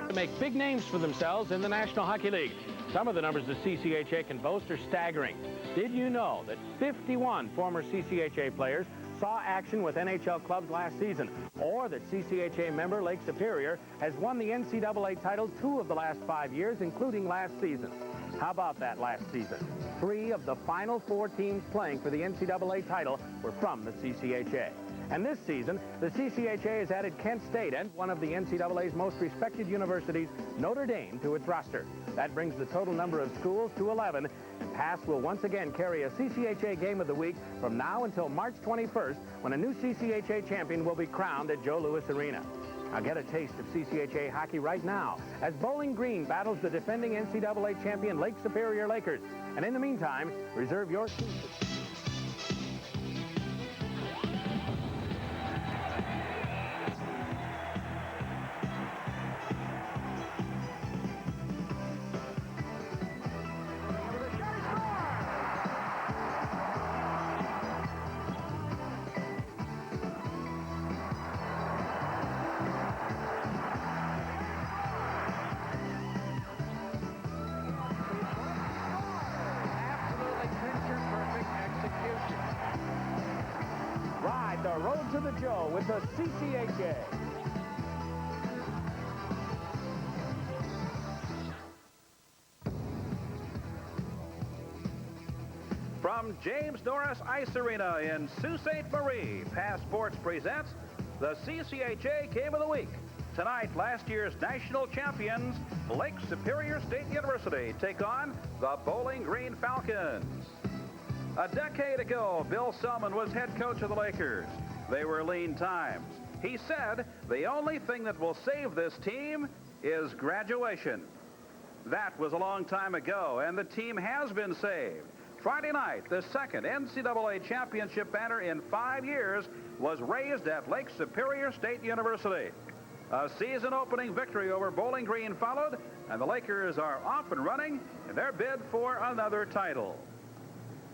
to make big names for themselves in the National Hockey League. Some of the numbers the CCHA can boast are staggering. Did you know that 51 former CCHA players saw action with NHL clubs last season, or that CCHA member Lake Superior has won the NCAA title 2 of the last 5 years, including last season? How about that last season? 3 of the final 4 teams playing for the NCAA title were from the CCHA. And this season, the CCHA has added Kent State and one of the NCAA's most respected universities, Notre Dame, to its roster. That brings the total number of schools to 11, and PASS will once again carry a CCHA Game of the Week from now until March 21st, when a new CCHA champion will be crowned at Joe Louis Arena. Now get a taste of CCHA hockey right now as Bowling Green battles the defending NCAA champion Lake Superior Lakers. And in the meantime, reserve your seat. The road to the Joe with the CCHA. From James Norris Ice Arena in Sault Ste. Marie, PASS Sports presents the CCHA Game of the Week. Tonight, last year's national champions, Lake Superior State University, take on the Bowling Green Falcons. A decade ago, Bill Selman was head coach of the Lakers. They were lean times. He said, the only thing that will save this team is graduation. That was a long time ago, and the team has been saved. Friday night, the second NCAA championship banner in 5 years was raised at Lake Superior State University. A season-opening victory over Bowling Green followed, and the Lakers are off and running in their bid for another title.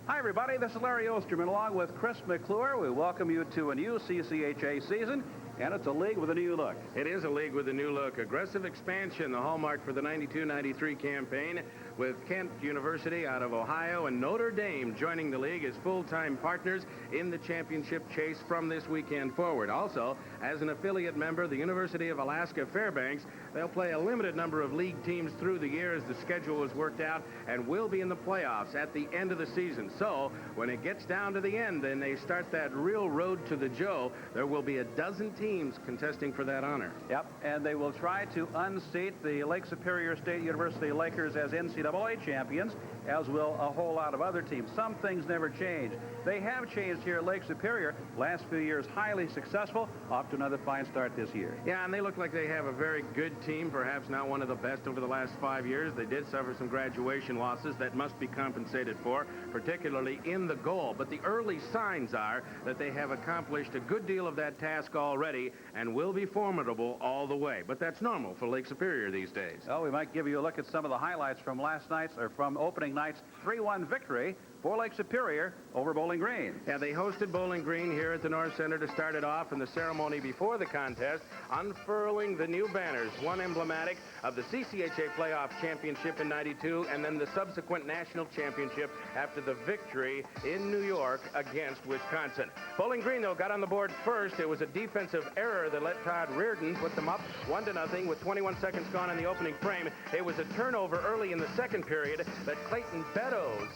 Hi, everybody. This is Larry Osterman along with Chris McClure. We welcome you to a new CCHA season, and it's a league with a new look. It is a league with a new look. Aggressive expansion, the hallmark for the 92-93 campaign, with Kent University out of Ohio and Notre Dame joining the league as full-time partners in the championship chase from this weekend forward. Also, as an affiliate member, the University of Alaska Fairbanks, they'll play a limited number of league teams through the year as the schedule is worked out, and will be in the playoffs at the end of the season. So, when it gets down to the end and they start that real road to the Joe, there will be a dozen teams contesting for that honor. Yep, and they will try to unseat the Lake Superior State University Lakers as NCAA champions, as will a whole lot of other teams. Some things never change. They have changed here at Lake Superior. Last few years, highly successful. Off to another fine start this year. Yeah, and they look like they have a very good team, perhaps not one of the best over the last 5 years. They did suffer some graduation losses that must be compensated for, particularly in the goal. But the early signs are that they have accomplished a good deal of that task already and will be formidable all the way. But that's normal for Lake Superior these days. Well, we might give you a look at some of the highlights from last night's, or from opening night's 3-1 victory for Lake Superior over Bowling Green. Yeah, they hosted Bowling Green here at the North Center to start it off, in the ceremony before the contest, unfurling the new banners, one emblematic of the CCHA Playoff Championship in '92, and then the subsequent national championship after the victory in New York against Wisconsin. Bowling Green, though, got on the board first. It was a defensive error that let Todd Reardon put them up 1-0 with 21 seconds gone in the opening frame. It was a turnover early in the second period that Clayton Beddoes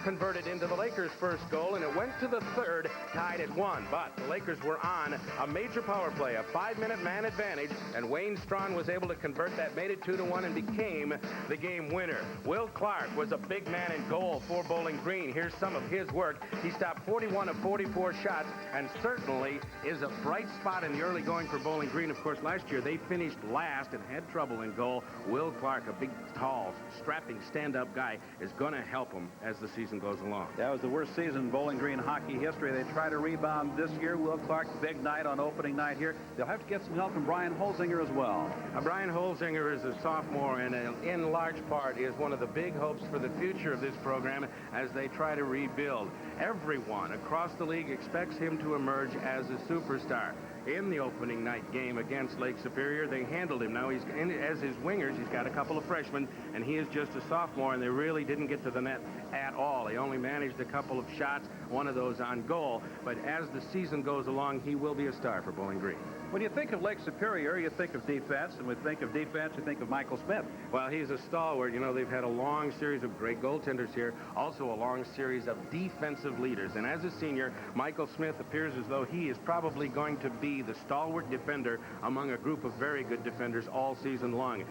converted into the Lakers' first goal, and it went to the third, tied at 1. But the Lakers were on a major power play, a 5-minute man advantage, and Wayne Strawn was able to convert that, made it 2-1, and became the game winner. Will Clark was a big man in goal for Bowling Green. Here's some of his work. He stopped 41 of 44 shots, and certainly is a bright spot in the early going for Bowling Green. Of course, last year they finished last and had trouble in goal. Will Clark, a big, tall, strapping, stand-up guy, is going to help them as the season goes along. That was the worst season in Bowling Green hockey history. They try to rebound this year. Will Clark, big night on opening night here. They'll have to get some help from Brian Holzinger as well. Brian Holzinger is a sophomore, and in large part is one of the big hopes for the future of this program as they try to rebuild. Everyone across the league expects him to emerge as a superstar. in the opening night game against Lake Superior. They handled him. Now, as his wingers, he's got a couple of freshmen, and he is just a sophomore, and they really didn't get to the net at all. He only managed a couple of shots, one of those on goal. But as the season goes along, he will be a star for Bowling Green. When you think of Lake Superior, you think of defense, and when you think of defense, you think of Michael Smith. Well, he's a stalwart. You know, they've had a long series of great goaltenders here, also a long series of defensive leaders. And as a senior, Michael Smith appears as though he is probably going to be the stalwart defender among a group of very good defenders all season long.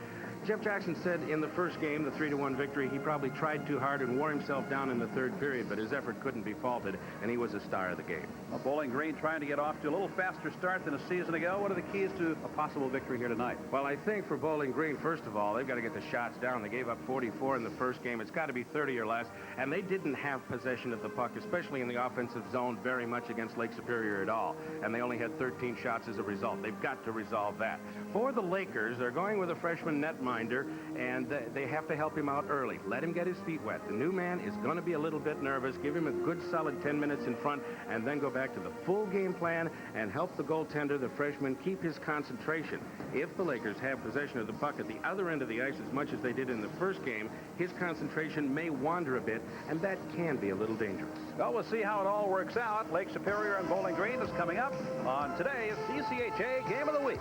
Jeff Jackson said in the first game, the 3-1 victory, he probably tried too hard and wore himself down in the third period, but his effort couldn't be faulted, and he was a star of the game. Well, Bowling Green trying to get off to a little faster start than a season ago. What are the keys to a possible victory here tonight? Well, I think for Bowling Green, first of all, they've got to get the shots down. They gave up 44 in the first game. It's got to be 30 or less, and they didn't have possession of the puck, especially in the offensive zone, very much against Lake Superior at all, and they only had 13 shots as a result. They've got to resolve that. For the Lakers, they're going with a freshman netminder, and they have to help him out early. Let him get his feet wet. The new man is going to be a little bit nervous. Give him a good solid 10 minutes in front, and then go back to the full game plan and help the goaltender, the freshman, keep his concentration. If the Lakers have possession of the puck at the other end of the ice as much as they did in the first game, his concentration may wander a bit, and that can be a little dangerous. Well, we'll see how it all works out. Lake Superior and Bowling Green is coming up on today's CCHA Game of the Week.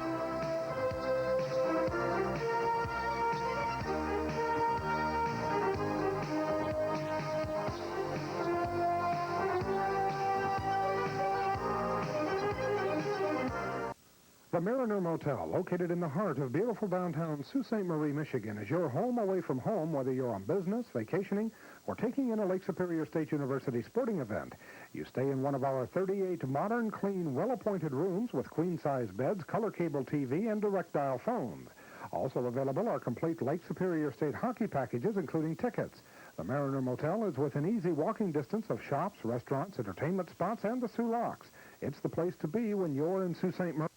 The Mariner Motel, located in the heart of beautiful downtown Sault Ste. Marie, Michigan, is your home away from home, whether you're on business, vacationing, or taking in a Lake Superior State University sporting event. You stay in one of our 38 modern, clean, well-appointed rooms with queen-size beds, color cable TV, and direct dial phones. Also available are complete Lake Superior State hockey packages, including tickets. The Mariner Motel is within easy walking distance of shops, restaurants, entertainment spots, and the Soo Locks. It's the place to be when you're in Sault Ste. Marie.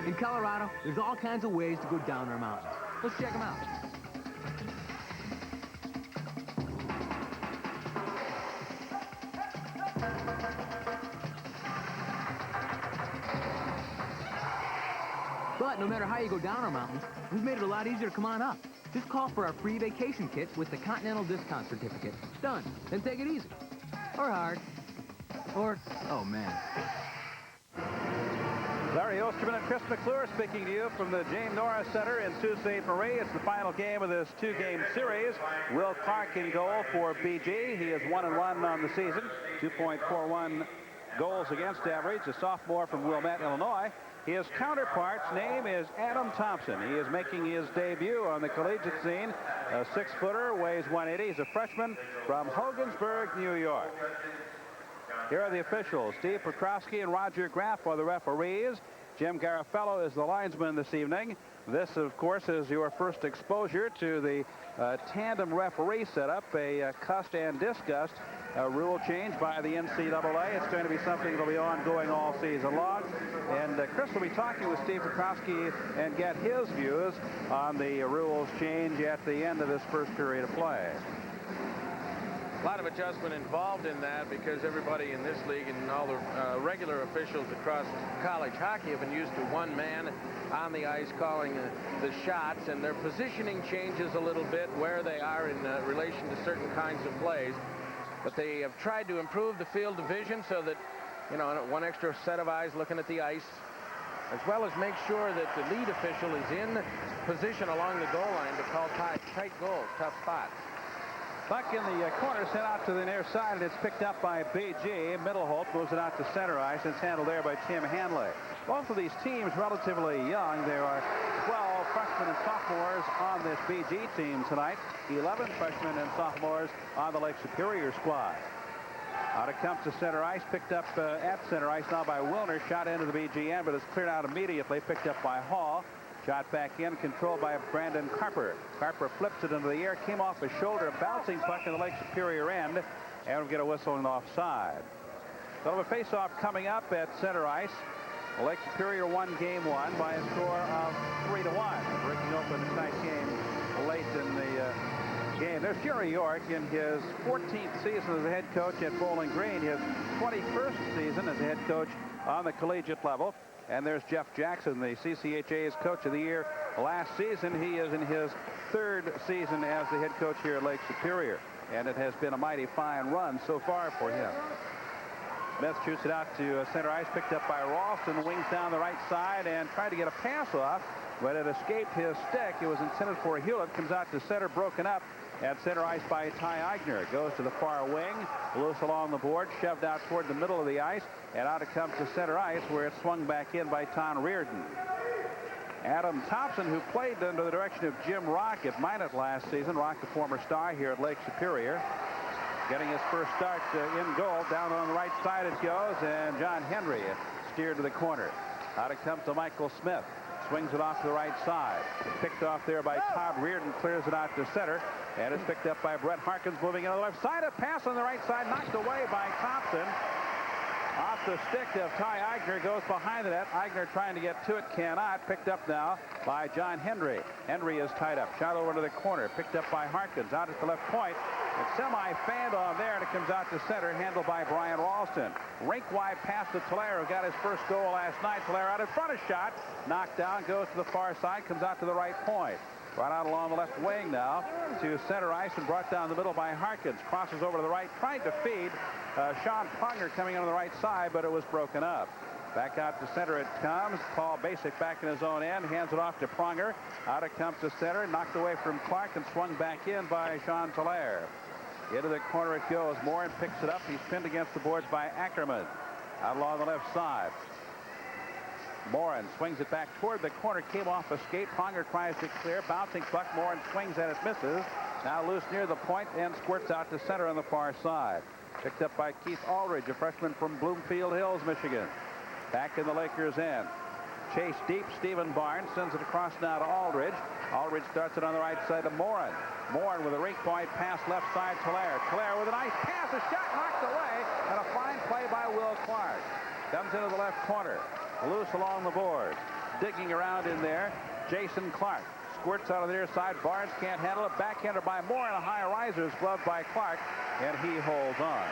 In Colorado, there's all kinds of ways to go down our mountains. Let's check them out. But no matter how you go down our mountains, we've made it a lot easier to come on up. Just call for our free vacation kit with the Continental Discount Certificate. Done. Then take it easy. Or hard. Or, oh man. Larry Osterman and Chris McClure speaking to you from the James Norris Center in Sault Ste. Marie. It's the final game of this two-game series. Will Clark in goal for BG. He is 1-1 on the season, 2.41 goals against average. A sophomore from Wilmette, Illinois. His counterpart's name is Adam Thompson. He is making his debut on the collegiate scene. A 6-footer, weighs 180. He's a freshman from Hogansburg, New York. Here are the officials. Steve Petrowski and Roger Graff are the referees. Jim Garafello is the linesman this evening. This, of course, is your first exposure to the tandem referee setup, a cussed and discussed rule change by the NCAA. It's going to be something that will be ongoing all season long. And Chris will be talking with Steve Petrowski and get his views on the rules change at the end of this first period of play. A lot of adjustment involved in that because everybody in this league and all the regular officials across college hockey have been used to one man on the ice calling the shots, and their positioning changes a little bit where they are in relation to certain kinds of plays. But they have tried to improve the field division so that, you know, one extra set of eyes looking at the ice, as well as make sure that the lead official is in position along the goal line to call tight goals, tough spots. Puck in the corner, sent out to the near side, and it's picked up by BG. Middleholt moves it out to center ice, and it's handled there by Tim Hanley. Both of these teams relatively young. There are 12 freshmen and sophomores on this BG team tonight. 11 freshmen and sophomores on the Lake Superior squad. Out it comes to center ice, picked up at center ice now by Wilner. Shot into the BG end, but it's cleared out immediately, picked up by Hall. Shot back in, controlled by Brandon Carper. Carper flips it into the air, came off his shoulder, bouncing puck in the Lake Superior end, and we'll get a whistle and offside. So a face-off coming up at center ice. Lake Superior won game one by a score of 3-1. Breaking open tonight's game late in the game. There's Jerry York in his 14th season as a head coach at Bowling Green, his 21st season as a head coach on the collegiate level. And there's Jeff Jackson, the CCHA's Coach of the Year last season. He is in his 3rd season as the head coach here at Lake Superior. And it has been a mighty fine run so far for him. Smith shoots it out to center ice, picked up by Ralston, wings down the right side and tried to get a pass off, but it escaped his stick. It was intended for Hewlett. Comes out to center, broken up at center ice by Ty Eigner. Goes to the far wing, loose along the board, shoved out toward the middle of the ice, and out it comes to center ice, where it's swung back in by Tom Reardon. Adam Thompson, who played under the direction of Jim Rock at Minot last season, Rock, the former star here at Lake Superior, getting his first start in goal. Down on the right side it goes, and John Henry steered to the corner. Out it comes to Michael Smith. Swings it off to the right side. Picked off there by Todd Reardon, clears it out to center, and it's picked up by Brett Harkins, moving on the left side. A pass on the right side, knocked away by Thompson. Off the stick of Ty Eigner, goes behind the net. Eigner trying to get to it, cannot. Picked up now by John Henry. Henry is tied up. Shot over to the corner. Picked up by Harkins. Out at the left point. It's semi-fanned on there, and it comes out to center, handled by Brian Ralston. Rink-wide pass to Tulare, who got his first goal last night. Tulare out in front, a shot. Knocked down, goes to the far side, comes out to the right point. Right out along the left wing now to center ice and brought down the middle by Harkins. Crosses over to the right, tried to feed Sean Pronger coming on the right side, but it was broken up. Back out to center it comes. Paul Basic back in his own end, hands it off to Pronger. Out it comes to center, knocked away from Clark and swung back in by Sean Tulare. Into the corner it goes. Morin picks it up. He's pinned against the boards by Ackerman. Out along the left side. Morin swings it back toward the corner. Came off a skate. Pronger tries to clear. Bouncing puck. Morin swings at it. Misses. Now loose near the point and squirts out to center on the far side. Picked up by Keith Aldridge, a freshman from Bloomfield Hills, Michigan. Back in the Lakers' end. Chase deep. Stephen Barnes sends it across now to Aldridge. Aldridge starts it on the right side to Morin. Morin with a rink point pass left side. Tulare. Tulare with a nice pass. A shot knocked away. And a fine play by Will Clark. Comes into the left corner. Loose along the board. Digging around in there. Jason Clark. Squirts out on the near side. Barnes can't handle it. Backhander by Morin. A high riser is gloved by Clark. And he holds on.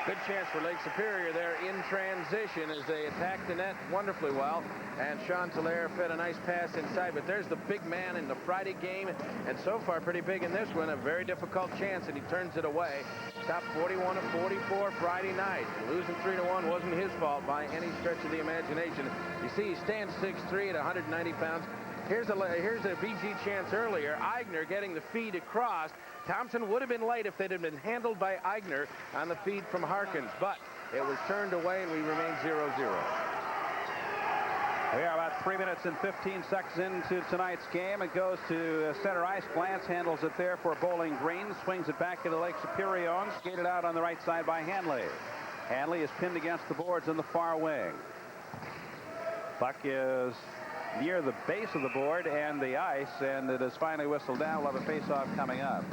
Good chance for Lake Superior there in transition as they attack the net wonderfully well. And Sean Tulare fed a nice pass inside. But there's the big man in the Friday game. And so far pretty big in this one. A very difficult chance, and he turns it away. Top 41 of 44 Friday night. Losing 3-1 wasn't his fault by any stretch of the imagination. You see he stands 6'3" at 190 pounds. Here's a BG chance earlier. Eigner getting the feed across. Thompson would have been late if they'd have been handled by Eigner on the feed from Harkins, but it was turned away and we remain 0-0. We are about 3 minutes and 15 seconds into tonight's game. It goes to center ice. Glantz handles it there for Bowling Green. Swings it back into Lake Superior. Skated out on the right side by Hanley. Hanley is pinned against the boards in the far wing. Puck is near the base of the board and the ice, and it is finally whistled down. We'll have a face-off coming up.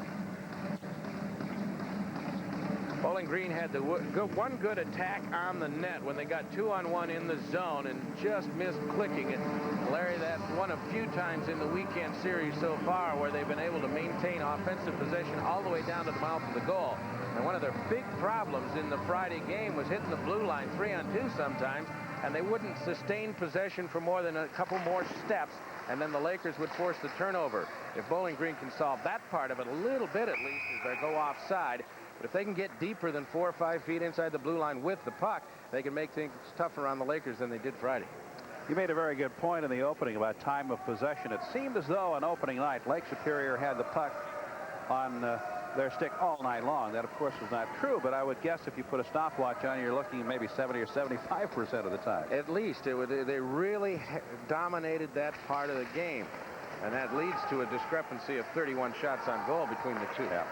Bowling Green had one good attack on the net when they got 2-on-1 in the zone and just missed clicking it. Larry, that's one of few times in the weekend series so far where they've been able to maintain offensive possession all the way down to the mouth of the goal. And one of their big problems in the Friday game was hitting the blue line 3-on-2 sometimes, and they wouldn't sustain possession for more than a couple more steps, and then the Lakers would force the turnover. If Bowling Green can solve that part of it a little bit at least as they go offside, but if they can get deeper than 4 or 5 feet inside the blue line with the puck, they can make things tougher on the Lakers than they did Friday. You made a very good point in the opening about time of possession. It seemed as though on opening night, Lake Superior had the puck on their stick all night long. That, of course, was not true, but I would guess if you put a stopwatch on, you're looking at maybe 70 or 75% of the time. At least. They really dominated that part of the game, and that leads to a discrepancy of 31 shots on goal between the two. Yeah.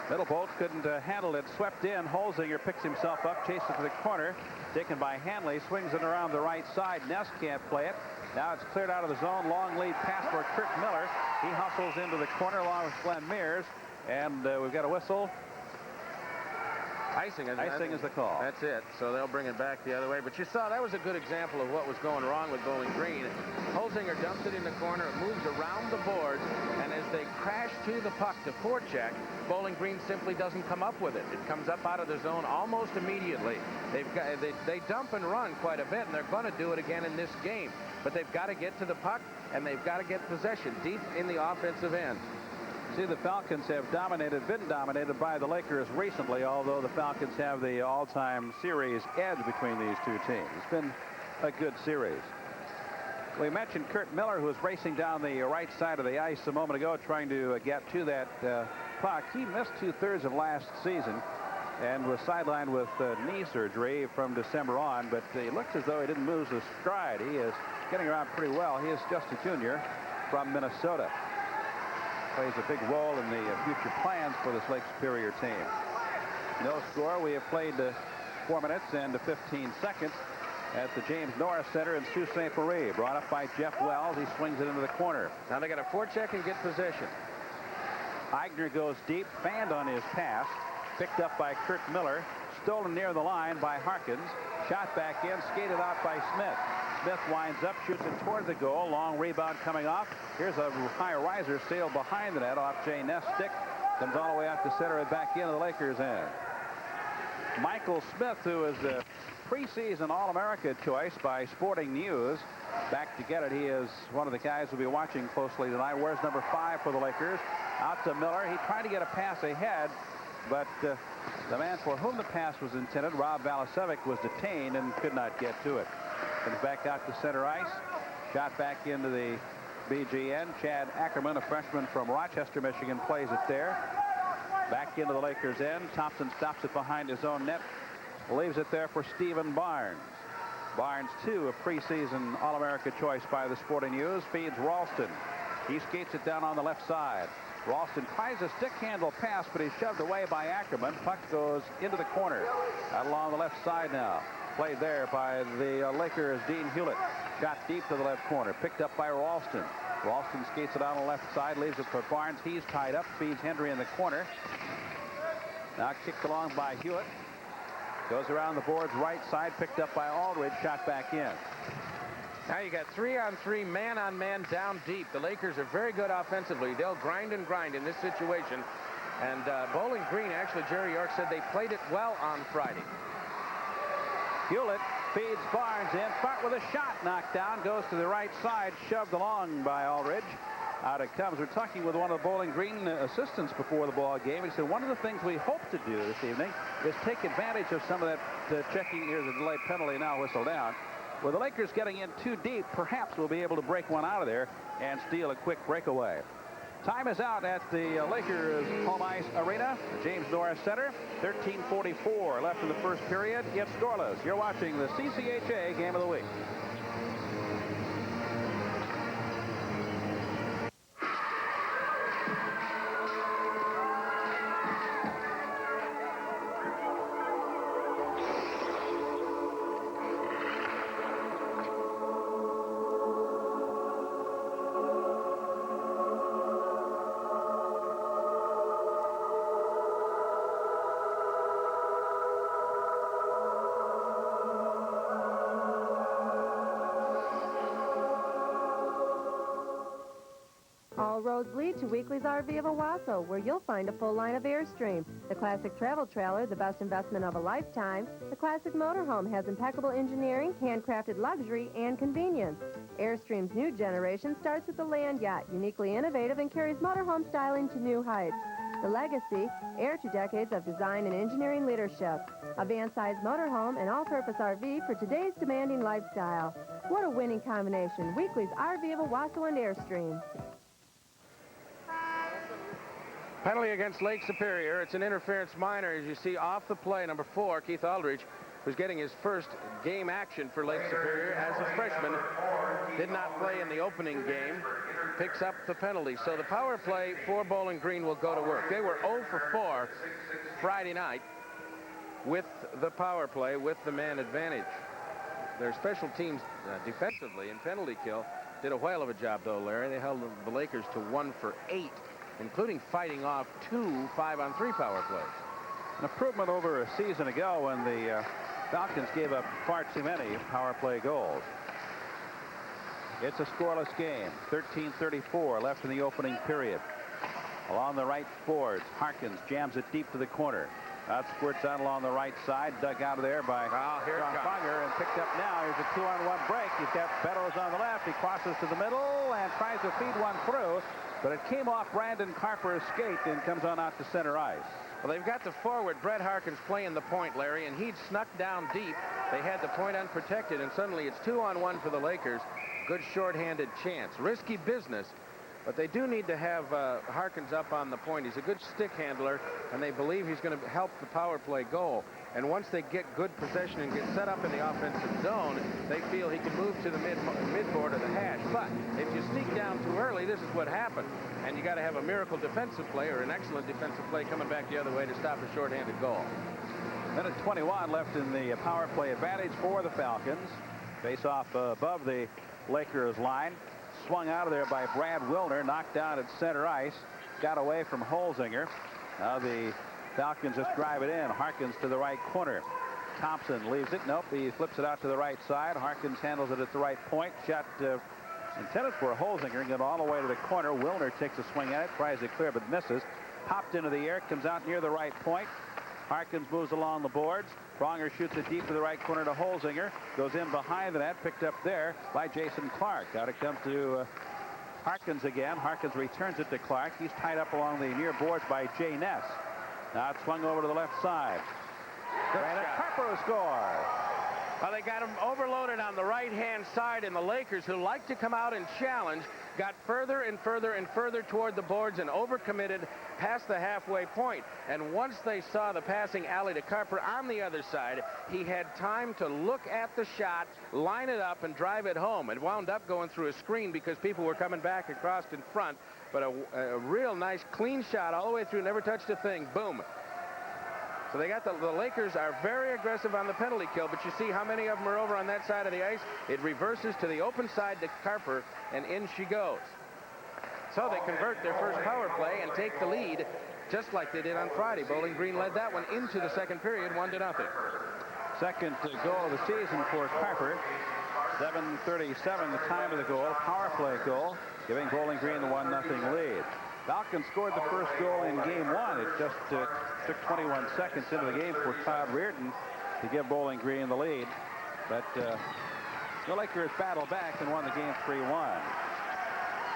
Middlebolt couldn't handle it. Swept in. Holzinger picks himself up, chases to the corner. Taken by Hanley. Swings it around the right side. Ness can't play it. Now it's cleared out of the zone. Long lead pass for Kirk Miller. He hustles into the corner along with Glenn Mears. And we've got a whistle. Icing is the call. That's it. So they'll bring it back the other way. But you saw that was a good example of what was going wrong with Bowling Green. Holzinger dumps it in the corner. It moves around the boards. And as they crash to the puck to forecheck, Bowling Green simply doesn't come up with it. It comes up out of the zone almost immediately. They dump and run quite a bit, and they're going to do it again in this game. But they've got to get to the puck, and they've got to get possession deep in the offensive end. See, the Falcons have been dominated by the Lakers recently, although the Falcons have the all-time series edge between these two teams. It's been a good series. We mentioned Kurt Miller, who was racing down the right side of the ice a moment ago, trying to get to that puck. He missed 2/3 of last season and was sidelined with knee surgery from December on, but it looks as though he didn't lose his stride. He is getting around pretty well. He is just a junior from Minnesota. Plays a big role in the future plans for this Lake Superior team. No score. We have played 4 minutes and 15 seconds at the James Norris Center in Sault Ste. Marie. Brought up by Jeff Wells. He swings it into the corner. Now they got to forecheck and get possession. Eigner goes deep, fanned on his pass. Picked up by Kurt Miller. Stolen near the line by Harkins. Shot back in, skated out by Smith. Smith winds up, shoots it toward the goal. Long rebound coming off. Here's a high riser sailed behind the net off Jay Ness' stick. Comes all the way out to center and back into the Lakers' end. Michael Smith, who is the preseason All-America choice by Sporting News. Back to get it. He is one of the guys we'll be watching closely tonight. Where's number 5 for the Lakers? Out to Miller. He tried to get a pass ahead, but the man for whom the pass was intended, Rob Valasevic, was detained and could not get to it. Comes back out to center ice. Shot back into the BGN. Chad Ackerman, a freshman from Rochester, Michigan, plays it there. Back into the Lakers' end. Thompson stops it behind his own net. Leaves it there for Stephen Barnes. Barnes, too, a preseason All-America choice by the Sporting News. Feeds Ralston. He skates it down on the left side. Ralston tries a stick handle pass, but he's shoved away by Ackerman. Puck goes into the corner. Out along the left side now. Played there by the Lakers' Dean Hewlett. Shot deep to the left corner. Picked up by Ralston. Ralston skates it on the left side. Leaves it for Barnes. He's tied up. Feeds Hendry in the corner. Now kicked along by Hewlett. Goes around the boards right side. Picked up by Aldridge. Shot back in. Now you got 3-on-3, man-on-man down deep. The Lakers are very good offensively. They'll grind and grind in this situation. And Bowling Green, actually, Jerry York said they played it well on Friday. Hewlett feeds Barnes in front with a shot knocked down. Goes to the right side, shoved along by Aldridge. Out it comes. We're talking with one of the Bowling Green assistants before the ball game. He said one of the things we hope to do this evening is take advantage of some of that checking. Here's a delayed penalty now whistled down. With the Lakers getting in too deep, perhaps we'll be able to break one out of there and steal a quick breakaway. Time is out at the Lakers home ice arena, James Norris Center. 13:44 left in the first period. It's scoreless. You're watching the CCHA Game of the Week. All roads lead to Weekly's RV of Owasso, where you'll find a full line of Airstream. The classic travel trailer, the best investment of a lifetime. The classic motorhome has impeccable engineering, handcrafted luxury, and convenience. Airstream's new generation starts with the Land Yacht, uniquely innovative and carries motorhome styling to new heights. The Legacy, heir to decades of design and engineering leadership. A van-sized motorhome and all-purpose RV for today's demanding lifestyle. What a winning combination. Weekly's RV of Owasso and Airstream. Penalty against Lake Superior. It's an interference minor. As you see off the play, number 4, Keith Aldridge, who's getting his first game action for Lake Superior as a freshman, did not play in the opening game, picks up the penalty. So the power play for Bowling Green will go to work. They were 0 for 4 Friday night with the power play, with the man advantage. Their special teams defensively and penalty kill did a whale of a job, though, Larry. They held the Lakers to 1 for 8. Including fighting off 2 5-on-3 power plays. An improvement over a season ago when the Falcons gave up far too many power play goals. It's a scoreless game. 13:34 left in the opening period. Along the right boards, Harkins jams it deep to the corner. That squirts out along the right side, dug out of there by John Fonger, and picked up now. Here's a 2-on-1 break. He's got Beddoes on the left. He crosses to the middle and tries to feed one through, but it came off Brandon Carper's skate and comes on out to center ice. Well, they've got the forward, Brett Harkins, playing the point, Larry, and he'd snuck down deep. They had the point unprotected, and suddenly it's 2-on-1 for the Lakers. Good shorthanded chance. Risky business, but they do need to have Harkins up on the point. He's a good stick handler, and they believe he's going to help the power play goal. And once they get good possession and get set up in the offensive zone, they feel he can move to the midboard of the hash. But if you sneak down too early, this is what happens. And you got to have a miracle defensive play or an excellent defensive play coming back the other way to stop a shorthanded goal. Minute 21 left in the power play advantage for the Falcons. Face off above the Lakers line. Swung out of there by Brad Wilner, knocked down at center ice, got away from Holzinger. Now the Falcons just drive it in. Harkins to the right corner. Thompson leaves it. Nope, he flips it out to the right side. Harkins handles it at the right point. Shot intended for Holzinger, get all the way to the corner. Wilner takes a swing at it, tries to clear but misses. Popped into the air, comes out near the right point. Harkins moves along the boards. Pronger shoots it deep to the right corner to Holzinger. Goes in behind the net, picked up there by Jason Clark. Out it comes to Harkins again. Harkins returns it to Clark. He's tied up along the near boards by Jay Ness. Now it's swung over to the left side. Brandon Carper scores. Well, they got him overloaded on the right-hand side, and the Lakers, who like to come out and challenge, got further and further and further toward the boards and overcommitted past the halfway point. And once they saw the passing alley to Carper on the other side, he had time to look at the shot, line it up, and drive it home. It wound up going through a screen because people were coming back across in front. But a real nice, clean shot all the way through, never touched a thing. Boom. So they got the Lakers are very aggressive on the penalty kill, but you see how many of them are over on that side of the ice? It reverses to the open side to Carper, and in she goes. So they convert their first power play and take the lead, just like they did on Friday. Bowling Green led that one into the second period, 1-0. Second goal of the season for Carper. 7:37 the time of the goal, power play goal, giving Bowling Green the 1-0 lead. Falcons scored the first goal in game one. It just took 21 seconds into the game for Todd Reardon to give Bowling Green the lead. But the Lakers battled back and won the game 3-1.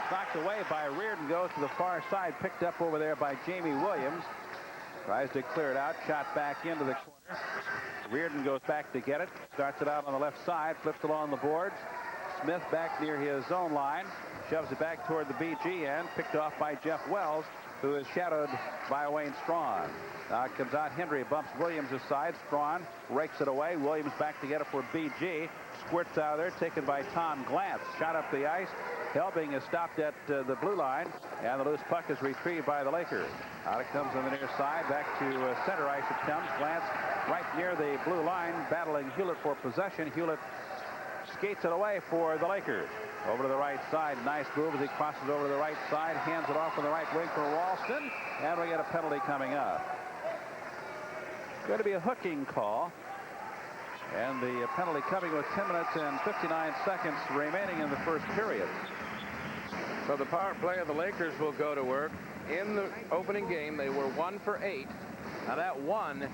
Knocked away by Reardon, goes to the far side, picked up over there by Jamie Williams. Tries to clear it out, shot back into the corner. Reardon goes back to get it, starts it out on the left side, flips along the boards. Smith back near his zone line, shoves it back toward the BG end, picked off by Jeff Wells, who is shadowed by Wayne Strawn. It comes out Hendry, bumps Williams aside. Strawn rakes it away. Williams back to get it for BG. Squirts out of there, taken by Tom Glantz. Shot up the ice. Helbing is stopped at the blue line, and the loose puck is retrieved by the Lakers. Out it comes on the near side, back to center ice it comes. Glantz right near the blue line, battling Hewlett for possession. Hewlett skates it away for the Lakers. Over to the right side, nice move as he crosses over to the right side, hands it off on the right wing for Ralston, and we get a penalty coming up. Going to be a hooking call, and the penalty coming with 10 minutes and 59 seconds remaining in the first period. So the power play of the Lakers will go to work. In the opening game, they were 1 for 8. Now that one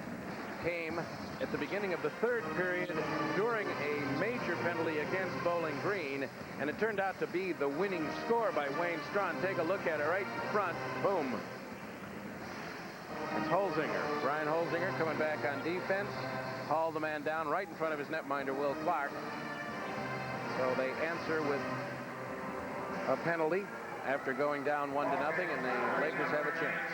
came at the beginning of the third period during a major penalty against Bowling Green, and it turned out to be the winning score by Wayne Strawn. Take a look at it right in front. Boom. It's Holzinger. Brian Holzinger coming back on defense. Hauled the man down right in front of his netminder, Will Clark. So they answer with a penalty after going down 1-0, and the Lakers have a chance.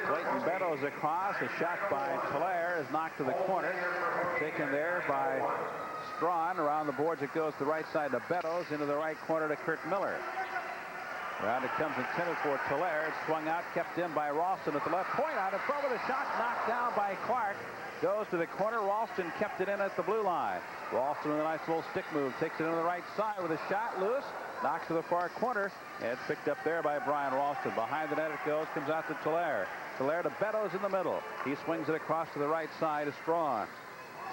Clayton Beddoes across. A shot by Tlair is knocked to the corner. Taken there by Strawn. Around the boards it goes to the right side to Beddoes. Into the right corner to Kurt Miller. Around it comes intended for Tulare. It's swung out, kept in by Ralston at the left point. Out in front with a shot knocked down by Clark. Goes to the corner. Ralston kept it in at the blue line. Ralston with a nice little stick move. Takes it into the right side with a shot loose. Knocks to the far corner. And it's picked up there by Brian Ralston. Behind the net it goes. Comes out to Tulare. Tulare to Beddoes in the middle. He swings it across to the right side to Strawn.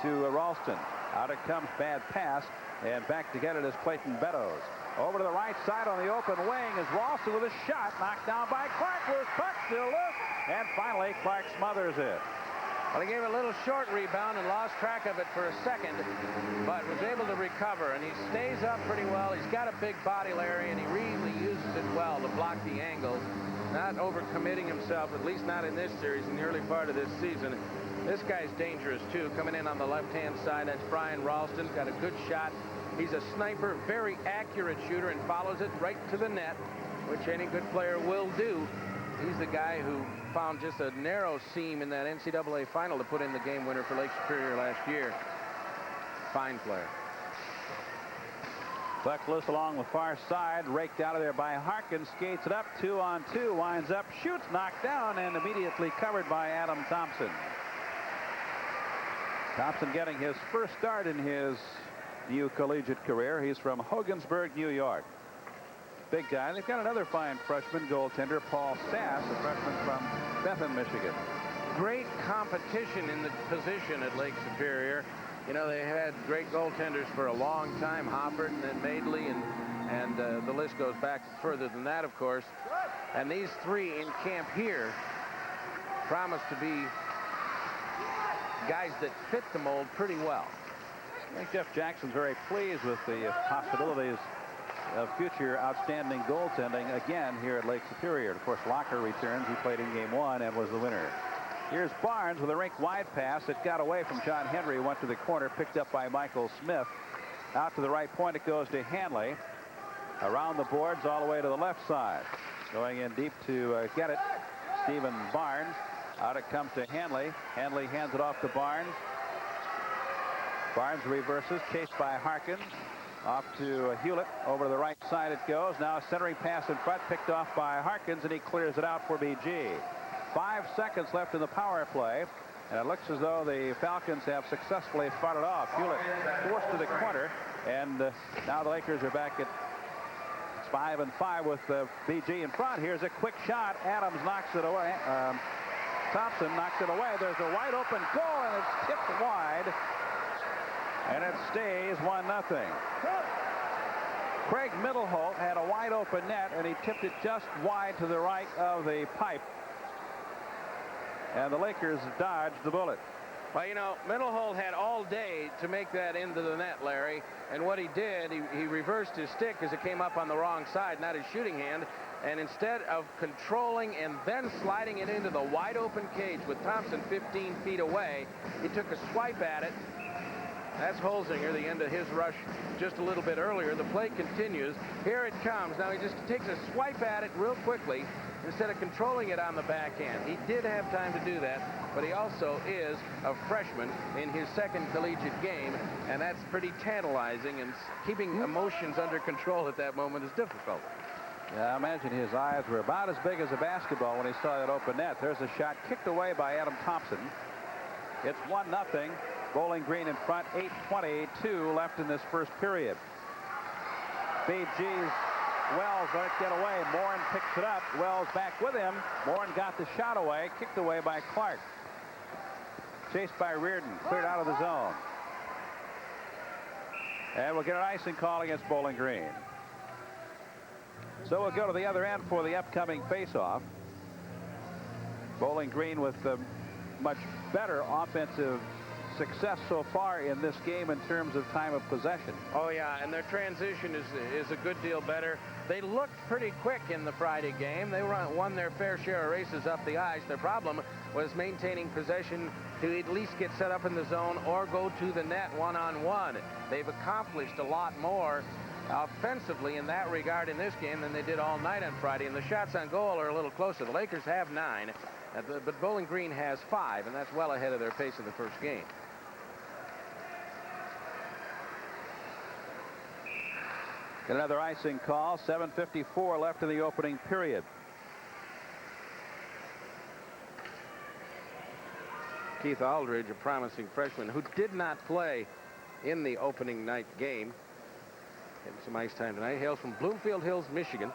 To Ralston. Out it comes. Bad pass. And back to get it is Clayton Beddoes. Over to the right side on the open wing is Ralston with a shot. Knocked down by Clark. Loose puck. Still loose. And finally Clark smothers it. Well, he gave a little short rebound and lost track of it for a second, but was able to recover, and he stays up pretty well. He's got a big body, Larry, and he really uses it well to block the angles, not overcommitting himself, at least not in this series, in the early part of this season. This guy's dangerous, too, coming in on the left-hand side. That's Brian Ralston. Got a good shot. He's a sniper, very accurate shooter, and follows it right to the net, which any good player will do. He's the guy who found just a narrow seam in that NCAA final to put in the game winner for Lake Superior last year. Fine player. Puck loose along the far side, raked out of there by Harkins, skates it up, 2-on-2, winds up, shoots, knocked down, and immediately covered by Adam Thompson. Thompson getting his first start in his new collegiate career. He's from Hogansburg, New York. Big guy. They've got another fine freshman goaltender, Paul Sass, a freshman from Bethlehem, Michigan. Great competition in the position at Lake Superior. You know, they had great goaltenders for a long time, Hoppert and then Madeley, and the list goes back further than that, of course. And these three in camp here promise to be guys that fit the mold pretty well. I think Jeff Jackson's very pleased with the possibilities of future outstanding goaltending again here at Lake Superior. Of course, Locker returns. He played in game 1 and was the winner. Here's Barnes with a rink wide pass. It got away from John Henry, went to the corner, picked up by Michael Smith. Out to the right point, it goes to Hanley. Around the boards all the way to the left side. Going in deep to get it, Stephen Barnes. Out it comes to Hanley. Hanley hands it off to Barnes. Barnes reverses, chased by Harkins. Off to Hewlett. Over to the right side it goes. Now a centering pass in front, picked off by Harkins, and he clears it out for BG. 5 seconds left in the power play, and it looks as though the Falcons have successfully fought it off. Hewlett forced to the corner, and now the Lakers are back at 5-5 with BG in front. Here's a quick shot. Adams knocks it away. Thompson knocks it away. There's a wide open goal, and it's tipped wide. And it stays 1-0. Craig Middleholt had a wide open net, and he tipped it just wide to the right of the pipe. And the Lakers dodged the bullet. Well, you know, Middleholt had all day to make that into the net, Larry. And what he did, he reversed his stick as it came up on the wrong side, not his shooting hand. And instead of controlling and then sliding it into the wide open cage with Thompson 15 feet away, he took a swipe at it. That's Holzinger, the end of his rush just a little bit earlier. The play continues. Here it comes. Now he just takes a swipe at it real quickly instead of controlling it on the backhand. He did have time to do that, but he also is a freshman in his second collegiate game, and that's pretty tantalizing, and keeping emotions under control at that moment is difficult. Yeah, I imagine his eyes were about as big as a basketball when he saw that open net. There's a shot kicked away by Adam Thompson. It's 1-0. Bowling Green in front, 8:22 left in this first period. BG's Wells let it get away. Morin picks it up. Wells back with him. Morin got the shot away, kicked away by Clark. Chased by Reardon, cleared out of the zone. And we'll get an icing call against Bowling Green. So we'll go to the other end for the upcoming face-off. Bowling Green with much better offensive success so far in this game in terms of time of possession. Oh yeah, and their transition is a good deal better. They looked pretty quick in the Friday game. They won their fair share of races up the ice. Their problem was maintaining possession to at least get set up in the zone or go to the net one-on-one. They've accomplished a lot more offensively in that regard in this game than they did all night on Friday, and the shots on goal are a little closer. The Lakers have 9, but Bowling Green has 5, and that's well ahead of their pace in the first game. Get another icing call. 7:54 left in the opening period. Keith Aldridge, a promising freshman who did not play in the opening night game. Getting some ice time tonight. Hails from Bloomfield Hills, Michigan.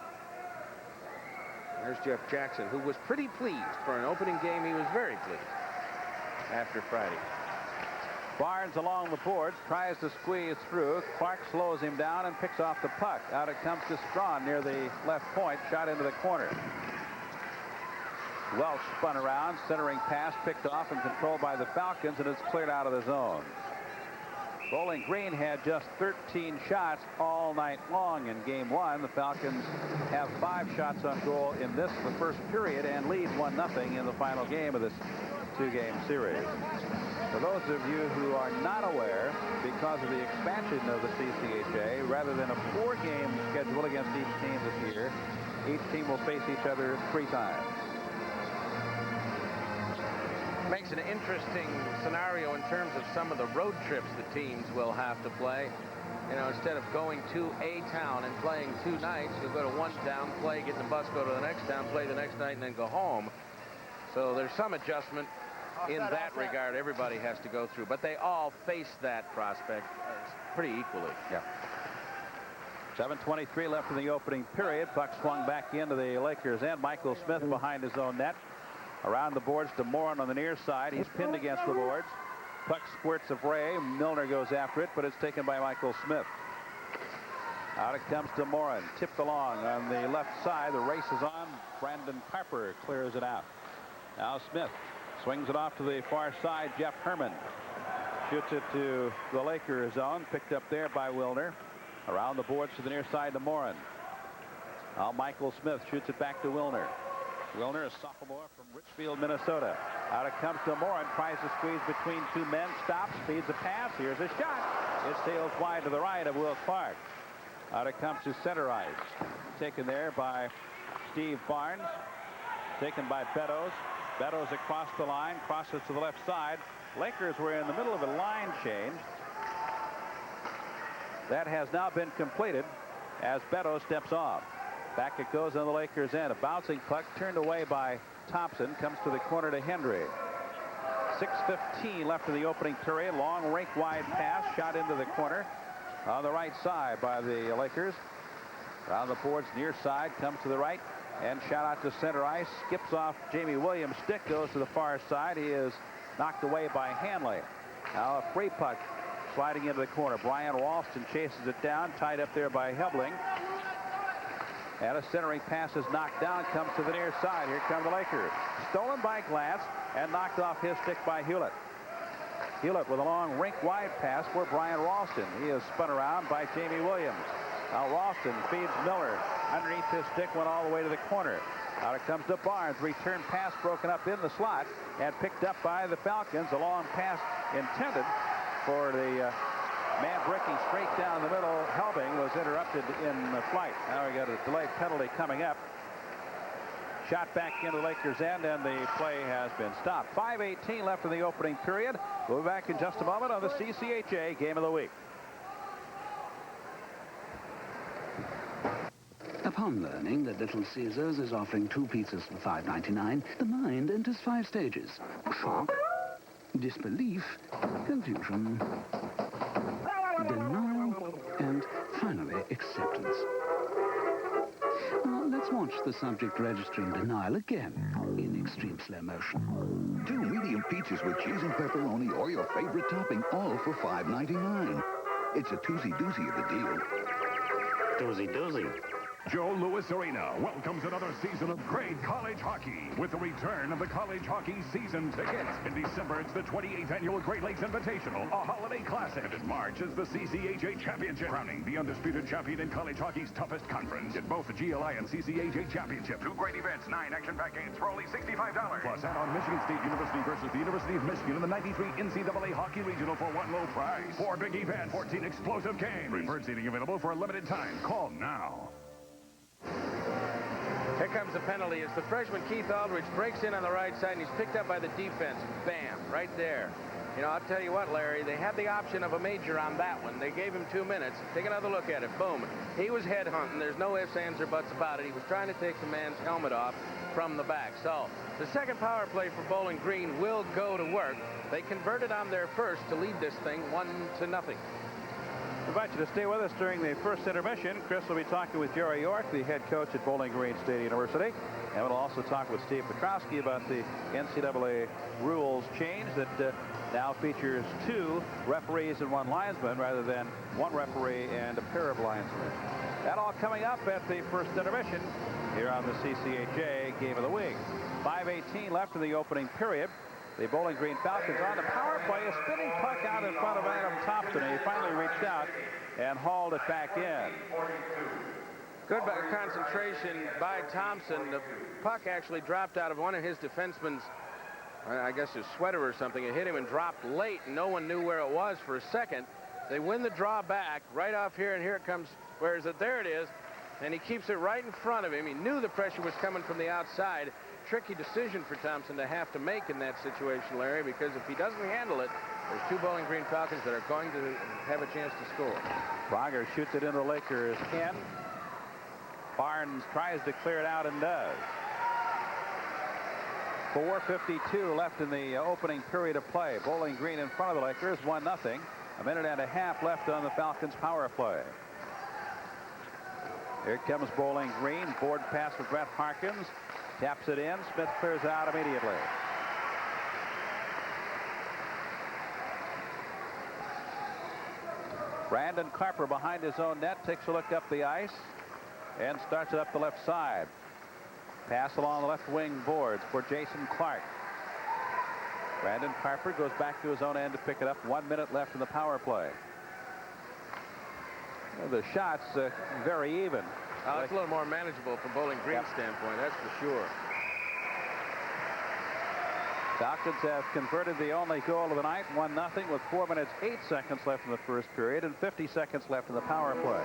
There's Jeff Jackson, who was pretty pleased. For an opening game, he was very pleased after Friday. Barnes along the boards, tries to squeeze through. Clark slows him down and picks off the puck. Out it comes to Strawn near the left point, shot into the corner. Welch spun around, centering pass picked off and controlled by the Falcons, and it's cleared out of the zone. Bowling Green had just 13 shots all night long in game one. The Falcons have 5 shots on goal in the first period and lead 1-0 in the final game of this 2-game series. For those of you who are not aware, because of the expansion of the CCHA, rather than a 4-game schedule against each team this year, each team will face each other 3 times. Makes an interesting scenario in terms of some of the road trips the teams will have to play. You know, instead of going to a town and playing 2 nights, you'll go to one town, play, get in the bus, go to the next town, play the next night, and then go home. So there's some adjustment in that regard everybody has to go through. But they all face that prospect pretty equally. Yeah. 7:23 left in the opening period. Puck swung back into the Lakers' end. Michael Smith behind his own net. Around the boards to Morin on the near side. He's pinned against the boards. Puck squirts of Ray. Milner goes after it, but it's taken by Michael Smith. Out it comes to Morin. Tipped along on the left side. The race is on. Brandon Harper clears it out. Now Smith swings it off to the far side. Jeff Herman shoots it to the Lakers zone. Picked up there by Wilner. Around the boards to the near side to Morin. Now Michael Smith shoots it back to Wilner. Wilner, a sophomore from Richfield, Minnesota. Out it comes to Morin. Tries to squeeze between 2 men. Stops. Feeds a pass. Here's a shot. It sails wide to the right of Will Clark. Out it comes to center ice. Taken there by Steve Barnes. Taken by Beddoes. Beddoes across the line. Crosses to the left side. Lakers were in the middle of a line change. That has now been completed as Beddoes steps off. Back it goes on the Lakers' end. A bouncing puck turned away by Thompson. Comes to the corner to Hendry. 6:15 left in the opening period. Long rink-wide pass. Shot into the corner on the right side by the Lakers. Around the boards near side. Comes to the right. And shot out to center ice. Skips off Jamie Williams' stick. Goes to the far side. He is knocked away by Hanley. Now a free puck sliding into the corner. Brian Ralston chases it down. Tied up there by Hebling. And a centering pass is knocked down, comes to the near side. Here come the Lakers. Stolen by Glass and knocked off his stick by Hewlett. Hewlett with a long rink-wide pass for Brian Ralston. He is spun around by Jamie Williams. Now Ralston feeds Miller. Underneath his stick, went all the way to the corner. Out it comes to Barnes. Return pass broken up in the slot and picked up by the Falcons. A long pass intended for the man breaking straight down the middle. Helbing was interrupted in the flight. Now we got a delayed penalty coming up. Shot back into the Lakers' end, and the play has been stopped. 5:18 left in the opening period. We'll be back in just a moment on the CCHA Game of the Week. Upon learning that Little Caesars is offering 2 pizzas for $5.99, the mind enters 5 stages. Shock, disbelief, confusion, denial, and finally acceptance. Now, let's watch the subject registering denial again in extreme slow motion. 2 medium pizzas with cheese and pepperoni or your favorite topping, all for $5.99. It's a toozy-doozy of a deal. Doozy-doozy. Joe Louis Arena welcomes another season of great college hockey with the return of the college hockey season ticket. In December, it's the 28th annual Great Lakes Invitational, a holiday classic. And in March is the CCHA Championship, crowning the undisputed champion in college hockey's toughest conference. Get both the GLI and CCHA Championship. 2 great events, 9 action-packed games for only $65. Plus, add on Michigan State University versus the University of Michigan in the 93 NCAA Hockey Regional for one low price. 4 big events, 14 explosive games. Preferred seating available for a limited time. Call now. Here comes the penalty as the freshman Keith Aldridge breaks in on the right side, and he's picked up by the defense. Bam, right there. You know, I'll tell you what, Larry, they had the option of a major on that one. They gave him 2 minutes. Take another look at it. Boom. He was headhunting. There's no ifs, ands, or buts about it. He was trying to take the man's helmet off from the back. So the second power play for Bowling Green will go to work. They converted on their first to lead this thing 1-0. We invite you to stay with us during the first intermission. Chris will be talking with Jerry York, the head coach at Bowling Green State University. And we'll also talk with Steve Petrowski about the NCAA rules change that now features 2 referees and 1 linesman rather than 1 referee and a pair of linesmen. That all coming up at the first intermission here on the CCHA Game of the Week. 5:18 left in the opening period. The Bowling Green Falcons on the power play. A spinning puck out in front of Adam Thompson. He finally reached out and hauled it back in. Good concentration by Thompson. The puck actually dropped out of one of his defensemen's, I guess his sweater or something. It hit him and dropped late, and no one knew where it was for a second. They win the draw back right off here, and here it comes. Where is it? There it is. And he keeps it right in front of him. He knew the pressure was coming from the outside. Tricky decision for Thompson to have to make in that situation, Larry, because if he doesn't handle it, there's 2 Bowling Green Falcons that are going to have a chance to score. Prager shoots it into the Lakers' end. Barnes tries to clear it out and does. 4:52 left in the opening period of play. Bowling Green in front of the Lakers, 1-0. A minute and a half left on the Falcons' power play. Here comes Bowling Green. Board pass for Brett Harkins. Taps it in. Smith clears it out immediately. Brandon Carper behind his own net takes a look up the ice and starts it up the left side. Pass along the left wing boards for Jason Clark. Brandon Carper goes back to his own end to pick it up. 1 minute left in the power play. The shots very even. It's a little more manageable from Bowling Green's standpoint, that's for sure. Falcons have converted the only goal of the night, 1-0, with 4 minutes, 8 seconds left in the first period and 50 seconds left in the power play.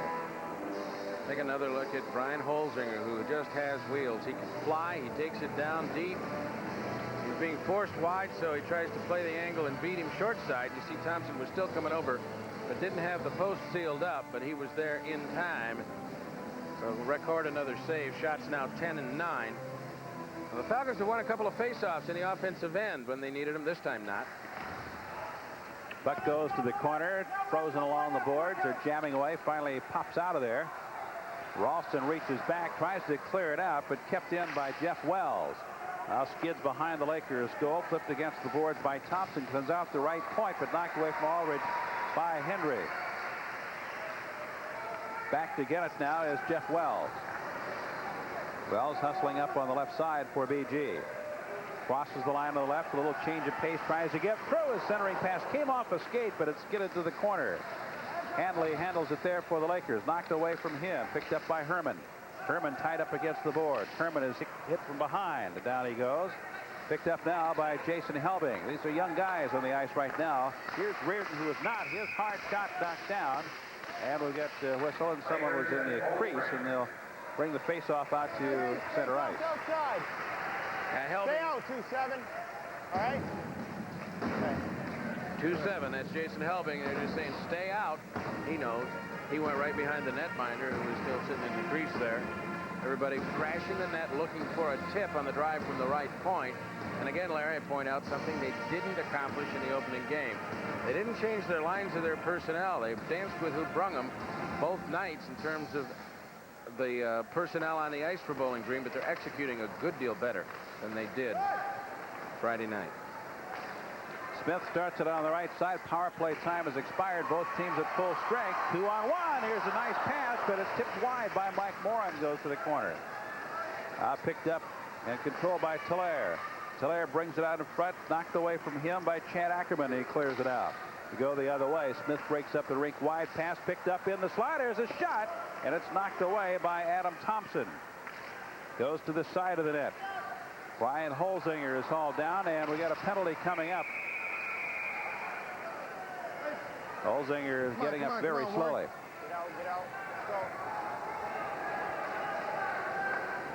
Take another look at Brian Holzinger, who just has wheels. He can fly. He takes it down deep. He's being forced wide, so he tries to play the angle and beat him short side. You see Thompson was still coming over, but didn't have the post sealed up, but he was there in time. So we'll record another save. Shots now 10-9. Well, the Falcons have won a couple of faceoffs in the offensive end when they needed them. This time not. Buck goes to the corner, frozen along the boards. They're jamming away. Finally pops out of there. Ralston reaches back, tries to clear it out, but kept in by Jeff Wells. Now skids behind the Lakers goal, flipped against the boards by Thompson. Comes out the right point, but knocked away from Aldridge by Hendry. Back to get it now is Jeff Wells. Wells hustling up on the left side for BG. Crosses the line to the left, a little change of pace, tries to get through. His centering pass came off a skate, but it skidded to the corner. Hanley handles it there for the Lakers. Knocked away from him. Picked up by Herman. Herman tied up against the board. Herman is hit from behind. Down he goes. Picked up now by Jason Helbing. These are young guys on the ice right now. Here's Reardon, who is not. His hard shot knocked down. And we'll get whistle, and someone was in the crease, and they'll bring the face-off out to center ice. Outside. Stay out, 2-7. All right? Okay. 2-7, that's Jason Helbing. They're just saying stay out. He knows. He went right behind the netminder, who was still sitting in the crease there. Everybody crashing the net, looking for a tip on the drive from the right point. And again, Larry, I point out something they didn't accomplish in the opening game. They didn't change their lines of their personnel. They danced with who brung them both nights in terms of the personnel on the ice for Bowling Green, but they're executing a good deal better than they did Friday night. Smith starts it on the right side. Power play time has expired. Both teams at full strength. 2-on-1. Here's a nice pass, but it's tipped wide by Mike Moran. Goes to the corner. Picked up and controlled by Telaire. Telaire brings it out in front. Knocked away from him by Chad Ackerman. He clears it out. To go the other way. Smith breaks up the rink wide. Pass picked up in the slot. There's a shot, and it's knocked away by Adam Thompson. Goes to the side of the net. Brian Holzinger is hauled down, and we got a penalty coming up. Holzinger is getting up very slowly. Get out. Let's go.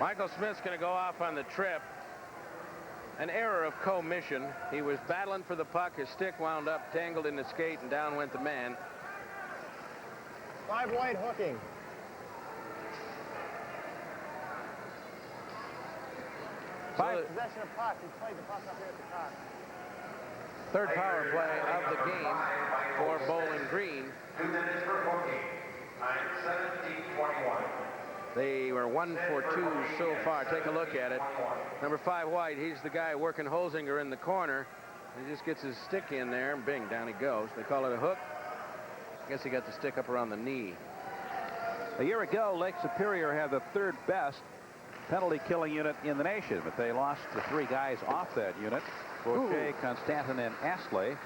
Michael Smith's going to go off on the trip. an error of commission. He was battling for the puck. His stick wound up tangled in the skate, and down went the man. 5 wide hooking. Possession of puck. He played the puck up here at the top. Third power play of the game for Bowling Green. 2 minutes per booking. Time 17:21. They were 1 for 2 so far. Take a look at it. Number 5 White, he's the guy working Holzinger in the corner. He just gets his stick in there, and bing, down he goes. They call it a hook. I guess he got the stick up around the knee. A year ago, Lake Superior had the 3rd best penalty killing unit in the nation, but they lost the 3 guys off that unit, Boucher, Constantin, and Astley.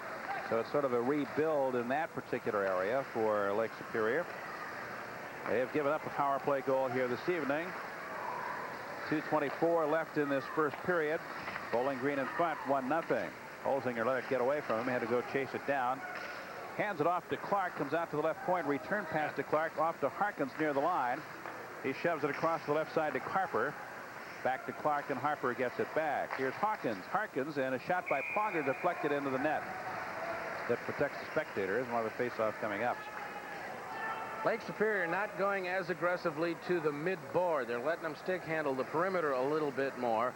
So it's sort of a rebuild in that particular area for Lake Superior. They have given up a power play goal here this evening. 2:24 left in this first period. Bowling Green in front, 1-0. Holzinger let it get away from him, had to go chase it down. Hands it off to Clark, comes out to the left point, return pass to Clark, off to Harkins near the line. He shoves it across the left side to Harper. Back to Clark, and Harper gets it back. Here's Harkins, and a shot by Pronger deflected into the net. That protects the spectators. One of the face-off coming up. Lake Superior not going as aggressively to the mid-board. They're letting them stick handle the perimeter a little bit more.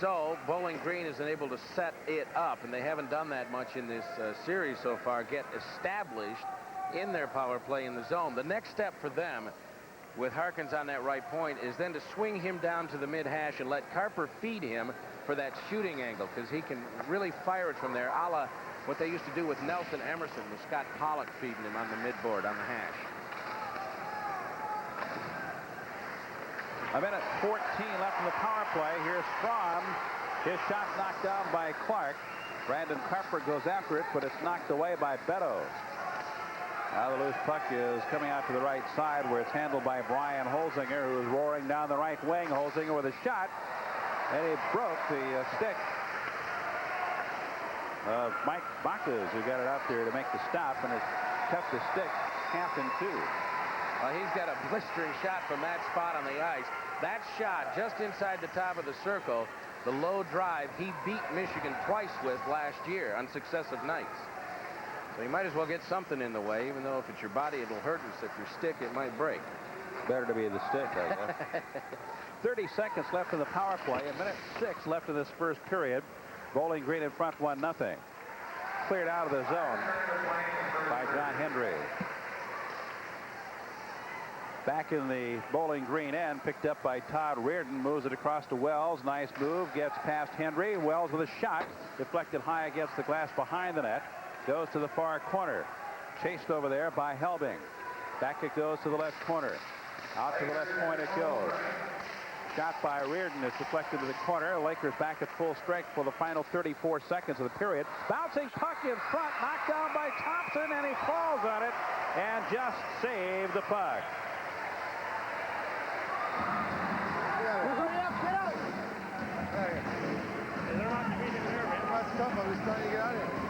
So Bowling Green isn't able to set it up, and they haven't done that much in this series so far, get established in their power play in the zone. The next step for them, with Harkins on that right point, is then to swing him down to the mid-hash and let Carper feed him for that shooting angle, because he can really fire it from there, a la what they used to do with Nelson Emerson, with Scott Pollock feeding him on the mid-board, on the hash. A minute 14 left in the power play. Here's Strom. His shot knocked down by Clark. Brandon Carper goes after it, but it's knocked away by Beddoes. Now the loose puck is coming out to the right side, where it's handled by Brian Holzinger, who is roaring down the right wing. Holzinger with a shot, and he broke the stick of Mike Bacchus, who got it out there to make the stop, and has cut the stick half in 2. Well, he's got a blistering shot from that spot on the ice. That shot just inside the top of the circle, the low drive, he beat Michigan twice with last year on successive nights. So you might as well get something in the way, even though if it's your body, it'll hurt us. If your stick, it might break. Better to be the stick, I guess. 30 seconds left in the power play. A minute 6 left in this first period. Bowling Green in front, 1-0. Cleared out of the zone by John Hendry. Back in the Bowling Green end, picked up by Todd Reardon, moves it across to Wells. Nice move, gets past Hendry. Wells with a shot, deflected high against the glass behind the net. Goes to the far corner. Chased over there by Helbing. Back it goes to the left corner. Out to the left point it goes. Shot by Reardon is deflected to the corner. Lakers back at full strength for the final 34 seconds of the period. Bouncing puck in front, knocked down by Thompson, and he falls on it and just saved the puck.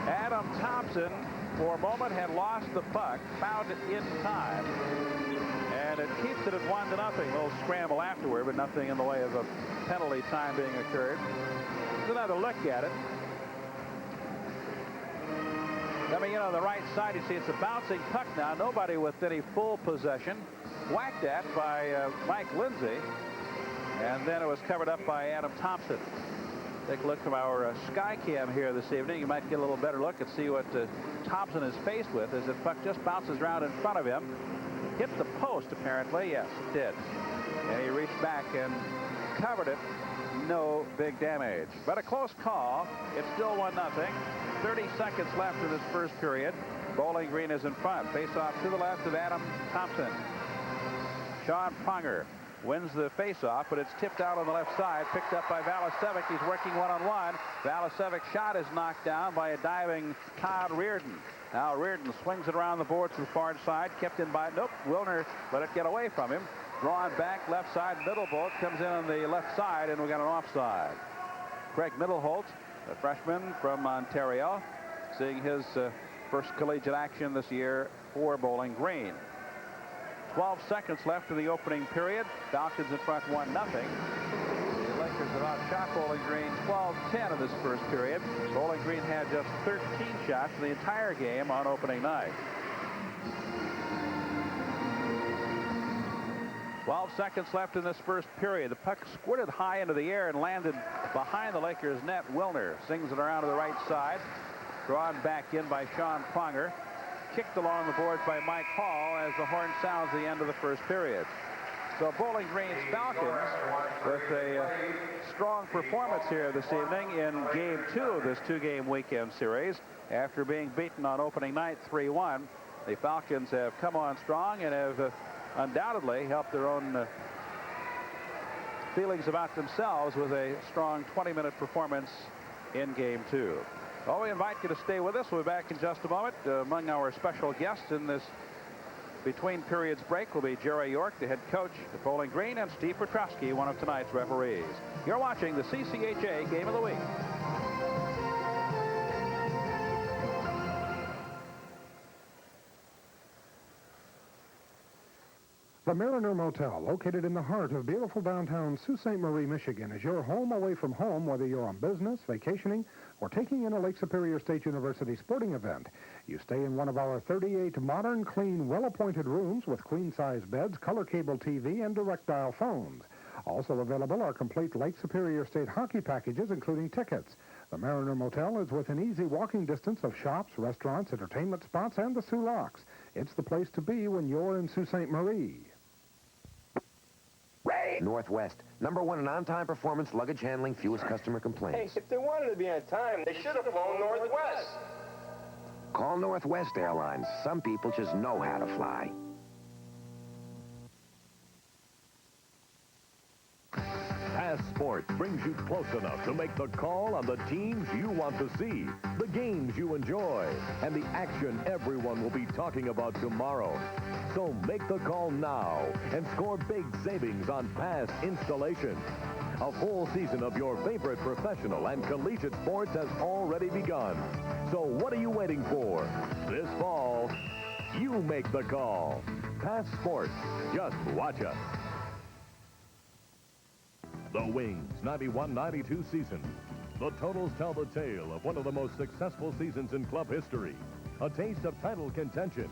Adam Thompson, for a moment, had lost the puck, found it in time, and it keeps it at 1-0. A little scramble afterward, but nothing in the way of a penalty time being occurred. Let's another look at it. Coming in on the right side, you see it's a bouncing puck now. Nobody with any full possession. Whacked at by Mike Lindsay, and then it was covered up by Adam Thompson. Take a look from our sky cam here this evening. You might get a little better look and see what Thompson is faced with as the puck just bounces around in front of him. Hit the post, apparently. Yes, it did. And he reached back and covered it. No big damage. But a close call. It's still 1-0. 30 seconds left in this first period. Bowling Green is in front. Face off to the left of Adam Thompson. Sean Pronger wins the face-off, but it's tipped out on the left side, picked up by Valasevic. He's working one-on-one. Valasevic's shot is knocked down by a diving Todd Reardon. Now Reardon swings it around the boards to the far side, kept in by, nope, Wilner let it get away from him. Drawn back, left side, Middleholt comes in on the left side, and we got an offside. Craig Middleholt, a freshman from Ontario, seeing his first collegiate action this year for Bowling Green. 12 seconds left in the opening period. Falcons in front 1-0. The Lake Lakers have outshot Bowling Green 12-10 in this first period. Bowling Green had just 13 shots in the entire game on opening night. 12 seconds left in this first period. The puck squirted high into the air and landed behind the Lakers net. Wilner sings it around to the right side. Drawn back in by Sean Pronger. Kicked along the boards by Mike Hall as the horn sounds the end of the first period. So Bowling Green's Falcons with a strong performance here this evening in Game 2 of this two-game weekend series. After being beaten on opening night 3-1, the Falcons have come on strong and have undoubtedly helped their own feelings about themselves with a strong 20-minute performance in Game 2. Well, we invite you to stay with us. We'll be back in just a moment. Among our special guests in this between periods break will be Jerry York, the head coach at Bowling Green, and Steve Petrosky, one of tonight's referees. You're watching the CCHA Game of the Week. The Mariner Motel, located in the heart of beautiful downtown Sault Ste. Marie, Michigan, is your home away from home, whether you're on business, vacationing, or taking in a Lake Superior State University sporting event. You stay in one of our 38 modern, clean, well-appointed rooms with queen-size beds, color cable TV, and direct dial phones. Also available are complete Lake Superior State hockey packages, including tickets. The Mariner Motel is within easy walking distance of shops, restaurants, entertainment spots, and the Soo Locks. It's the place to be when you're in Sault Ste. Marie. Northwest, #1 in on-time performance, luggage handling, fewest customer complaints. Hey, if they wanted to be on time, they should have flown Northwest. Call Northwest Airlines. Some people just know how to fly. Sports brings you close enough to make the call on the teams you want to see, the games you enjoy, and the action everyone will be talking about tomorrow. So make the call now and score big savings on Pass installation. A full season of your favorite professional and collegiate sports has already begun. So what are you waiting for? This fall, you make the call. Pass Sports. Just watch us. The Wings 91-92 season. The totals tell the tale of one of the most successful seasons in club history. A taste of title contention,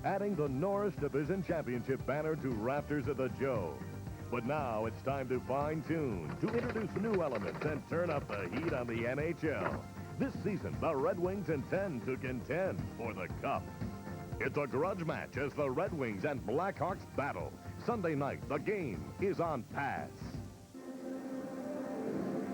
adding the Norris Division Championship banner to rafters of the Joe. But now it's time to fine-tune, to introduce new elements and turn up the heat on the NHL. This season, the Red Wings intend to contend for the Cup. It's a grudge match as the Red Wings and Blackhawks battle. Sunday night, the game is on Pass.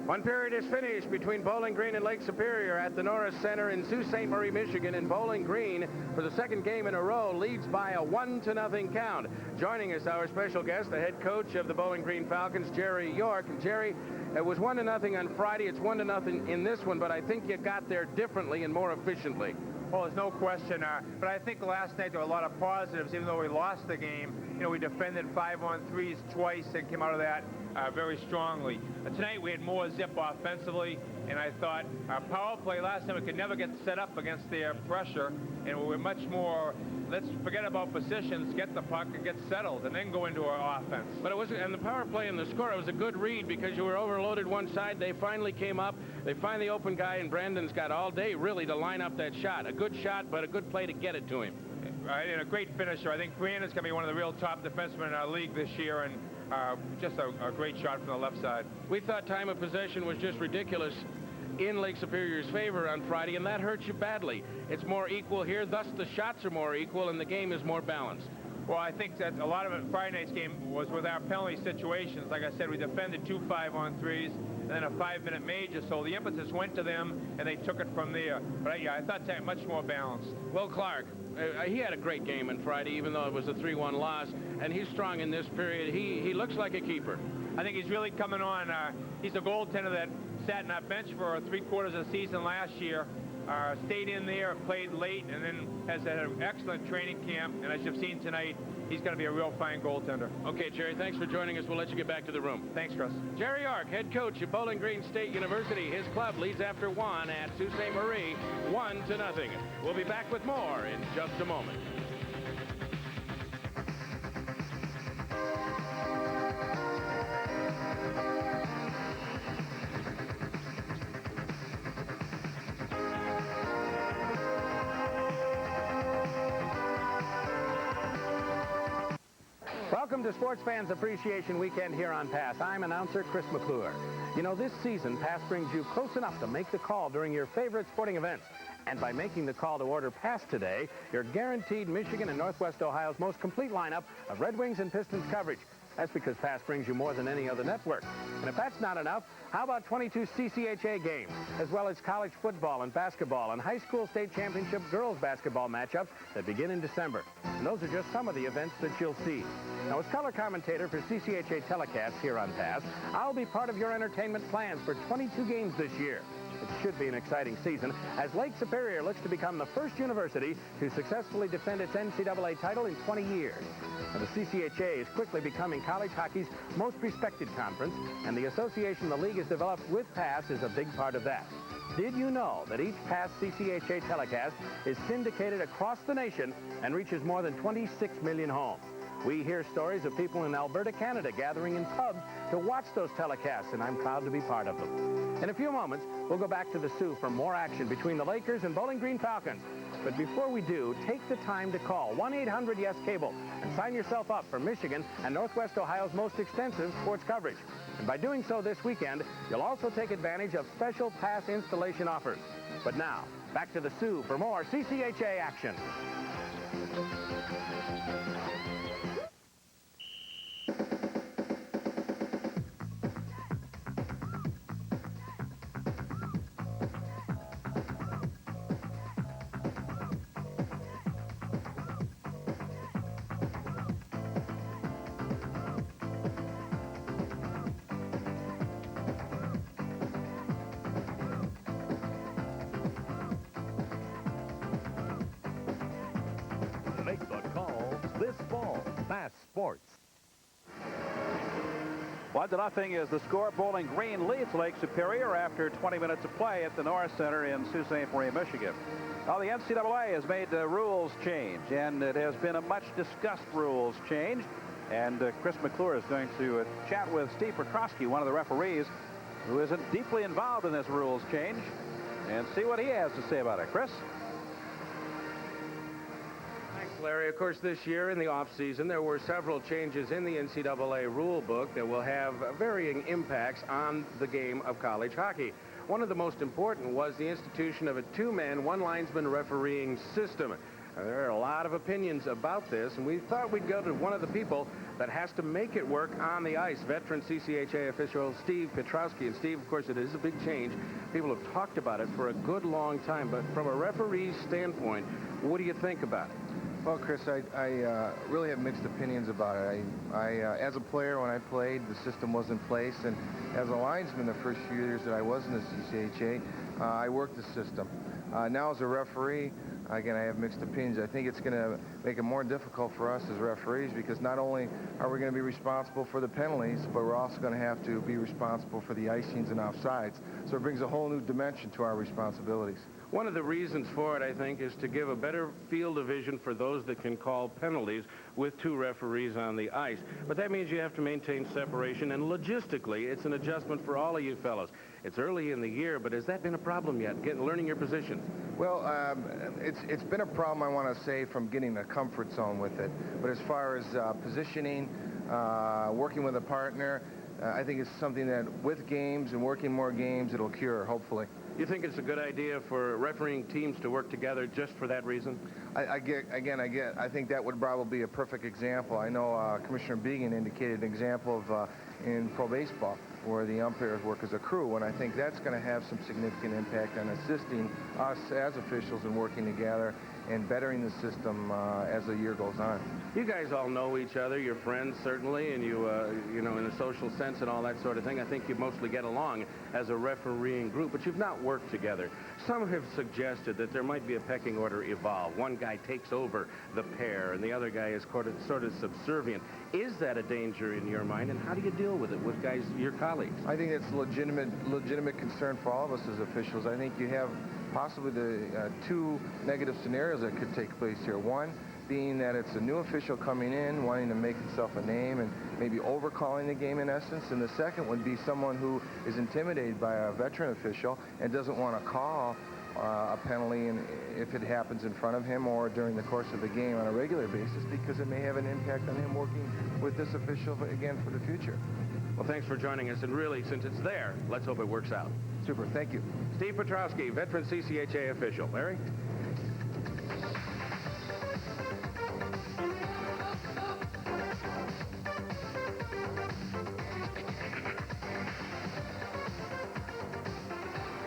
One period is finished between Bowling Green and Lake Superior at the Norris Center in Sault Ste. Marie, Michigan. And Bowling Green, for the second game in a row, leads by a 1-0 count. Joining us, our special guest, the head coach of the Bowling Green Falcons, Jerry York. And Jerry, it was 1-0 on Friday. It's 1-0 in this one, but I think you got there differently and more efficiently. Well, there's no question. But I think last night there were a lot of positives. Even though we lost the game, we defended 5-on-3s twice and came out of that very strongly. Tonight we had more zip offensively, and I thought our power play last time we could never get set up against their pressure, and we were much more, let's forget about positions, get the puck and get settled, and then go into our offense. But it was, and the power play and the score, it was a good read because you were overloaded one side. They finally came up. They find the open guy, and Brandon's got all day really to line up that shot. A good shot, but a good play to get it to him. Right, and a great finisher. I think Brandon's going to be one of the real top defensemen in our league this year, and just a great shot from the left side. We thought time of possession was just ridiculous in Lake Superior's favor on Friday, and that hurts you badly. It's more equal here, thus the shots are more equal, and the game is more balanced. Well, I think that a lot of it Friday night's game was with our penalty situations. Like I said, we defended 2 5-on-3s and then a 5-minute major, so the impetus went to them, and they took it from there. But yeah, I thought that much more balanced. Will Clark, he had a great game on Friday, even though it was a 3-1 loss, and he's strong in this period. He looks like a keeper. I think he's really coming on. He's a goaltender that sat in our bench for 3/4 of the season last year. Stayed in there, played late, and then has had an excellent training camp. And as you've seen tonight, he's going to be a real fine goaltender. Okay, Jerry, thanks for joining us. We'll let you get back to the room. Thanks, Chris. Jerry York, head coach at Bowling Green State University. His club leads after 1 at Sault Ste. Marie, 1-0. We'll be back with more in just a moment. Welcome to Sports Fans Appreciation Weekend here on Pass. I'm announcer Chris McClure. You know, this season, Pass brings you close enough to make the call during your favorite sporting events. And by making the call to order Pass today, you're guaranteed Michigan and Northwest Ohio's most complete lineup of Red Wings and Pistons coverage. That's because Pass brings you more than any other network. And if that's not enough, how about 22 CCHA games, as well as college football and basketball and high school state championship girls basketball matchups that begin in December. And those are just some of the events that you'll see. Now, as color commentator for CCHA telecasts here on Pass, I'll be part of your entertainment plans for 22 games this year. It should be an exciting season as Lake Superior looks to become the first university to successfully defend its NCAA title in 20 years. Now, the CCHA is quickly becoming college hockey's most respected conference, and the association the league has developed with Pass is a big part of that. Did you know that each Pass CCHA telecast is syndicated across the nation and reaches more than 26 million homes? We hear stories of people in Alberta, Canada, gathering in pubs to watch those telecasts, and I'm proud to be part of them. In a few moments, we'll go back to the Sioux for more action between the Lakers and Bowling Green Falcons. But before we do, take the time to call 1-800-YES-CABLE and sign yourself up for Michigan and Northwest Ohio's most extensive sports coverage. And by doing so this weekend, you'll also take advantage of special Pass installation offers. But now, back to the Sioux for more CCHA action. Make the call this fall. Pass Sports. 1-0 is the score. Bowling Green leads Lake Superior after 20 minutes of play at the Norris Center in Sault Ste. Marie, Michigan. Now, the NCAA has made the rules change, and it has been a much-discussed rules change. And Chris McClure is going to chat with Steve Petrosky, one of the referees, who isn't deeply involved in this rules change, and see what he has to say about it. Chris? Larry, of course, this year in the off-season, there were several changes in the NCAA rule book that will have varying impacts on the game of college hockey. One of the most important was the institution of a two-man, one-linesman refereeing system. There are a lot of opinions about this, and we thought we'd go to one of the people that has to make it work on the ice, veteran CCHA official Steve Petrosky. And Steve, of course, it is a big change. People have talked about it for a good long time, but from a referee's standpoint, what do you think about it? Well, Chris, I really have mixed opinions about it. As a player, when I played, the system was in place, and as a linesman the first few years that I was in the CCHA, I worked the system. Now as a referee, again, I have mixed opinions. I think it's going to make it more difficult for us as referees because not only are we going to be responsible for the penalties, but we're also going to have to be responsible for the icings and offsides. So it brings a whole new dimension to our responsibilities. One of the reasons for it, I think, is to give a better field of vision for those that can call penalties with two referees on the ice. But that means you have to maintain separation, and logistically, it's an adjustment for all of you fellows. It's early in the year, but has that been a problem yet, learning your position? Well, it's been a problem, I want to say, from getting a comfort zone with it. But as far as positioning, working with a partner, I think it's something that with games and working more games, it'll cure, hopefully. You think it's a good idea for refereeing teams to work together just for that reason? I think that would probably be a perfect example. I know Commissioner Began indicated an example of in pro baseball where the umpires work as a crew, and I think that's going to have some significant impact on assisting us as officials in working together and bettering the system as the year goes on. You guys all know each other. You're friends, certainly, and you know, in a social sense and all that sort of thing. I think you mostly get along as a refereeing group, but you've not worked together. Some have suggested that there might be a pecking order evolve. One guy takes over the pair, and the other guy is sort of subservient. Is that a danger in your mind, and how do you deal with it with guys, your colleagues? I think it's a legitimate concern for all of us as officials. I think you have possibly the two negative scenarios that could take place here. One being that it's a new official coming in, wanting to make himself a name and maybe overcalling the game in essence. And the second would be someone who is intimidated by a veteran official and doesn't want to call a penalty and if it happens in front of him or during the course of the game on a regular basis, because it may have an impact on him working with this official again for the future. Well, thanks for joining us, and really, since it's there, let's hope it works out. Super, thank you. Steve Petrowski, veteran CCHA official. Larry?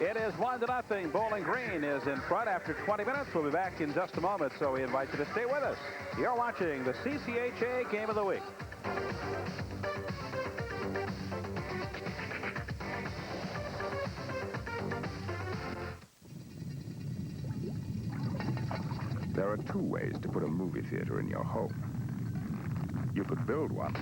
It is 1-0. Bowling Green is in front after 20 minutes. We'll be back in just a moment, so we invite you to stay with us. You're watching the CCHA Game of the Week. There are two ways to put a movie theater in your home. You could build one.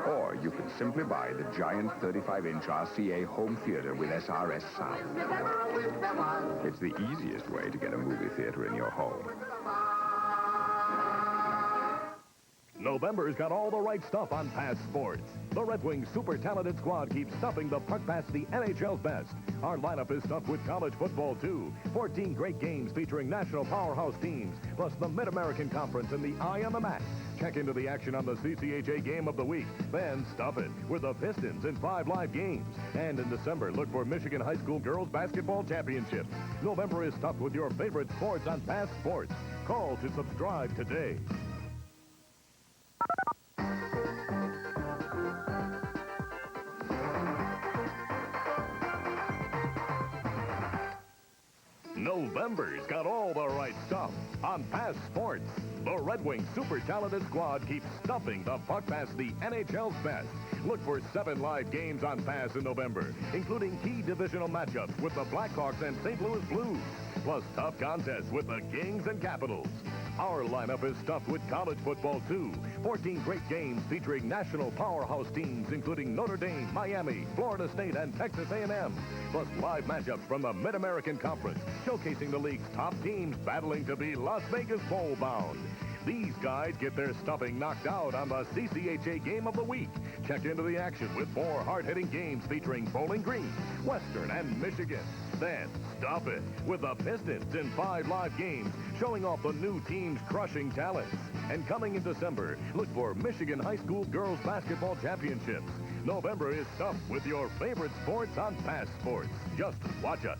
Or you could simply buy the giant 35-inch RCA home theater with SRS sound. It's the easiest way to get a movie theater in your home. November's got all the right stuff on Pass Sports. The Red Wings' super talented squad keeps stuffing the puck past the NHL's best. Our lineup is stuffed with college football, too. 14 great games featuring national powerhouse teams, plus the Mid-American Conference and the Eye on the Mat. Check into the action on the CCHA Game of the Week. Then stuff it with the Pistons in 5 live games. And in December, look for Michigan High School Girls Basketball Championships. November is stuffed with your favorite sports on Pass Sports. Call to subscribe today. November's got all the right stuff on Pass Sports. The Red Wings' super talented squad keeps stuffing the puck past the NHL's best. Look for 7 live games on Pass in November, including key divisional matchups with the Blackhawks and St. Louis Blues, plus tough contests with the Kings and Capitals. Our lineup is stuffed with college football, too. 14 great games featuring national powerhouse teams, including Notre Dame, Miami, Florida State, and Texas A&M. Plus live matchups from the Mid-American Conference, showcasing the league's top teams battling to be Las Vegas Bowl-bound. These guys get their stuffing knocked out on the CCHA Game of the Week. Check into the action with 4 hard-hitting games featuring Bowling Green, Western, and Michigan. Then stuff it with the Pistons in 5 live games, showing off the new team's crushing talents. And coming in December, look for Michigan High School Girls Basketball Championships. November is stuffed with your favorite sports on Pass Sports. Just watch us.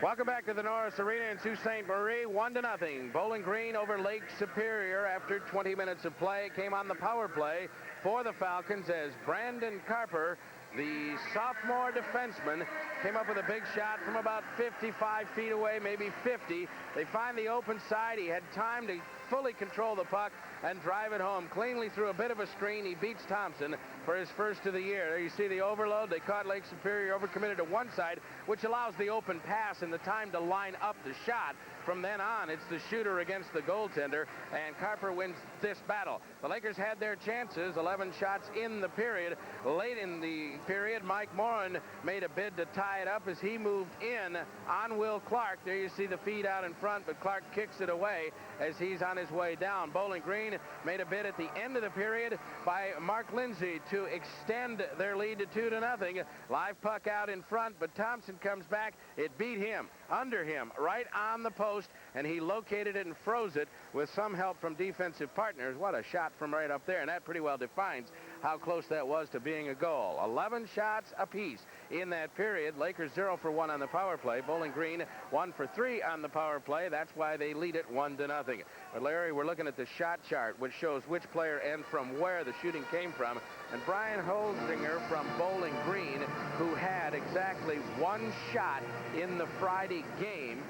Welcome back to the Norris Arena in Sault Ste. Marie, 1-0. Bowling Green over Lake Superior after 20 minutes of play. Came on the power play for the Falcons as Brandon Carper, the sophomore defenseman, came up with a big shot from about 55 feet away, maybe 50. They find the open side. He had time to fully control the puck and drive it home cleanly through a bit of a screen. He beats Thompson for his first of the year. There you see the overload. They caught Lake Superior overcommitted to one side, which allows the open pass and the time to line up the shot. From then on, it's the shooter against the goaltender, and Carper wins this battle. The Lakers had their chances, 11 shots in the period. Late in the period, Mike Morin made a bid to tie it up as he moved in on Will Clark. There you see the feed out in front, but Clark kicks it away as he's on his way down. Bowling Green made a bid at the end of the period by Mark Lindsay to extend their lead to 2-0. Live puck out in front, but Thompson comes back. It beat him, under him, right on the post, and he located it and froze it with some help from defensive partners. What a shot from right up there, and that pretty well defines how close that was to being a goal. 11 shots apiece in that period. Lakers 0 for 1 on the power play. Bowling Green 1 for 3 on the power play. That's why they lead it 1-0. But Larry, we're looking at the shot chart, which shows which player and from where the shooting came from. And Brian Holzinger from Bowling Green, who had exactly 1 shot in the Friday game,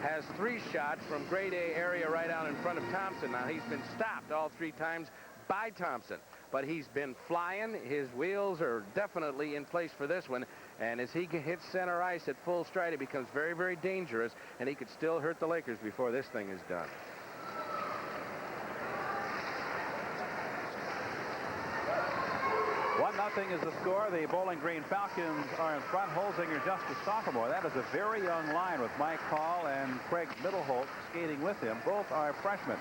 has 3 shots from grade A area right out in front of Thompson. Now, he's been stopped all 3 times by Thompson, but he's been flying. His wheels are definitely in place for this one, and as he hits center ice at full stride, it becomes very, very dangerous, and he could still hurt the Lakers before this thing is done. 0-0 is the score. The Bowling Green Falcons are in front. Holzinger just a sophomore. That is a very young line with Mike Hall and Craig Middleholt skating with him. Both are freshmen.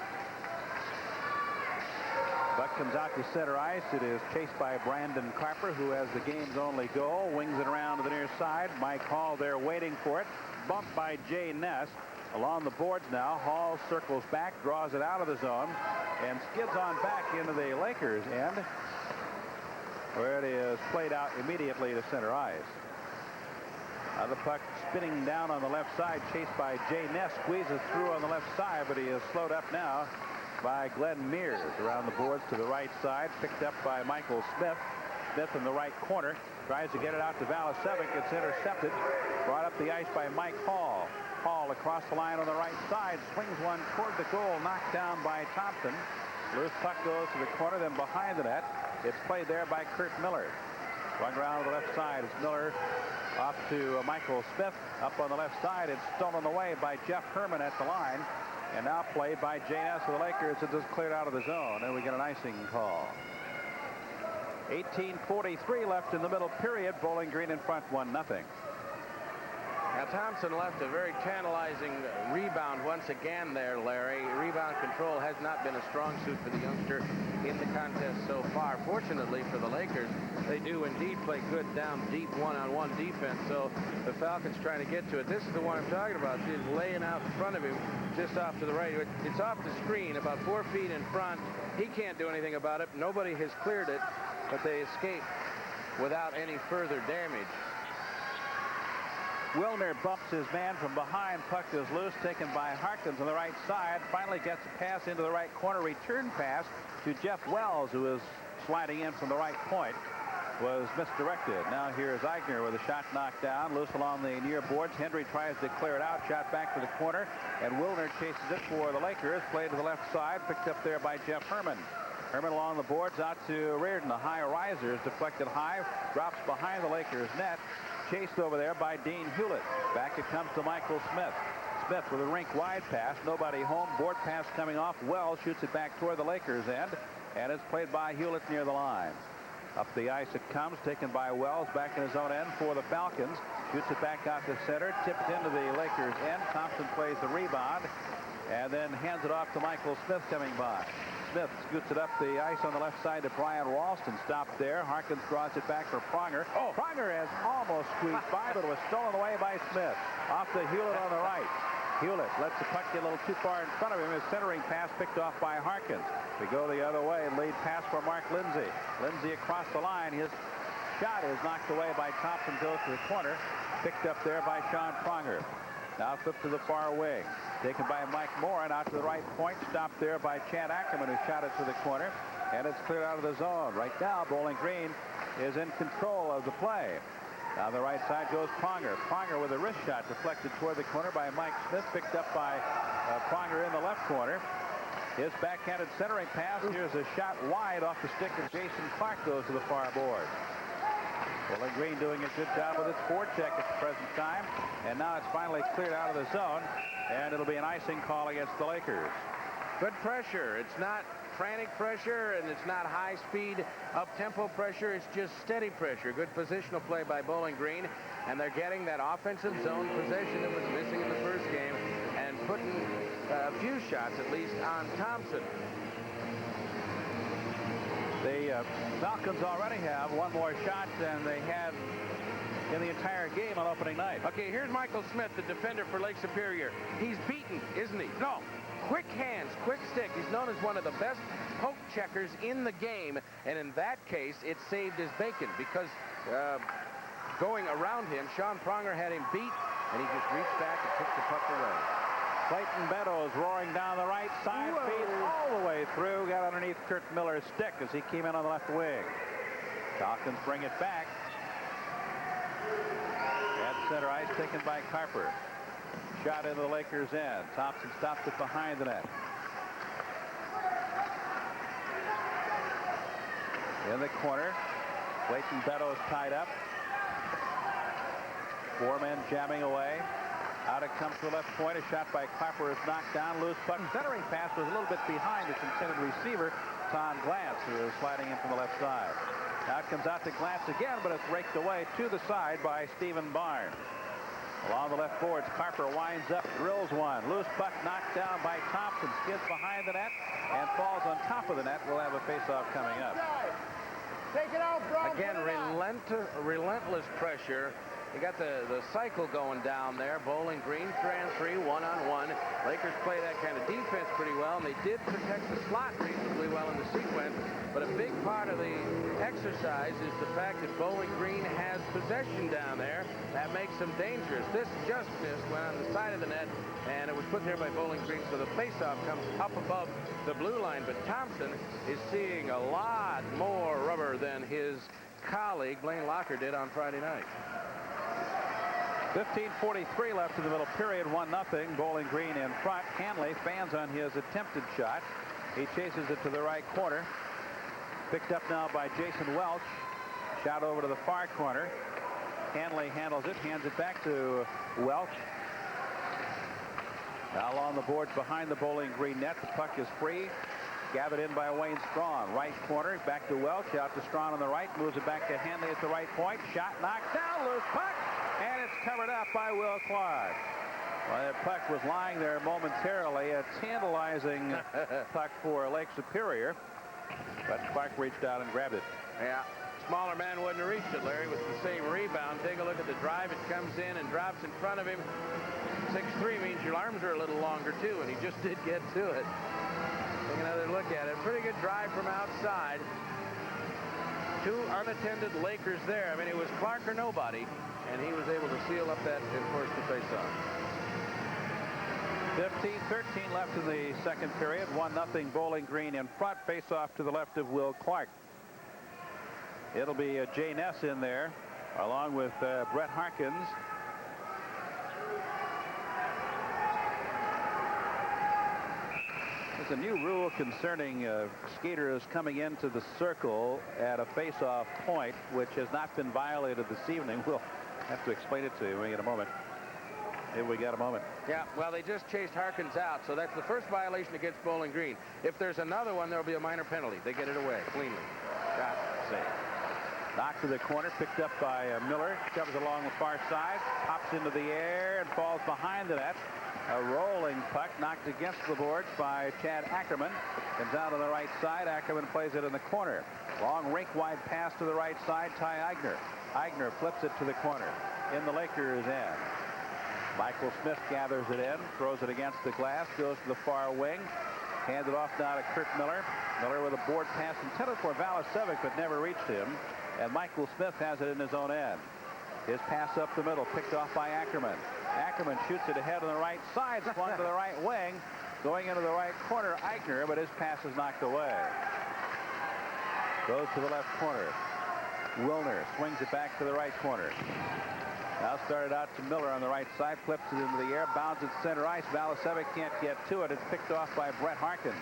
Buck comes out to center ice. It is chased by Brandon Carper, who has the game's only goal. Wings it around to the near side. Mike Hall there waiting for it. Bumped by Jay Ness. Along the boards now. Hall circles back, draws it out of the zone, and skids on back into the Lakers' end, where it is played out immediately to center ice. The puck spinning down on the left side, chased by Jay Ness, squeezes through on the left side, but he is slowed up now by Glenn Mears around the boards to the right side, picked up by Michael Smith. Smith in the right corner, tries to get it out to Valasevic. It's intercepted, brought up the ice by Mike Hall. Hall across the line on the right side, swings one toward the goal, knocked down by Thompson. Loose puck goes to the corner, then behind the net. It's played there by Kurt Miller. Going around to the left side, it's Miller off to Michael Smith. Up on the left side, it's stolen away by Jeff Herman at the line. And now played by Jay Ness of the Lakers. It just cleared out of the zone, and we get an icing call. 18:43 left in the middle period. Bowling Green in front 1-0. Now, Thompson left a very tantalizing rebound once again there, Larry. Rebound control has not been a strong suit for the youngster in the contest so far. Fortunately for the Lakers, they do indeed play good down deep one-on-one defense, so the Falcons trying to get to it. This is the one I'm talking about. She's laying out in front of him just off to the right. It's off the screen, about 4 feet in front. He can't do anything about it. Nobody has cleared it, but they escape without any further damage. Wilner bumps his man from behind. Puck is loose, taken by Harkins on the right side. Finally gets a pass into the right corner. Return pass to Jeff Wells, who is sliding in from the right point. Was misdirected. Now here's Eigner with a shot knocked down. Loose along the near boards. Hendry tries to clear it out. Shot back to the corner. And Wilner chases it for the Lakers. Played to the left side. Picked up there by Jeff Herman. Herman along the boards out to Reardon. The high riser is deflected high. Drops behind the Lakers net. Chased over there by Dean Hewlett. Back it comes to Michael Smith. Smith with a rink-wide pass. Nobody home. Board pass coming off. Wells shoots it back toward the Lakers' end. And it's played by Hewlett near the line. Up the ice it comes. Taken by Wells. Back in his own end for the Falcons. Shoots it back out to center. Tipped into the Lakers' end. Thompson plays the rebound. And then hands it off to Michael Smith coming by. Smith scoots it up the ice on the left side to Brian Ralston. Stopped there. Harkins draws it back for Pronger. Oh, Pronger has almost squeezed by, but it was stolen away by Smith. Off to Hewlett on the right. Hewlett lets the puck get a little too far in front of him. His centering pass picked off by Harkins. We go the other way. Lead pass for Mark Lindsay. Lindsay across the line. His shot is knocked away by Thompson. Goes to the corner. Picked up there by Sean Pronger. Now flipped to the far wing. Taken by Mike Morin out to the right point. Stopped there by Chad Ackerman, who shot it to the corner. And it's cleared out of the zone. Right now, Bowling Green is in control of the play. Down the right side goes Pronger. Pronger with a wrist shot deflected toward the corner by Mike Smith. Picked up by Pronger in the left corner. His backhanded centering pass. Here's a shot wide off the stick of Jason Clark. Goes to the far board. Bowling Green doing a good job with its forecheck at the present time. And now it's finally cleared out of the zone. And it'll be an icing call against the Lakers. Good pressure. It's not frantic pressure, and it's not high-speed, up-tempo pressure. It's just steady pressure. Good positional play by Bowling Green. And they're getting that offensive zone possession that was missing in the first game and putting a few shots, at least, on Thompson. The Falcons already have one more shot than they had in the entire game on opening night. Okay, here's Michael Smith, the defender for Lake Superior. He's beaten, isn't he? No. Quick hands, quick stick. He's known as one of the best poke checkers in the game. And in that case, it saved his bacon because going around him, Sean Pronger had him beat, and he just reached back and took the puck away. Clayton Meadows roaring down the right side, feed all the way through, got underneath Kurt Miller's stick as he came in on the left wing. Falcons bring it back. At center ice, taken by Carper. Shot into the Lakers' end. Thompson stopped it behind the net. In the corner, Clayton Meadows tied up. 4 men jamming away. Out it comes to the left point. A shot by Clapper is knocked down. Loose puck. Centering pass was a little bit behind its intended receiver, Tom Glantz, who is sliding in from the left side. Now it comes out to glass again, but it's raked away to the side by Stephen Barnes. Along the left boards, Carper winds up, drills one. Loose puck knocked down by Thompson, skids behind the net, and falls on top of the net. We'll have a face-off coming up. Take it out, bro. Again, relentless pressure. You got the cycle going down there. Bowling Green 3-on-3, 1-on-1. Lakers play that kind of defense pretty well, and they did protect the slot reasonably well in the sequence. But a big part of the exercise is the fact that Bowling Green has possession down there. That makes them dangerous. This just missed, went on the side of the net, and it was put there by Bowling Green, so the faceoff comes up above the blue line. But Thompson is seeing a lot more rubber than his colleague Blaine Locker did on Friday night. 15:43 left in the middle period, 1-0. Bowling Green in front. Hanley fans on his attempted shot. He chases it to the right corner. Picked up now by Jason Welch. Shot over to the far corner. Hanley handles it, hands it back to Welch. Now along the boards behind the Bowling Green net. The puck is free. Gathered in by Wayne Strawn. Right corner, back to Welch. Out to Strawn on the right. Moves it back to Hanley at the right point. Shot knocked down. Loose puck. And it's covered up by Will Clark. Well, that puck was lying there momentarily. A tantalizing puck for Lake Superior. But Clark reached out and grabbed it. Yeah. Smaller man wouldn't have reached it, Larry, with the same rebound. Take a look at the drive. It comes in and drops in front of him. 6'3" means your arms are a little longer, too, and he just did get to it. Take another look at it. Pretty good drive from outside. Two unattended Lakers there. I mean, it was Clark or nobody, and he was able to seal up that and force the face-off. 15:13 left in the second period. 1-0 Bowling Green in front. Face-off to the left of Will Clark. It'll be Jay Ness in there, along with Brett Harkins. There's a new rule concerning skaters coming into the circle at a face-off point, which has not been violated this evening. We'll have to explain it to you in a moment. If we got a moment. Yeah, well, they just chased Harkins out, so that's the first violation against Bowling Green. If there's another one, there'll be a minor penalty. They get it away cleanly. Got save. Knocked to the corner, picked up by Miller. Covers along the far side, pops into the air and falls behind the net. A rolling puck knocked against the boards by Chad Ackerman. Comes out on the right side. Ackerman plays it in the corner. Long rink-wide pass to the right side. Ty Eigner. Eigner flips it to the corner. In the Lakers' end. Michael Smith gathers it in. Throws it against the glass. Goes to the far wing. Hands it off now to Kurt Miller. Miller with a board pass intended for Valasevic, but never reached him. And Michael Smith has it in his own end. His pass up the middle, picked off by Ackerman. Ackerman shoots it ahead on the right side, swung to the right wing, going into the right corner, Eigner, but his pass is knocked away. Goes to the left corner. Wilner swings it back to the right corner. Now started out to Miller on the right side, flips it into the air, bounds at center ice. Valasevic can't get to it. It's picked off by Brett Harkins.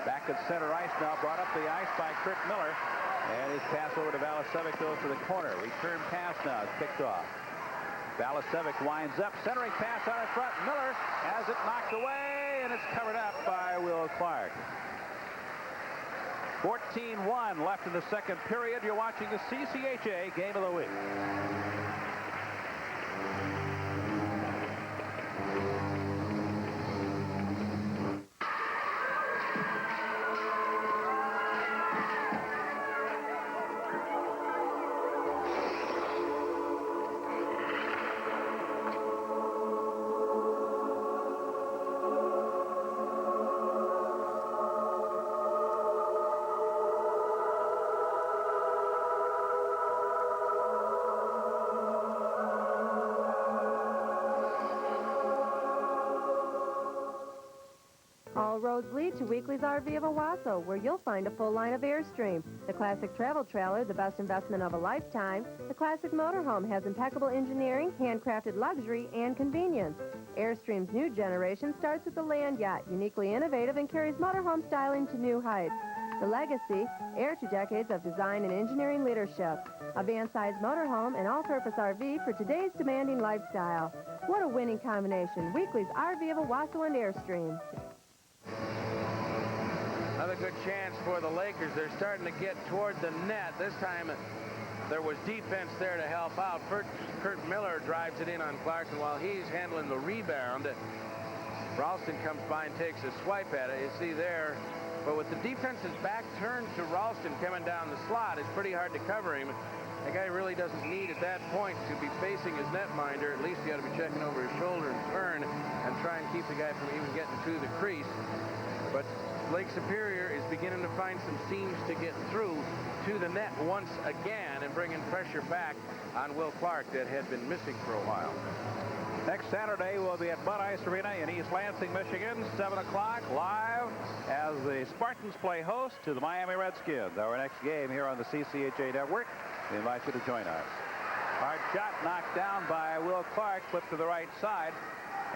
Back at center ice now, brought up the ice by Kurt Miller. And his pass over to Valasevic goes to the corner. Return pass now is picked off. Valasevic winds up, centering pass out in front. Miller has it knocked away, and it's covered up by Will Clark. 14-1 left in the second period. You're watching the CCHA Game of the Week. All roads lead to Weekly's RV of Owasso, where you'll find a full line of Airstream. The classic travel trailer, the best investment of a lifetime. The classic motorhome has impeccable engineering, handcrafted luxury, and convenience. Airstream's new generation starts with the Land Yacht, uniquely innovative and carries motorhome styling to new heights. The Legacy, heir to decades of design and engineering leadership. A van-sized motorhome and all-purpose RV for today's demanding lifestyle. What a winning combination. Weekly's RV of Owasso and Airstream. Another good chance for the Lakers. They're starting to get toward the net. This time there was defense there to help out. Kurt Miller drives it in on Clarkson while he's handling the rebound. Ralston comes by and takes a swipe at it. You see there. But with the defense's back turned to Ralston coming down the slot, it's pretty hard to cover him. The guy really doesn't need at that point to be facing his netminder. At least he ought to be checking over his shoulder and turn and try and keep the guy from even getting to the crease. But Lake Superior is beginning to find some seams to get through to the net once again and bringing pressure back on Will Clark that had been missing for a while. Next Saturday, we'll be at Bud Ice Arena in East Lansing, Michigan, 7 o'clock, live as the Spartans play host to the Miami Redskins. Our next game here on the CCHA Network. We invite you to join us. Hard shot knocked down by Will Clark, flipped to the right side,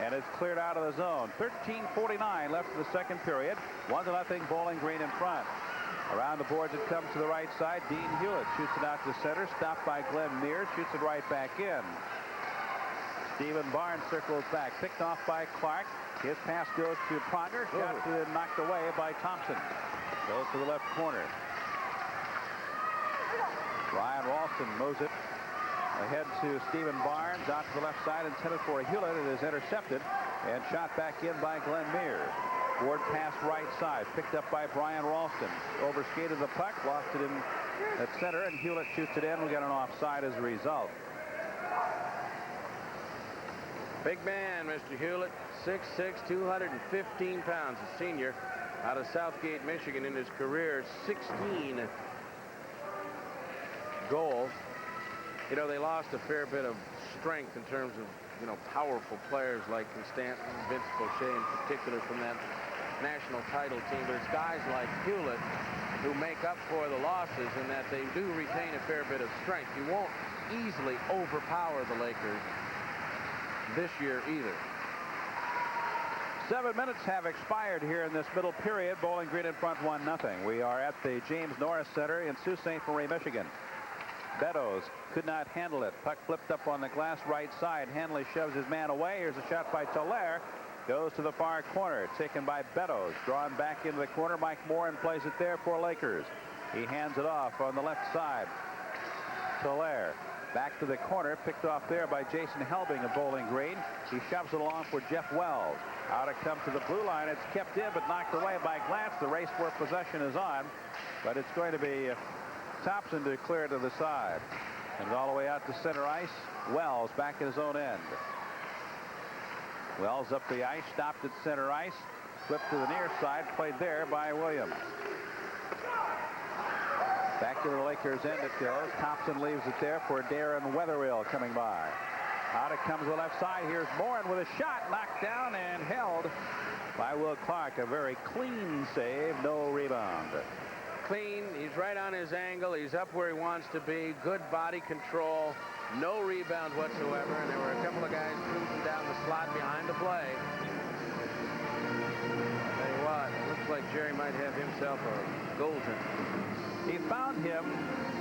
and it's cleared out of the zone. 13:49 left in the second period. 1-0 Bowling Green in front. Around the boards it comes to the right side. Dean Hewlett shoots it out to center, stopped by Glenn Mears, shoots it right back in. Stephen Barnes circles back, picked off by Clark. His pass goes to Pronger, shot knocked away by Thompson. Goes to the left corner. Ryan Ralston moves it ahead to Stephen Barnes, out to the left side, intended for Hewlett. It is intercepted and shot back in by Glenn Mears. Ward pass right side, picked up by Brian Ralston. Overskated the puck, lost it in at center, and Hewlett shoots it in. We got an offside as a result. Big man, Mr. Hewlett, 6'6", 215 pounds, a senior out of Southgate, Michigan. In his career, 16 goals. You know, they lost a fair bit of strength in terms of, you know, powerful players like Constantin, Vince Boucher in particular from that national title team. But it's guys like Hewlett who make up for the losses in that they do retain a fair bit of strength. You won't easily overpower the Lakers this year either. 7 minutes have expired here in this middle period. Bowling Green in front 1-0. We are at the James Norris Center in Sault Ste. Marie, Michigan. Beddoes could not handle it. Puck flipped up on the glass right side. Hanley shoves his man away. Here's a shot by Tolaire. Goes to the far corner. Taken by Beddoes. Drawn back into the corner. Mike Morin plays it there for Lakers. He hands it off on the left side. Tolaire back to the corner. Picked off there by Jason Helbing of Bowling Green. He shoves it along for Jeff Wells. Out it comes to the blue line. It's kept in but knocked away by Glantz. The race for possession is on. But it's going to be Thompson to clear to the side. And all the way out to center ice. Wells back at his own end. Wells up the ice, stopped at center ice. Flipped to the near side, played there by Williams. Back to the Lakers' end it goes. Thompson leaves it there for Darren Wetherill coming by. Out it comes to the left side. Here's Morin with a shot, knocked down and held by Will Clark. A very clean save, no rebound. Clean, he's right on his angle. He's up where he wants to be. Good body control. No rebound whatsoever. And there were a couple of guys cruising down the slot behind the play. I'll tell you what, it looks like Jerry might have himself a goaltender. He found him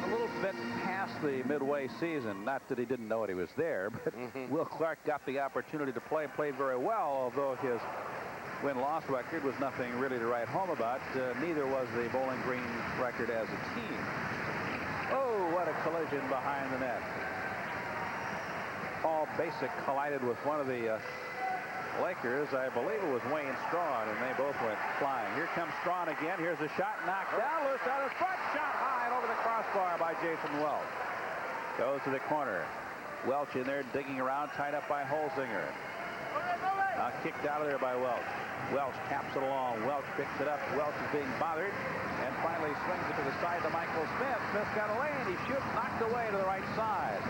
a little bit past the midway season. Not that he didn't know it, he was there, but Will Clark got the opportunity to play, played very well, although his win-loss record was nothing really to write home about. Neither was the Bowling Green record as a team. Oh, what a collision behind the net. Paul Basic collided with one of the Lakers. I believe it was Wayne Strawn, and they both went flying. Here comes Strawn again. Here's a shot knocked down. Loose out of front. Shot high and over the crossbar by Jason Welch. Goes to the corner. Welch in there digging around, tied up by Holzinger. Kicked out of there by Welch. Welch taps it along. Welch picks it up. Welch is being bothered and finally swings it to the side to Michael Smith. Smith got a lane. He shoots, knocked away to the right side.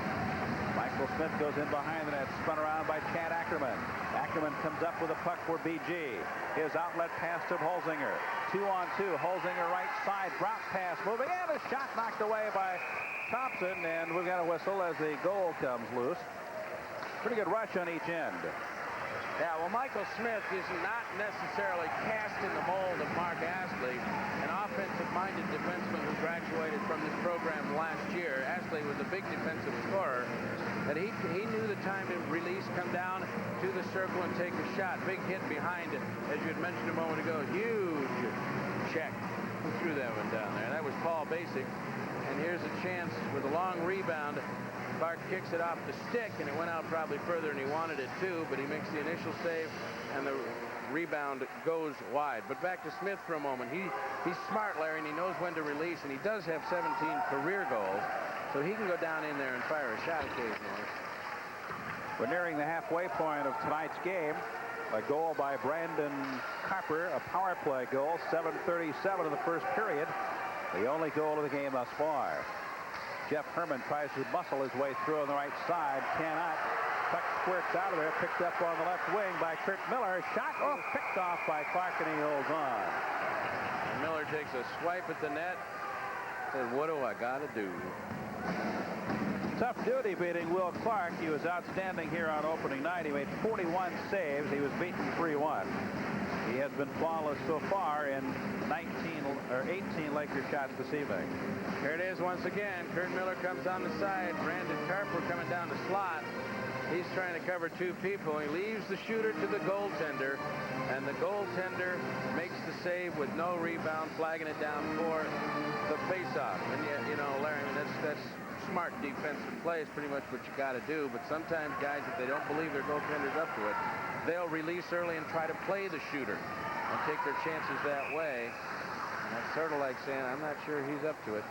Michael Smith goes in behind the net, spun around by Chad Ackerman. Ackerman comes up with a puck for BG. His outlet pass to Holzinger. 2-on-2. Holzinger right side. Drop pass moving. And a shot knocked away by Thompson. And we've got a whistle as the goal comes loose. Pretty good rush on each end. Yeah, well, Michael Smith is not necessarily cast in the mold of Mark Astley, an offensive-minded defenseman who graduated from this program last year. Astley was a big defensive scorer, but he knew the time to release, come down to the circle and take a shot. Big hit behind, as you had mentioned a moment ago, huge check Who threw that one down there? That was Paul Basic. And here's a chance with a long rebound. Clark kicks it off the stick, and it went out probably further than he wanted it to, but he makes the initial save, and the rebound goes wide. But back to Smith for a moment. He's smart, Larry, and he knows when to release, and he does have 17 career goals, so he can go down in there and fire a shot occasionally. We're nearing the halfway point of tonight's game. A goal by Brandon Carper, a power play goal, 7:37 in the first period. The only goal of the game thus far. Jeff Herman tries to muscle his way through on the right side. Cannot. Puck squirts out of there. Picked up on the left wing by Kurt Miller. Shot picked off by Clark, and he holds on. And Miller takes a swipe at the net. Says, what do I got to do? Tough duty beating Will Clark. He was outstanding here on opening night. He made 41 saves. He was beaten 3-1. He has been flawless so far in 18 Laker shots this evening. Here it is once again. Kurt Miller comes on the side. Brandon Carper coming down the slot. He's trying to cover two people. He leaves the shooter to the goaltender, and the goaltender makes the save with no rebound, flagging it down for the face-off. And yet, you know, Larry, I mean, that's smart defensive play is pretty much what you got to do. But sometimes guys, if they don't believe their goaltender's up to it, they'll release early and try to play the shooter and take their chances that way. And that's sort of like saying, I'm not sure he's up to it.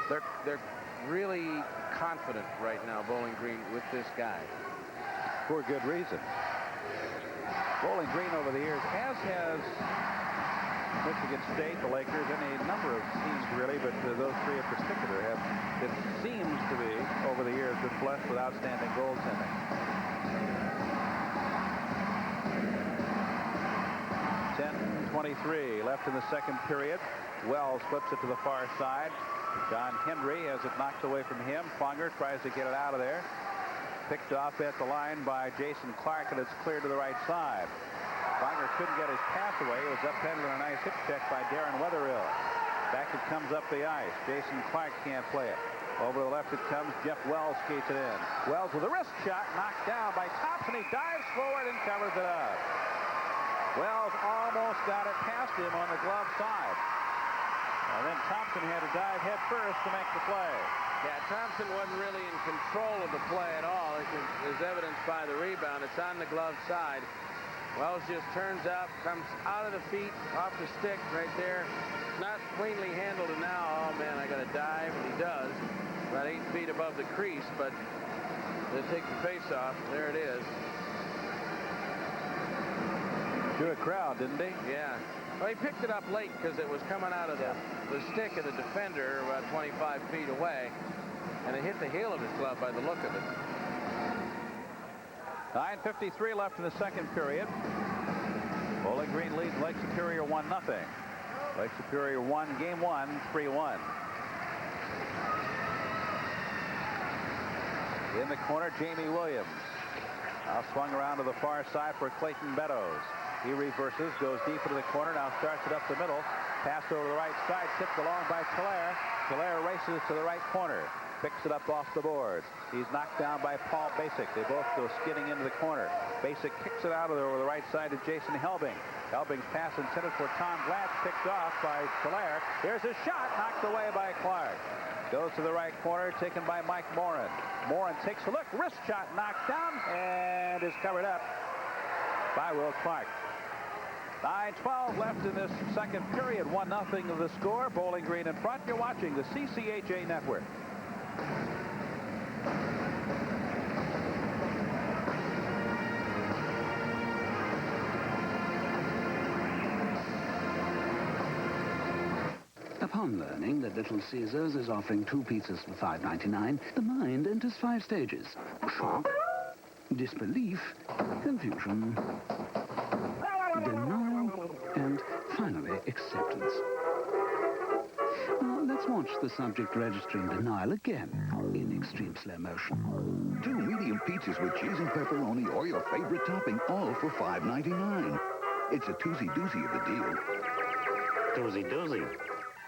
They're really confident right now, Bowling Green, with this guy. For good reason. Bowling Green over the years, as has Michigan State, the Lakers, and a number of teams really, but those three in particular have, it seems to be, over the years, been blessed with outstanding goaltending. 10:23 left in the second period. Wells flips it to the far side. John Henry has it knocked away from him. Fonger tries to get it out of there. Picked off at the line by Jason Clark, and it's cleared to the right side. Fonger couldn't get his pass away. It was upended on a nice hip check by Darren Wetherill. Back it comes up the ice. Jason Clark can't play it. Over to the left it comes. Jeff Wells skates it in. Wells with a wrist shot knocked down by Thompson. He dives forward and covers it up. Wells almost got it past him on the glove side. And then Thompson had to dive head first to make the play. Yeah, Thompson wasn't really in control of the play at all, as evidenced by the rebound. It's on the glove side. Wells just turns up, comes out of the feet, off the stick right there. Not cleanly handled, and now, oh man, I got to dive, and he does. About 8 feet above the crease, but they take the face off. There it is. Drew a crowd, didn't he? Yeah. Well, he picked it up late because it was coming out of the stick of the defender about 25 feet away, and it hit the heel of his glove by the look of it. 9:53 left in the second period. Bowling Green leads Lake Superior 1-0. Lake Superior won game 1, 3-1. In the corner, Jamie Williams. Now swung around to the far side for Clayton Beddoes. He reverses, goes deep into the corner, now starts it up the middle. Pass over the right side, tipped along by Hilaire. Hilaire races to the right corner. Picks it up off the board. He's knocked down by Paul Basic. They both go skidding into the corner. Basic kicks it out of there over the right side to Jason Helbing. Helbing's pass intended for Tom Glantz, picked off by Hilaire. Here's a shot, knocked away by Clark. Goes to the right corner, taken by Mike Morin. Morin takes a look, wrist shot knocked down, and is covered up by Will Clark. 9:12 left in this second period. 1-0 of the score. Bowling Green in front. You're watching the CCHA Network. Upon learning that Little Caesars is offering 2 pizzas for $5.99, the mind enters 5 stages. Shock, disbelief, confusion, denial, and finally acceptance. Let's watch the subject registering denial again in extreme slow motion. 2 medium pizzas with cheese and pepperoni or your favorite topping, all for $5.99. It's a toozy-doozy of a deal. Doozy doozy.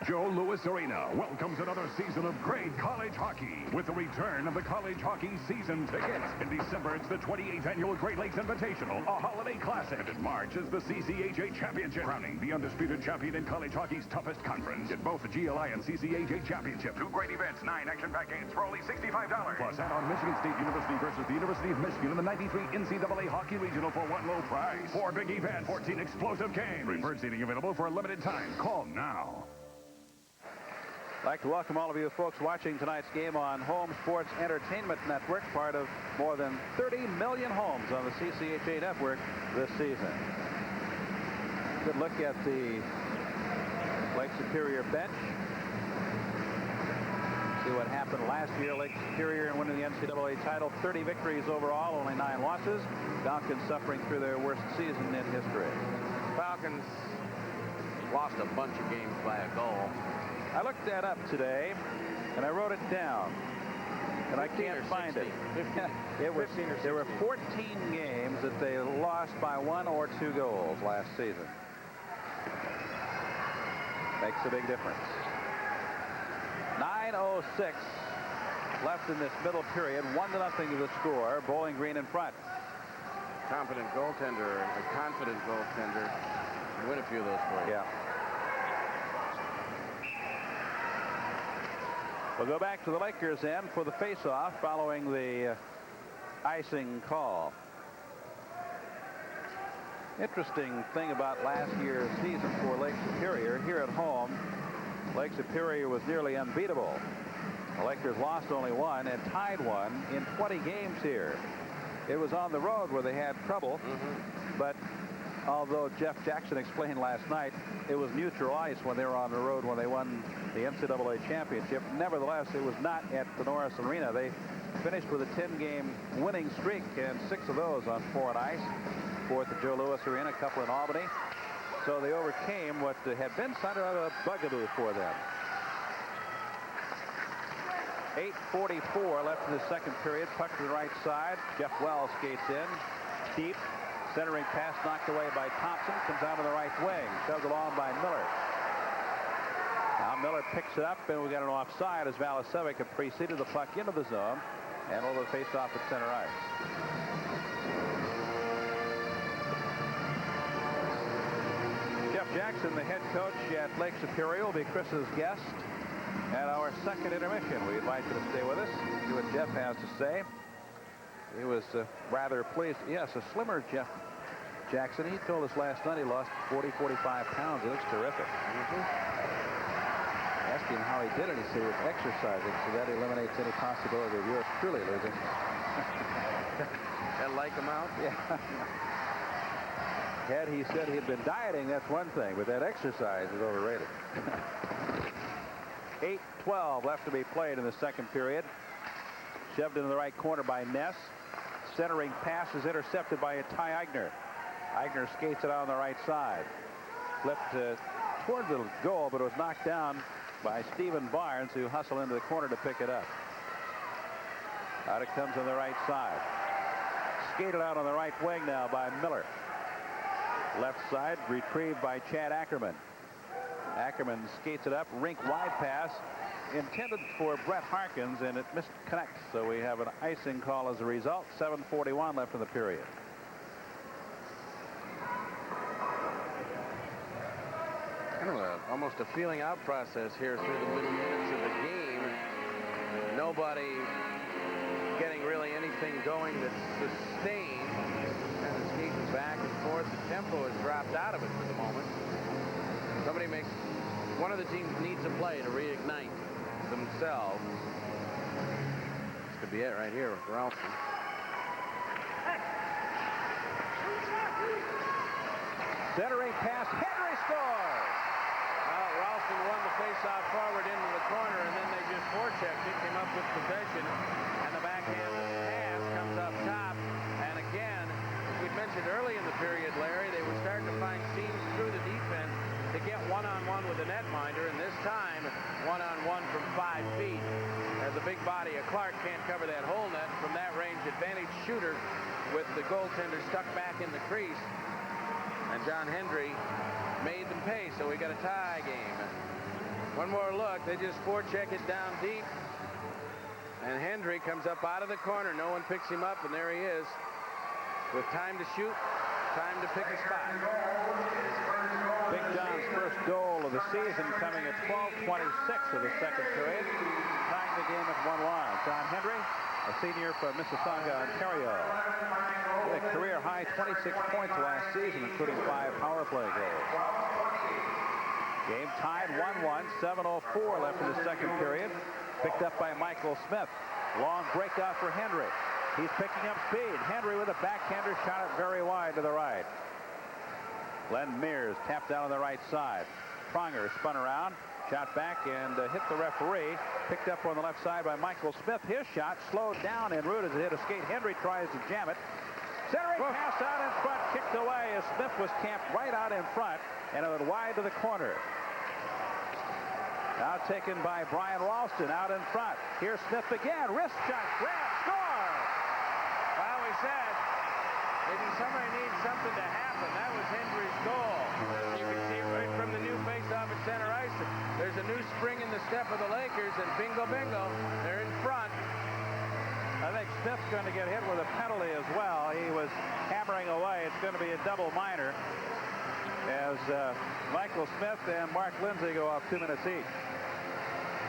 Joe Louis Arena welcomes another season of great college hockey with the return of the college hockey season ticket. In December, it's the 28th annual Great Lakes Invitational, a holiday classic. And in March is the CCHA Championship, crowning the undisputed champion in college hockey's toughest conference. Get both the GLI and CCHA Championship. 2 great events, 9 action-packed games for only $65. Plus, add on Michigan State University versus the University of Michigan in the 93 NCAA Hockey Regional for one low price. 4 big events, 14 explosive games. Preferred seating available for a limited time. Call now. I'd like to welcome all of you folks watching tonight's game on Home Sports Entertainment Network, part of more than 30 million homes on the CCHA network this season. Good look at the Lake Superior bench. See what happened last year. Lake Superior in winning the NCAA title, 30 victories overall, only 9 losses. Falcons suffering through their worst season in history. Falcons lost a bunch of games by a goal. I looked that up today, and I wrote it down, and I can't find it. There were 14 games that they lost by 1 or 2 goals last season. Makes a big difference. 9:06 left in this middle period. 1-0 to the score. Bowling Green in front. Confident goaltender, a confident goaltender, can win a few of those for you. Yeah. We'll go back to the Lakers end for the face-off following the icing call. Interesting thing about last year's season for Lake Superior, here at home, Lake Superior was nearly unbeatable. The Lakers lost only 1 and tied 1 in 20 games here. It was on the road where they had trouble, but although Jeff Jackson explained last night, it was neutral ice when they were on the road when they won the NCAA championship. Nevertheless, it was not at the Norris Arena. They finished with a 10-game winning streak, and 6 of those on foreign ice. 4th at Joe Louis Arena, a couple in Albany. So they overcame what had been somewhat of a bugaboo for them. 8:44 left in the second period. Puck to the right side. Jeff Wells skates in. Deep. Centering pass knocked away by Thompson. Comes out on the right wing. Shoved along by Miller. Now Miller picks it up, and we got an offside as Valasevic had preceded the puck into the zone and over the face-off at center ice. Jeff Jackson, the head coach at Lake Superior, will be Chris's guest at our second intermission. We invite you to stay with us, see what Jeff has to say. He was rather pleased. Yes, a slimmer Jeff Jackson. He told us last night he lost 40, 45 pounds. He looks terrific. Asked him how he did it. He said he was exercising, so that eliminates any possibility of yours truly losing. And like him out? Yeah. Had he said he'd been dieting, that's one thing, but that exercise is overrated. 8:12 left to be played in the second period. Shoved into the right corner by Ness. Centering pass is intercepted by Ty Eigner. Eigner skates it out on the right side. Flipped toward the goal, but it was knocked down by Stephen Barnes, who hustled into the corner to pick it up. Out it comes on the right side. Skated out on the right wing now by Miller. Left side retrieved by Chad Ackerman. Ackerman skates it up. Rink wide pass intended for Brett Harkins, and it misconnects. So we have an icing call as a result. 7:41 left in the period. Kind of almost a feeling out process here through the middle minutes of the game. Nobody getting really anything going that's sustained. And it's skating back and forth. The tempo has dropped out of it for the moment. One of the teams needs a play to reignite themselves. This could be it right here with Ralston. Centering pass. Henry scores! Well, Ralston won the faceoff forward into the corner, and then they just forechecked it, came up with possession, and the backhand pass comes up top. And again, as we mentioned early in the period, Larry, they were starting to find seams through the defense to get one-on-one with the netminder, and this time one-on-one from 5 feet. As the big body of Clark can't cover that hole net from that range, advantage shooter with the goaltender stuck back in the crease. And John Hendry made them pay, so we got a tie game. One more look. They just forecheck it down deep. And Hendry comes up out of the corner. No one picks him up, and there he is. With time to shoot, time to pick a spot. Big John's first goal of the season coming at 12:26 of the second period, tying the game at 1-1. John Hendry, a senior from Mississauga, Ontario. With a career-high 26 points last season, including 5 power play goals. Game tied 1-1, 7:04 left in the second period. Picked up by Michael Smith. Long breakout for Hendry. He's picking up speed. Hendry with a backhander, shot it very wide to the right. Glenn Mears tapped out on the right side. Pronger spun around, shot back and hit the referee. Picked up on the left side by Michael Smith. His shot slowed down en route as it hit a skate. Hendry tries to jam it. Centering pass out in front, kicked away as Smith was camped right out in front, and it went wide to the corner. Now taken by Brian Ralston out in front. Here's Smith again. Wrist shot, grab, score! Well, we said maybe somebody needs something to happen. That was Hendry's goal. You can see right from the new face-off at center ice. There's a new spring in the step of the Lakers, and bingo, bingo, they're in front. I think Smith's going to get hit with a penalty as well. He was hammering away. It's going to be a double minor as Michael Smith and Mark Lindsay go off 2 minutes each.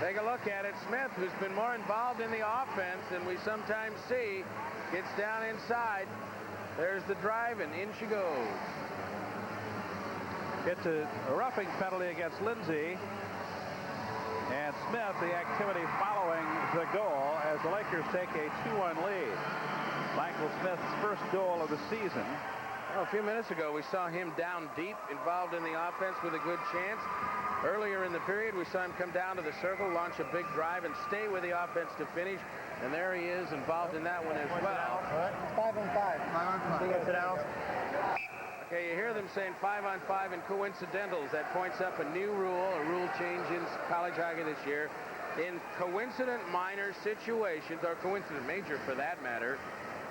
Take a look at it. Smith, who's been more involved in the offense than we sometimes see, gets down inside. There's the drive, and in she goes. It's a roughing penalty against Lindsay. And Smith, the activity following the goal as the Lakers take a 2-1 lead. Michael Smith's first goal of the season. Well, a few minutes ago, we saw him down deep, involved in the offense with a good chance. Earlier in the period, we saw him come down to the circle, launch a big drive, and stay with the offense to finish. And there he is, involved in that one as well. 5-on-5. 5-on-5. Okay, you hear them saying 5-on-5 and coincidentals. That points up a new rule, a rule change in college hockey this year. In coincident minor situations, or coincident major for that matter,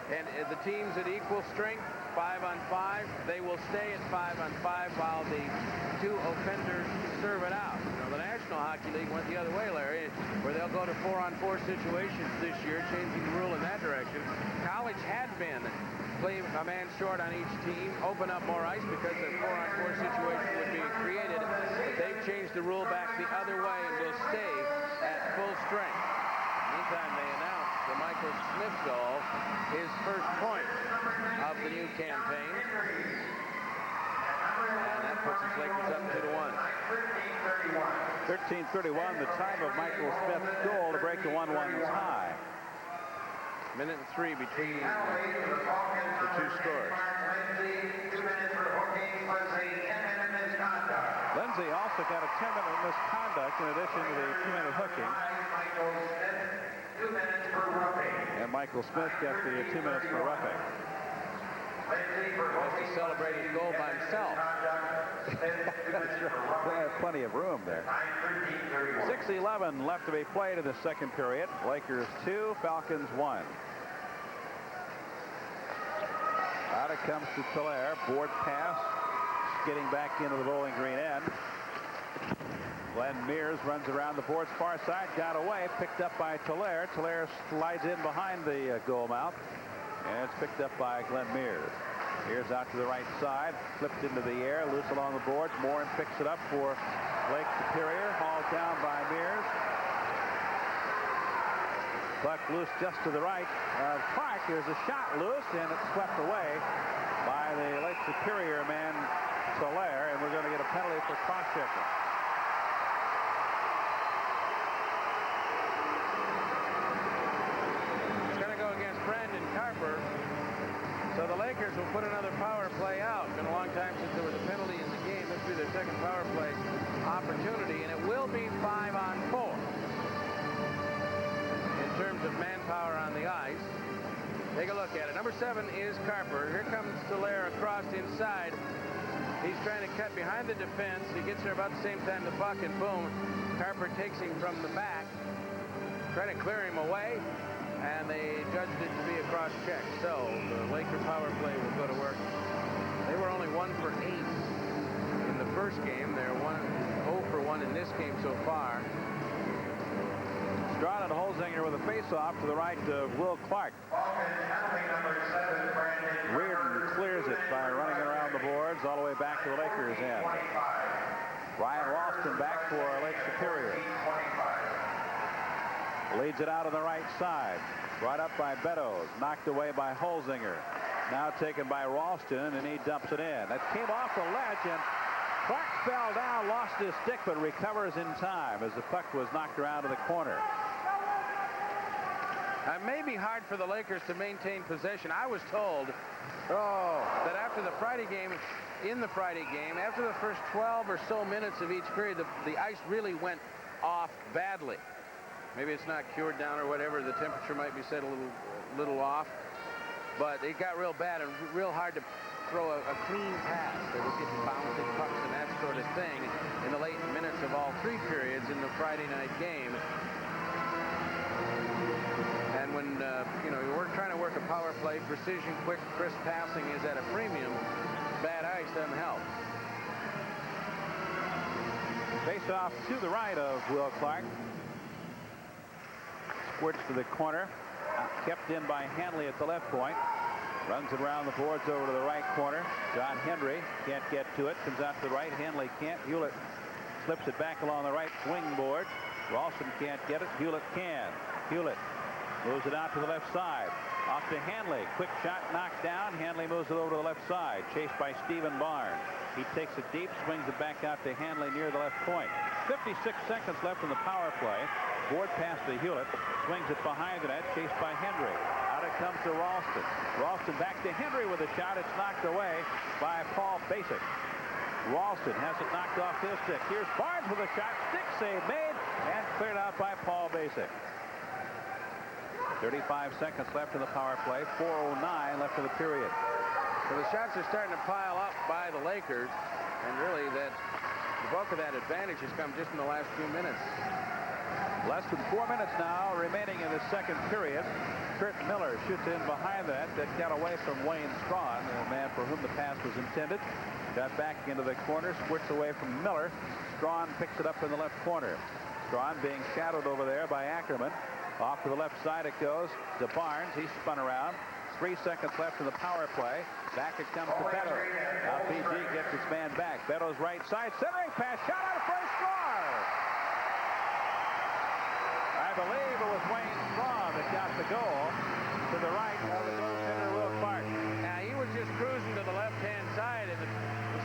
and the teams at equal strength, 5-on-5, they will stay at 5-on-5 while the 2 offenders serve it out. You know, the National Hockey League went the other way, Larry, where they'll go to 4-on-4 situations this year, changing the rule in that direction. College had been play a man short on each team, open up more ice because the 4-on-4 situation would be created. They've changed the rule back the other way and will stay at full strength. Meantime, they announced the Michael Smith goal, his first point of the new campaign. And that puts the Lakers up 2-1. 13:31, the time of Michael Smith's goal to break the 1-1 tie. Minute and 3 between the 2 scores. Lindsay also got a 10-minute misconduct in addition to the 2-minute hooking. And Michael Smith got the 2 minutes for roughing. Has to celebrate his goal by himself. That's right. They have plenty of room there. 6:11 left to be played in the second period. Lakers 2, Falcons 1. Out it comes to Tolaire. Board pass. Getting back into the Bowling Green end. Glenn Mears runs around the board's far side. Got away. Picked up by Tolaire. Tolaire slides in behind the goal mouth. And it's picked up by Glenn Mears. Mears out to the right side. Flipped into the air. Loose along the boards. Morin picks it up for Lake Superior. Hauled down by Mears. Puck loose just to the right of Clark. There's a shot loose, and it's swept away by the Lake Superior man, Tolaire, and we're going to get a penalty for cross-checking. It's going to go against Brandon Carper. So the Lakers will put another power play out. It's been a long time since there was a penalty in the game. This will be their second power play opportunity, and it will be 5-on-4. In terms of manpower on the ice. Take a look at it. Number 7 is Carper. Here comes Tolaire across inside. He's trying to cut behind the defense. He gets there about the same time the puck, and boom, Carper takes him from the back, trying to clear him away, and they judged it to be a cross check. So the Laker power play will go to work. They were only 1 for 8 in the first game. They're 0 for one in this game so far. Strawn and Holzinger with a face-off to the right of Will Clark. Reardon clears it by running it around the boards all the way back to the Lakers' end. Ryan Ralston back for Lake Superior. Leads it out on the right side. Brought up by Beddoes. Knocked away by Holzinger. Now taken by Ralston, and he dumps it in. That came off the ledge, and Clark fell down, lost his stick, but recovers in time as the puck was knocked around to the corner. It may be hard for the Lakers to maintain possession. I was told that after the Friday game, after the first 12 or so minutes of each period, the ice really went off badly. Maybe it's not cured down or whatever. The temperature might be set a little off. But it got real bad and real hard to throw a clean pass. They were getting bouncing pucks and that sort of thing in the late minutes of all three periods in the Friday night game. And when, we're trying to work a power play, precision, quick, crisp passing is at a premium. Bad ice doesn't help. Face off to the right of Will Clark. Squirts to the corner. Kept in by Hanley at the left point. Runs it around the boards over to the right corner. John Hendry can't get to it. Comes out to the right. Hanley can't. Hewlett slips it back along the right wing board. Ralston can't get it. Hewlett can. Hewlett moves it out to the left side. Off to Hanley. Quick shot knocked down. Hanley moves it over to the left side. Chased by Stephen Barnes. He takes it deep. Swings it back out to Hanley near the left point. 56 seconds left in the power play. Board pass to Hewlett. Swings it behind the net. Chased by Hendry. Out it comes to Ralston. Ralston back to Hendry with a shot. It's knocked away by Paul Basic. Ralston has it knocked off his stick. Here's Barnes with a shot. Stick save made and cleared out by Paul Basic. 35 seconds left in the power play. 4:09 left in the period. So the shots are starting to pile up by the Lakers, and really the bulk of that advantage has come just in the last few minutes. Less than 4 minutes now remaining in the second period. Kurt Miller shoots in behind that got away from Wayne Strawn, the man for whom the pass was intended. Got back into the corner, squirts away from Miller. Strawn picks it up in the left corner. Strawn being shadowed over there by Ackerman. Off to the left side it goes to Barnes. He's spun around. 3 seconds left in the power play. Back it comes to Beddoes. Now PG gets his man back. Beddoes right side. Centering pass. Shot out of first. Score! I believe it was Wayne Strawn that got the goal to the right of the goaltender Will Clark. Now he was just cruising to the left-hand side, and the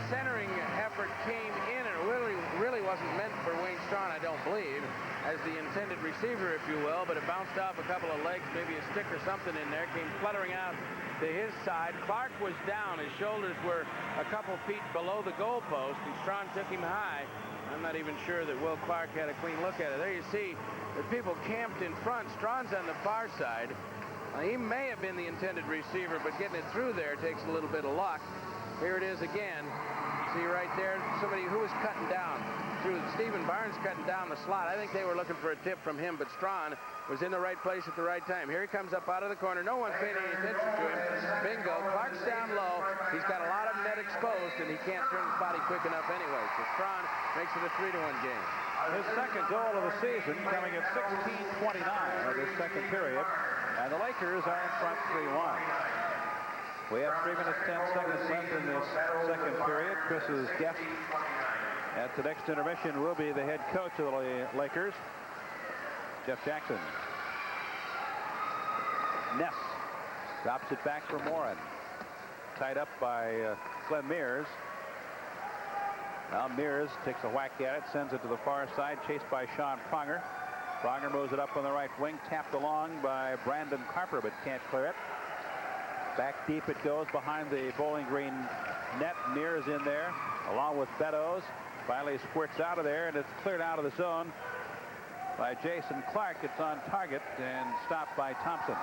centering effort came in, and really wasn't meant for Wayne Strawn, I don't believe, as the intended receiver, if you will, but it bounced off a couple of legs, maybe a stick or something in there, came fluttering out to his side. Clark was down. His shoulders were a couple feet below the goalpost, and Strawn took him high. I'm not even sure that Will Clark had a clean look at it. There you see the people camped in front. Strawn's on the far side. He may have been the intended receiver, but getting it through there takes a little bit of luck. Here it is again. See right there, somebody who was cutting down. Stephen Barnes cutting down the slot. I think they were looking for a tip from him, but Strawn was in the right place at the right time. Here he comes up out of the corner. No one's paying any attention to him. Bingo. Clark's down low. He's got a lot of net exposed, and he can't turn his body quick enough anyway. So Strawn makes it a 3-1 game. His second goal of the season coming at 16:29 of this second period, and the Lakers are in front 3-1. We have 3 minutes, 10 seconds left in this second period. Chris's guest at the next intermission will be the head coach of the Lakers, Jeff Jackson. Ness drops it back for Morin. Tied up by Glenn Mears. Now Mears takes a whack at it, sends it to the far side, chased by Sean Pronger. Pronger moves it up on the right wing, tapped along by Brandon Carper, but can't clear it. Back deep it goes behind the Bowling Green net. Mears in there, along with Beddoes. Finally squirts out of there, and it's cleared out of the zone by Jason Clark. It's on target and stopped by Thompson.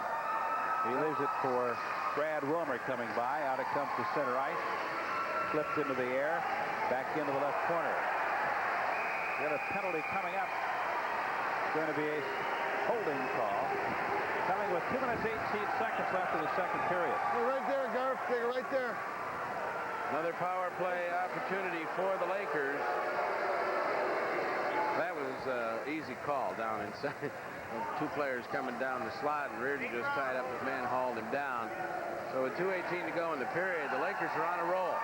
He leaves it for Brad Wilmer coming by. Out it comes to center ice. Flipped into the air. Back into the left corner. We have a penalty coming up. It's going to be a holding call. Coming with 2 minutes, 18 seconds left in the second period. Hey, right there, Garf. Take it right there. Another power play opportunity for the Lakers. an easy call down inside. Two players coming down the slot, and Reardon just tied up his man, hauled him down. So with 2:18 to go in the period, the Lakers are on a roll.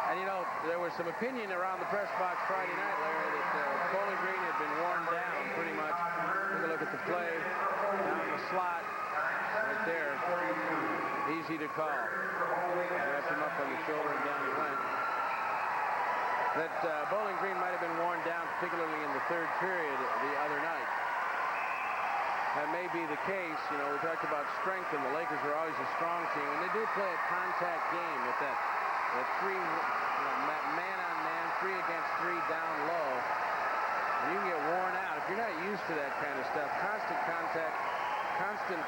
And, you know, there was some opinion around the press box Friday night, Larry, that Bowling Green had been worn down pretty much. Take a look at the play down the slot right there. Easy to call. Wrapped him up on the shoulder and down he went. That Bowling Green might have been worn down, particularly in the third period the other night. That may be the case. You know, we talked about strength, and the Lakers are always a strong team, and they do play a contact game with that three, man-on-man, 3 against 3 down low. And you can get worn out. If you're not used to that kind of stuff, constant contact, constant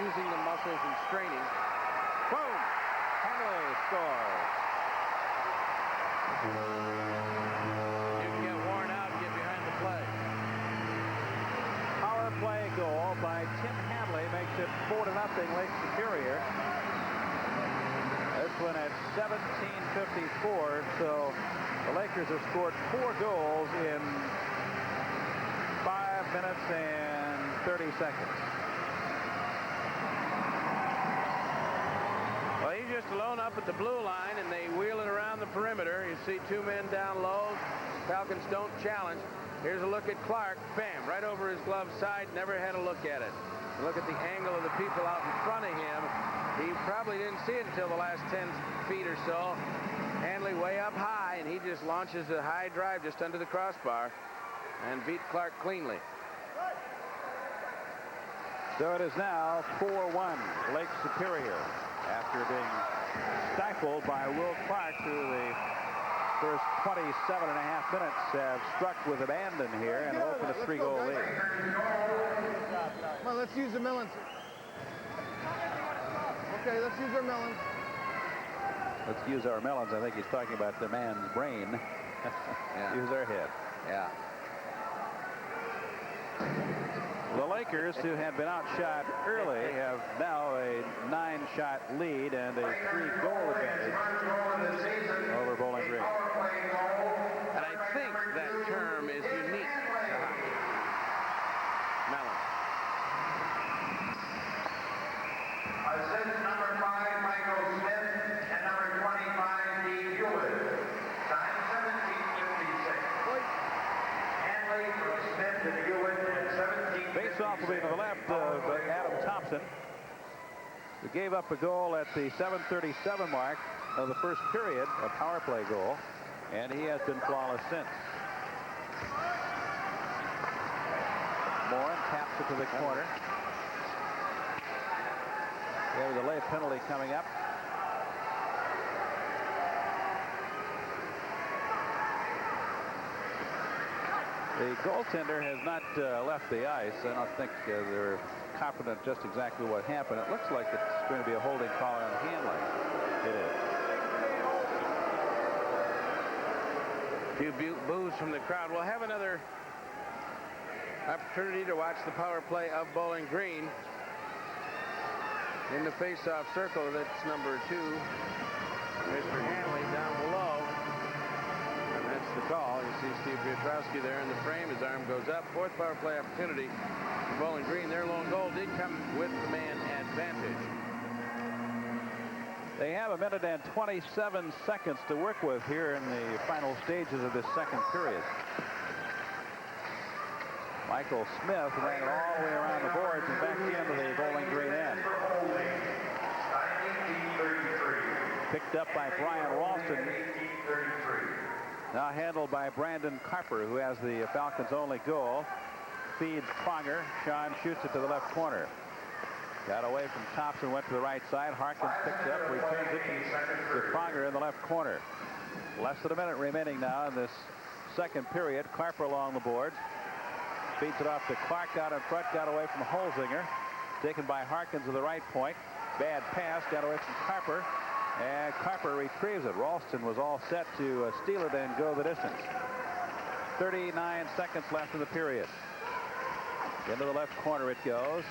using the muscles and straining. Boom! Henley scores. You can get worn out and get behind the play. Power play goal by Tim Hanley makes it 4-0 Lake Superior. This one at 17:54, so the Lakers have scored 4 goals in 5 minutes and 30 seconds. Well, he's just alone up at the blue line, and they wheel it around the perimeter. You see 2 men down low. Falcons don't challenge. Here's a look at Clark. Bam, right over his glove side. Never had a look at it. Look at the angle of the people out in front of him. He probably didn't see it until the last 10 feet or so. Hanley way up high, and he just launches a high drive just under the crossbar and beat Clark cleanly. So it is now 4-1 Lake Superior after being stifled by Will Clark through the first 27.5 minutes. Have struck with abandon here and opened a 3-goal lead. Come on, let's use the melons. Okay, let's use our melons. Let's use our melons. I think he's talking about the man's brain. Yeah. Use our head. Yeah. The Lakers, who had been outshot early, have now a 9-shot lead and a 3-goal advantage over Bowling Green. And I think that term is unique to hockey. Mellon. Assist number 5, Michael Smith, and number 25, Dave Hewitt. Time 17:56. Hanley from Smith and Hewitt at 17:56. Face-off will be to the left of Adam Thompson, who gave up a goal at the 7:37 mark of the first period, a power play goal, and he has been flawless since. Morin taps it to the corner. There's a late penalty coming up. The goaltender has not left the ice. I don't think they're confident just exactly what happened. It looks like it's going to be a holding call on Hanley. It is. A few boos from the crowd. We'll have another opportunity to watch the power play of Bowling Green. In the face-off circle, that's number 2, Mr. Hanley down below. And that's the call. You see Steve Piotrowski there in the frame. His arm goes up. 4th power play opportunity for Bowling Green. Their lone goal did come with the man advantage. They have 1 minute and 27 seconds to work with here in the final stages of this second period. Michael Smith ran it all the way around the boards and back into the Bowling Green end. Picked up by Brian Ralston. Now handled by Brandon Carper, who has the Falcons' only goal. Feeds Pronger. Sean shoots it to the left corner. Got away from Thompson, went to the right side. Harkins picks it up, returns it to Pronger in the left corner. Less than a minute remaining now in this second period. Carper along the boards. Feeds it off to Clark out in front, got away from Holzinger. Taken by Harkins to the right point. Bad pass, got away from Carper. And Carper retrieves it. Ralston was all set to steal it and go the distance. 39 seconds left in the period. Into the left corner it goes.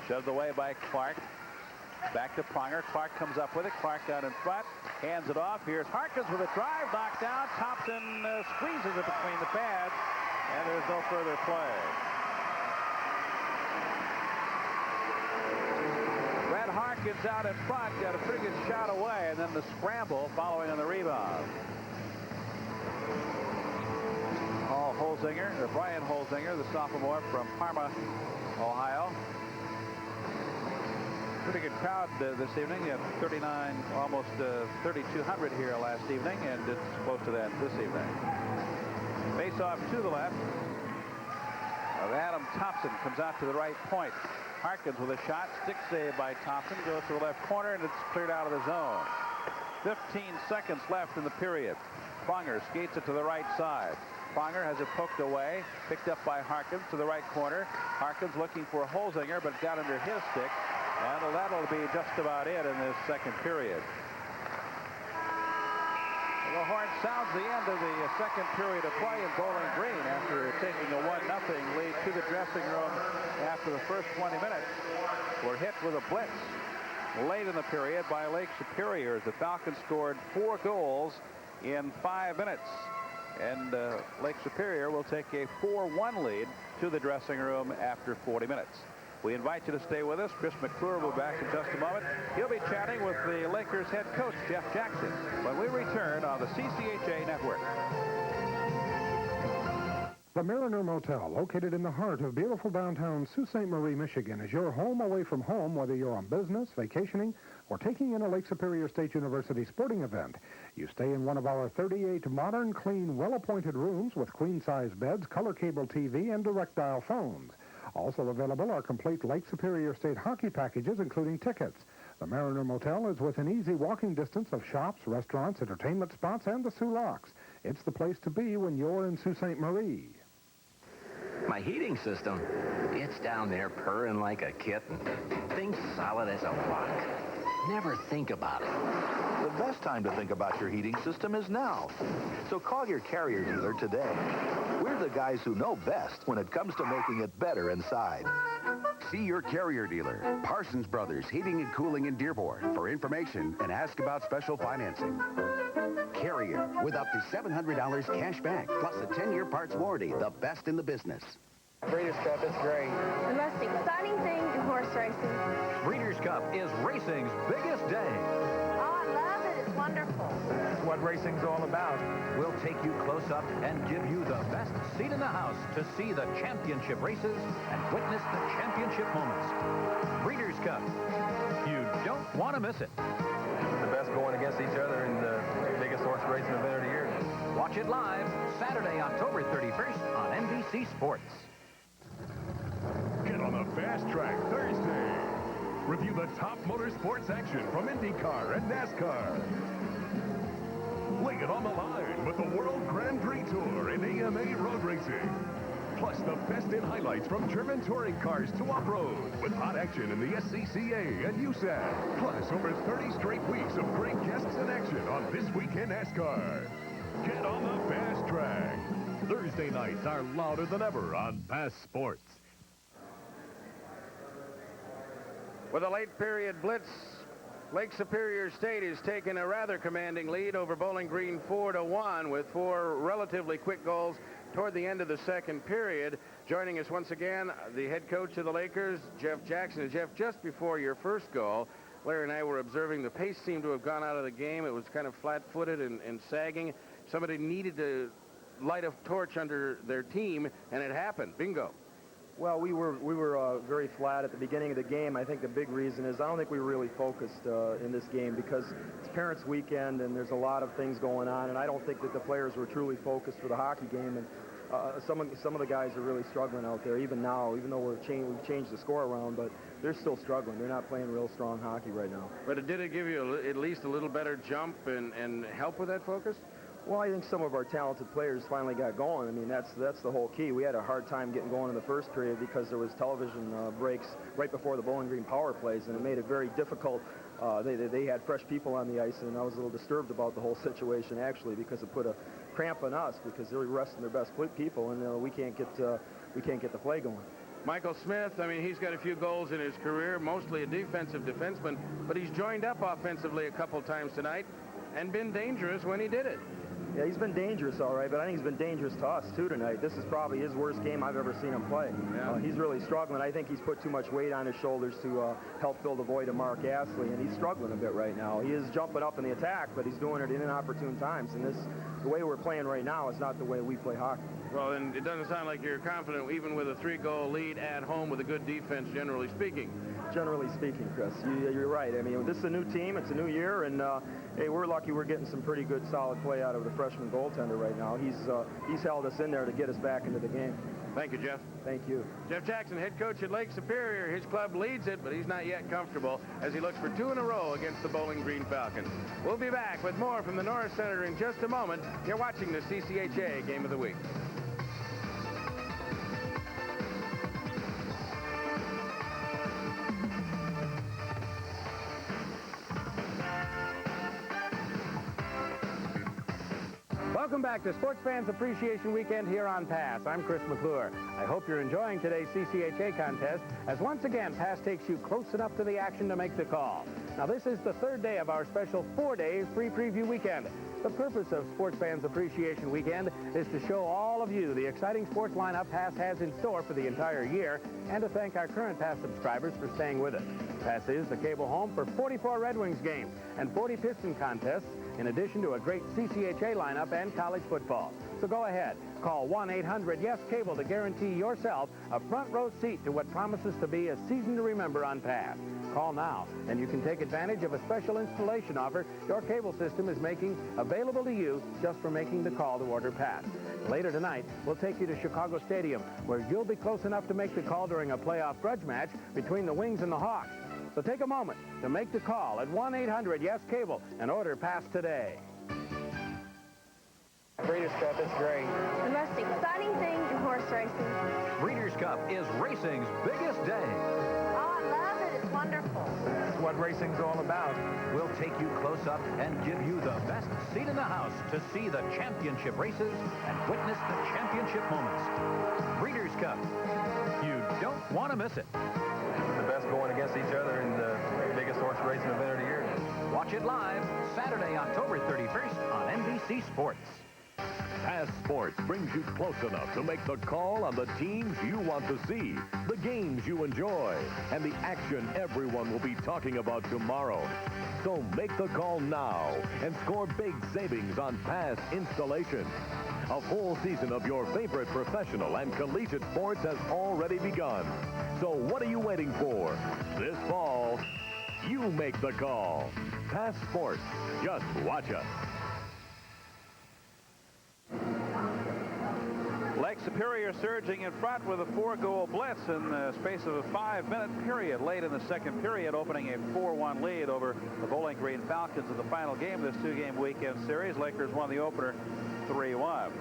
Shoved away by Clark. Back to Pronger. Clark comes up with it. Clark out in front. Hands it off. Here's Harkins with a drive. Knocked down. Thompson squeezes it between the pads. And there's no further play. Red Harkins out in front, got a pretty good shot away, and then the scramble following on the rebound. Brian Holzinger, the sophomore from Parma, Ohio. Pretty good crowd this evening. You have 39, almost 3,200 here last evening, and it's close to that this evening. Face off to the left of Adam Thompson, comes out to the right point. Harkins with a shot, stick save by Thompson, goes to the left corner, and it's cleared out of the zone. 15 seconds left in the period. Pronger skates it to the right side. Pronger has it poked away, picked up by Harkins to the right corner. Harkins looking for Holzinger, but got under his stick, and that'll be just about it in this second period. The horn sounds the end of the second period of play in Bowling Green after taking a 1-0 lead to the dressing room after the first 20 minutes. Were hit with a blitz late in the period by Lake Superior. The Falcons scored 4 goals in 5 minutes. And Lake Superior will take a 4-1 lead to the dressing room after 40 minutes. We invite you to stay with us. Chris McClure will be back in just a moment. He'll be chatting with the Lakers head coach, Jeff Jackson, when we return on the CCHA Network. The Mariner Motel, located in the heart of beautiful downtown Sault Ste. Marie, Michigan, is your home away from home, whether you're on business, vacationing, or taking in a Lake Superior State University sporting event. You stay in one of our 38 modern, clean, well-appointed rooms with queen-size beds, color cable TV, and direct-dial phones. Also available are complete Lake Superior State hockey packages, including tickets. The Mariner Motel is within easy walking distance of shops, restaurants, entertainment spots, and the Soo Locks. It's the place to be when you're in Sault Ste. Marie. My heating system, it's down there purring like a kitten. Things solid as a rock. Never think about it. The best time to think about your heating system is now. So call your Carrier dealer today. We're the guys who know best when it comes to making it better inside. See your Carrier dealer, Parsons Brothers Heating and Cooling in Dearborn, for information and ask about special financing. Carrier, with up to $700 cash back, plus a 10-year parts warranty, the best in the business. Breeders' Cup, it's great. The most exciting thing in horse racing. Breeders' Cup is racing's biggest day. Oh, I love it. It's wonderful. That's what racing's all about. We'll take you close up and give you the best seat in the house to see the championship races and witness the championship moments. Breeders' Cup. You don't want to miss it. The best going against each other in the biggest horse racing event of the year. Watch it live Saturday, October 31st on NBC Sports. Get on the fast track Thursday. Review the top motorsports action from IndyCar and NASCAR. Lay it on the line with the World Grand Prix Tour in AMA road racing. Plus the best in highlights from German touring cars to off-road with hot action in the SCCA and USAC. Plus over 30 straight weeks of great guests and action on This Week in NASCAR. Get on the fast track. Thursday nights are louder than ever on Pass Sports. With a late period blitz, Lake Superior State is taking a rather commanding lead over Bowling Green 4-1 with 4 relatively quick goals toward the end of the second period. Joining us once again, the head coach of the Lakers, Jeff Jackson. And Jeff, just before your first goal, Larry and I were observing the pace seemed to have gone out of the game. It was kind of flat-footed and sagging. Somebody needed to light a torch under their team, and it happened. Bingo. Well, we were very flat at the beginning of the game. I think the big reason is I don't think we were really focused in this game because it's Parents' Weekend and there's a lot of things going on, and I don't think that the players were truly focused for the hockey game. And some of the guys are really struggling out there, even now, even though we've changed the score around, but they're still struggling. They're not playing real strong hockey right now. But did it give you at least a little better jump and help with that focus? Well, I think some of our talented players finally got going. I mean, that's the whole key. We had a hard time getting going in the first period because there was television breaks right before the Bowling Green power plays, and it made it very difficult. They had fresh people on the ice, and I was a little disturbed about the whole situation, actually, because it put a cramp on us because they're resting their best people, and we can't get the play going. Michael Smith, I mean, he's got a few goals in his career, mostly a defensive defenseman, but he's joined up offensively a couple times tonight and been dangerous when he did it. Yeah, he's been dangerous, all right, but I think he's been dangerous to us, too, tonight. This is probably his worst game I've ever seen him play. Yeah. He's really struggling. I think he's put too much weight on his shoulders to help fill the void of Mark Astley, and he's struggling a bit right now. He is jumping up in the attack, but he's doing it in inopportune times, and the way we're playing right now is not the way we play hockey. Well, and it doesn't sound like you're confident, even with a 3-goal lead at home with a good defense, generally speaking. Generally speaking, Chris, you're right. I mean, this is a new team. It's a new year, and hey, we're lucky we're getting some pretty good, solid play out of the freshman goaltender right now. He's held us in there to get us back into the game. Thank you, Jeff. Thank you. Jeff Jackson, head coach at Lake Superior. His club leads it, but he's not yet comfortable as he looks for 2 in a row against the Bowling Green Falcons. We'll be back with more from the Norris Center in just a moment. You're watching the CCHA Game of the Week. Welcome back to Sports Fans Appreciation Weekend here on Pass. I'm Chris McClure. I hope you're enjoying today's CCHA contest, as once again, Pass takes you close enough to the action to make the call. Now, this is the 3rd day of our special 4-day free preview weekend. The purpose of Sports Fans Appreciation Weekend is to show all of you the exciting sports lineup Pass has in store for the entire year, and to thank our current Pass subscribers for staying with us. Pass is the cable home for 44 Red Wings games and 40 Piston contests, in addition to a great CCHA lineup and college football. So go ahead, call 1-800-YES-CABLE to guarantee yourself a front row seat to what promises to be a season to remember on Pass. Call now, and you can take advantage of a special installation offer your cable system is making available to you just for making the call to order Pass. Later tonight, we'll take you to Chicago Stadium, where you'll be close enough to make the call during a playoff grudge match between the Wings and the Hawks. So take a moment to make the call at 1-800-YES-CABLE and order Pass today. Breeders' Cup is great. The most exciting thing in horse racing. Breeders' Cup is racing's biggest day. Oh, I love it. It's wonderful. That's what racing's all about. We'll take you close up and give you the best seat in the house to see the championship races and witness the championship moments. Breeders' Cup. You don't want to miss it. The best going against each other in the biggest horse racing event of the year. Watch it live Saturday, October 31st on NBC Sports. Pass Sports brings you close enough to make the call on the teams you want to see, the games you enjoy, and the action everyone will be talking about tomorrow. So make the call now and score big savings on Pass installation. A full season of your favorite professional and collegiate sports has already begun. So what are you waiting for? This fall, you make the call. Pass Sports. Just watch us. Lake Superior surging in front with a 4-goal blitz in the space of a 5-minute period. Late in the second period, opening a 4-1 lead over the Bowling Green Falcons in the final game of this 2-game weekend series. Lakers won the opener 3-1.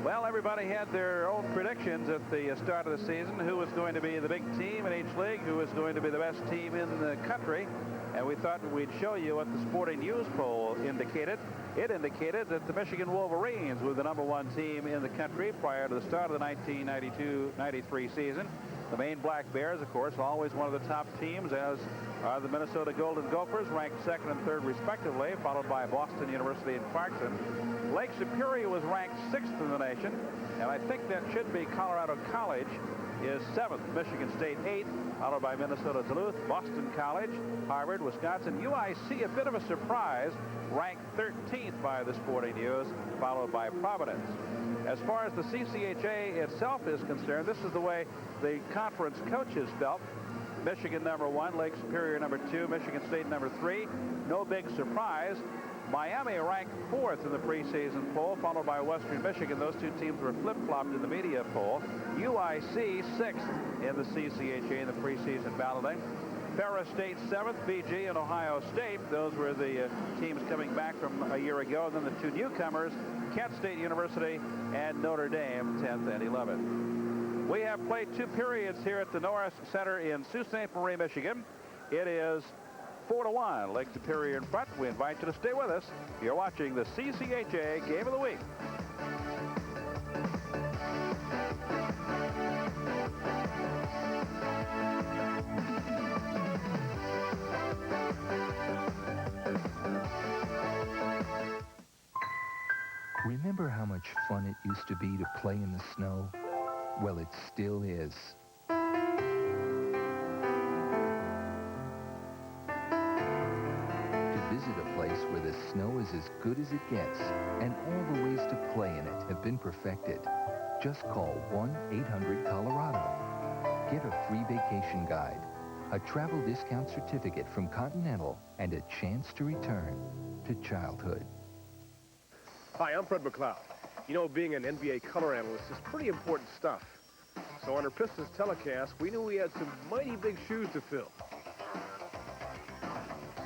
Well, everybody had their own predictions at the start of the season. Who was going to be the big team in each league? Who was going to be the best team in the country? And we thought we'd show you what the Sporting News poll indicated. It indicated that the Michigan Wolverines were the #1 team in the country prior to the start of the 1992-93 season. The Maine Black Bears, of course, always one of the top teams, as are the Minnesota Golden Gophers, ranked 2nd and 3rd respectively, followed by Boston University and Clarkson. Lake Superior was ranked 6th in the nation, and I think that should be Colorado College is 7th, Michigan State 8th, followed by Minnesota Duluth, Boston College, Harvard, Wisconsin. UIC, a bit of a surprise, ranked 13th by the Sporting News, followed by Providence. As far as the CCHA itself is concerned, this is the way the conference coaches felt. Michigan #1, Lake Superior #2, Michigan State #3. No big surprise. Miami ranked 4th in the preseason poll, followed by Western Michigan. Those two teams were flip-flopped in the media poll. UIC 6th in the CCHA in the preseason balloting. Ferris State 7th, BG and Ohio State. Those were the teams coming back from a year ago. And then the two newcomers, Kent State University and Notre Dame, 10th and 11th. We have played 2 periods here at the Norris Center in Sault Ste. Marie, Michigan. It is 4-1, Lake Superior in front. We invite you to stay with us. You're watching the CCHA Game of the Week. Remember how much fun it used to be to play in the snow? Well, it still is. To visit a place where the snow is as good as it gets and all the ways to play in it have been perfected, just call 1-800-COLORADO. Get a free vacation guide, a travel discount certificate from Continental, and a chance to return to childhood. Hi, I'm Fred McLeod. You know, being an NBA color analyst is pretty important stuff. So on our Pistons telecast, we knew we had some mighty big shoes to fill.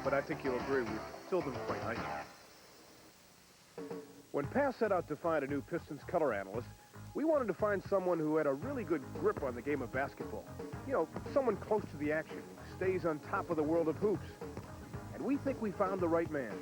But I think you'll agree, we filled them quite nicely. When Pass set out to find a new Pistons color analyst, we wanted to find someone who had a really good grip on the game of basketball. You know, someone close to the action, who stays on top of the world of hoops. And we think we found the right man.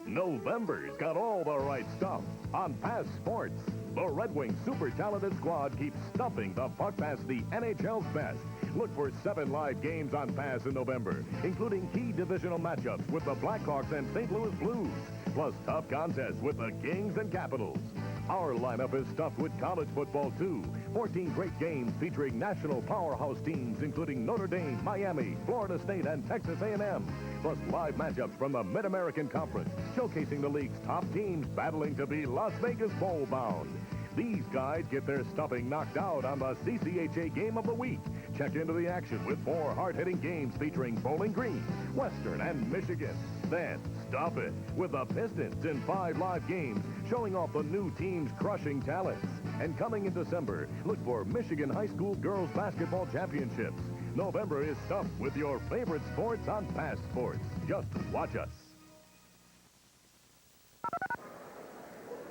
November's got all the right stuff on Pass Sports. The Red Wings' super talented squad keeps stuffing the puck past the NHL's best. Look for 7 live games on Pass in November, including key divisional matchups with the Blackhawks and St. Louis Blues, plus tough contests with the Kings and Capitals. Our lineup is stuffed with college football, too. 14 great games featuring national powerhouse teams, including Notre Dame, Miami, Florida State, and Texas A&M. Plus live matchups from the Mid-American Conference, showcasing the league's top teams battling to be Las Vegas Bowl-bound. These guys get their stuffing knocked out on the CCHA Game of the Week. Check into the action with 4 hard-hitting games featuring Bowling Green, Western, and Michigan. Then stuff it with the Pistons in 5 live games, showing off the new team's crushing talents. And coming in December, look for Michigan High School Girls Basketball Championships. November is stuffed with your favorite sports on Pass Sports. Just watch us.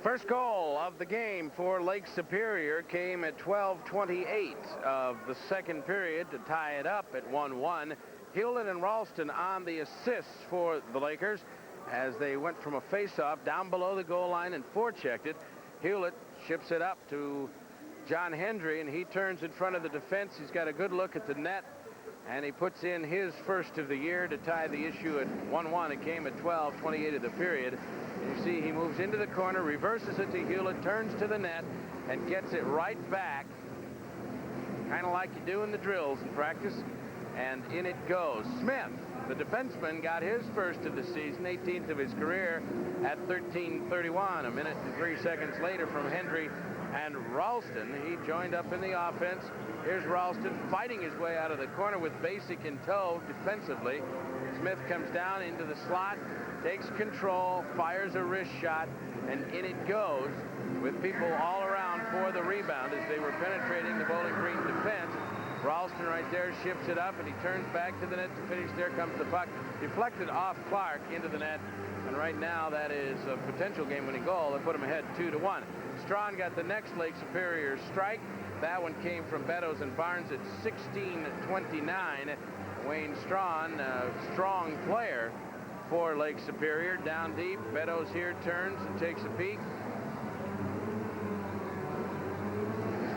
First goal of the game for Lake Superior came at 12:28 of the second period to tie it up at 1-1. Hewlett and Ralston on the assists for the Lakers as they went from a face-off down below the goal line and forechecked it. Hewlett ships it up to John Hendry, and he turns in front of the defense. He's got a good look at the net, and he puts in his first of the year to tie the issue at 1-1. It came at 12:28 of the period. And you see he moves into the corner, reverses it to Hewlett, turns to the net, and gets it right back, kind of like you do in the drills in practice, and in it goes. Smith, the defenseman, got his first of the season, 18th of his career, at 13:31. A minute and 3 seconds later from Hendry and Ralston. He joined up in the offense. Here's Ralston fighting his way out of the corner with Basic in tow defensively. Smith comes down into the slot, takes control, fires a wrist shot, and in it goes with people all around for the rebound as they were penetrating the Bowling Green defense. Ralston right there shifts it up, and he turns back to the net to finish. There comes the puck, deflected off Clark into the net, and right now that is a potential game-winning goal that put him ahead 2-1. Strawn got the next Lake Superior strike. That one came from Beddoes and Barnes at 16:29. Wayne Strawn, a strong player for Lake Superior, down deep. Beddoes here turns and takes a peek.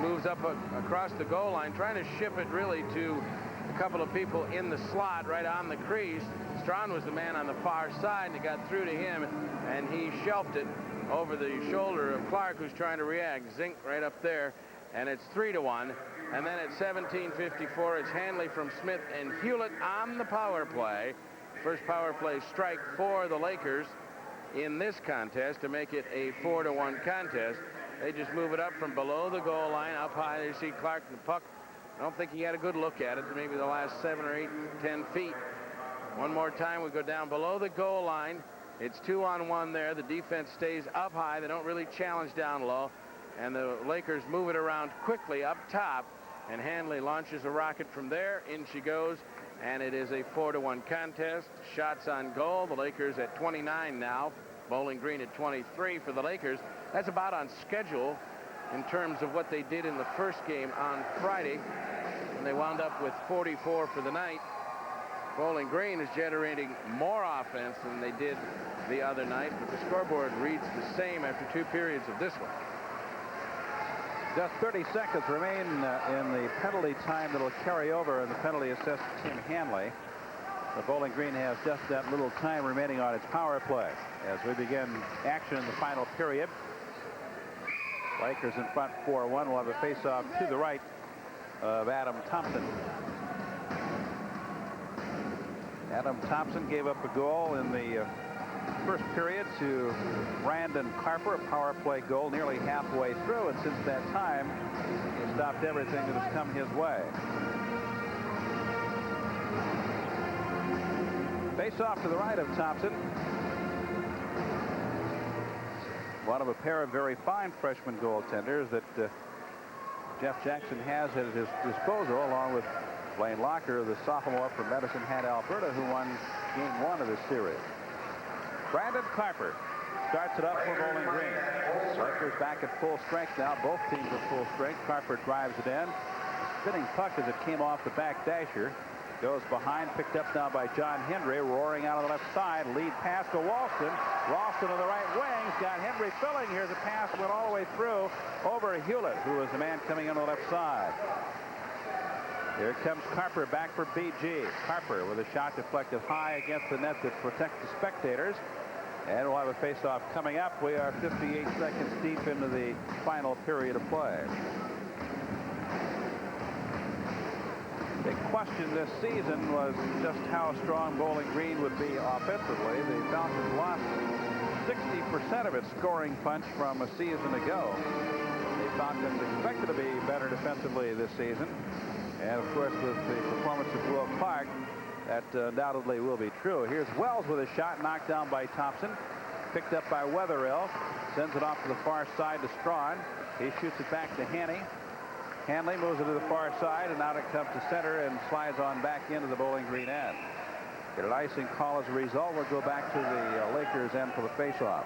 Moves up across the goal line, trying to ship it really to a couple of people in the slot right on the crease. Strawn was the man on the far side, and it got through to him, and he shelved it over the shoulder of Clark, who's trying to react. Zink right up there, and it's 3-1. And then at 17:54, it's Hanley from Smith and Hewlett on the power play. First power play strike for the Lakers in this contest to make it a 4-1 contest. They just move it up from below the goal line, up high. You see Clark and the puck. I don't think he had a good look at it, maybe the last 7 or 8, 10 feet. One more time, we go down below the goal line. It's 2-on-1 there. The defense stays up high. They don't really challenge down low. And the Lakers move it around quickly up top. And Hanley launches a rocket from there. In she goes. And it is a 4-1 contest. Shots on goal. The Lakers at 29 now. Bowling Green at 23 for the Lakers. That's about on schedule in terms of what they did in the first game on Friday. And they wound up with 44 for the night. Bowling Green is generating more offense than they did the other night, but the scoreboard reads the same after 2 periods of this one. Just 30 seconds remain in the penalty time that'll carry over, and the penalty assessed to Tim Hanley. The Bowling Green has just that little time remaining on its power play as we begin action in the final period. Lakers in front 4-1. We'll have a face-off to the right of Adam Thompson. Adam Thompson gave up a goal in the first period to Brandon Carper, a power play goal nearly halfway through, and since that time, he stopped everything that has come his way. Face off to the right of Thompson. One of a pair of very fine freshman goaltenders that Jeff Jackson has at his disposal, along with Blaine Locker, the sophomore from Medicine Hat, Alberta, who won game 1 of this series. Brandon Carper starts it up for Bowling Green. Lakers back at full strength now. Both teams at full strength. Carper drives it in. A spinning puck as it came off the back dasher. Goes behind, picked up now by John Hendry, roaring out on the left side. Lead pass to Walston. Ralston on the right wing. Got Hendry filling. Here's a pass, went all the way through over Hewlett, who was the man coming in on the left side. Here comes Carper back for BG. Carper with a shot deflected high against the net to protect the spectators. And we'll have a face-off coming up. We are 58 seconds deep into the final period of play. The question this season was just how strong Bowling Green would be offensively. The Falcons lost 60% of its scoring punch from a season ago. The Falcons expected to be better defensively this season. And, of course, with the performance of Will Clark, that undoubtedly will be true. Here's Wells with a shot knocked down by Thompson. Picked up by Wetherill. Sends it off to the far side to Strawn. He shoots it back to Haney. Hanley moves it to the far side, and out it comes to center and slides on back into the Bowling Green end. Get an icing call as a result. We'll go back to the Lakers end for the faceoff.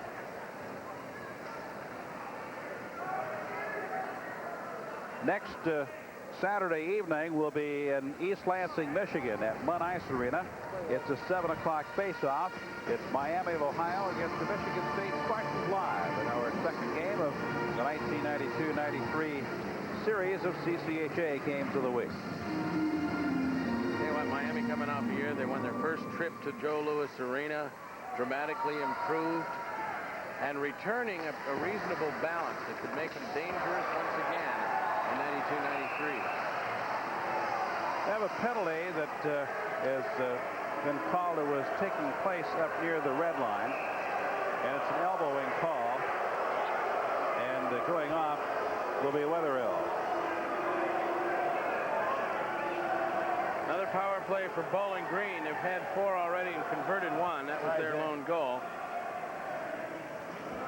Next Saturday evening will be in East Lansing, Michigan at Munn Ice Arena. It's a 7 o'clock face-off. It's Miami of Ohio against the Michigan State Spartans live in our second game of the 1992-93 series of CCHA games of the week. Tell you what, Miami coming off here, they won their first trip to Joe Louis Arena, dramatically improved, and returning a reasonable balance that could make them dangerous once again in 92-93. They have a penalty that has been called. It was taking place up near the red line, and it's an elbowing call, and going off will be Wetherill. Another power play for Bowling Green. They've had 4 already and converted 1. That was their lone goal.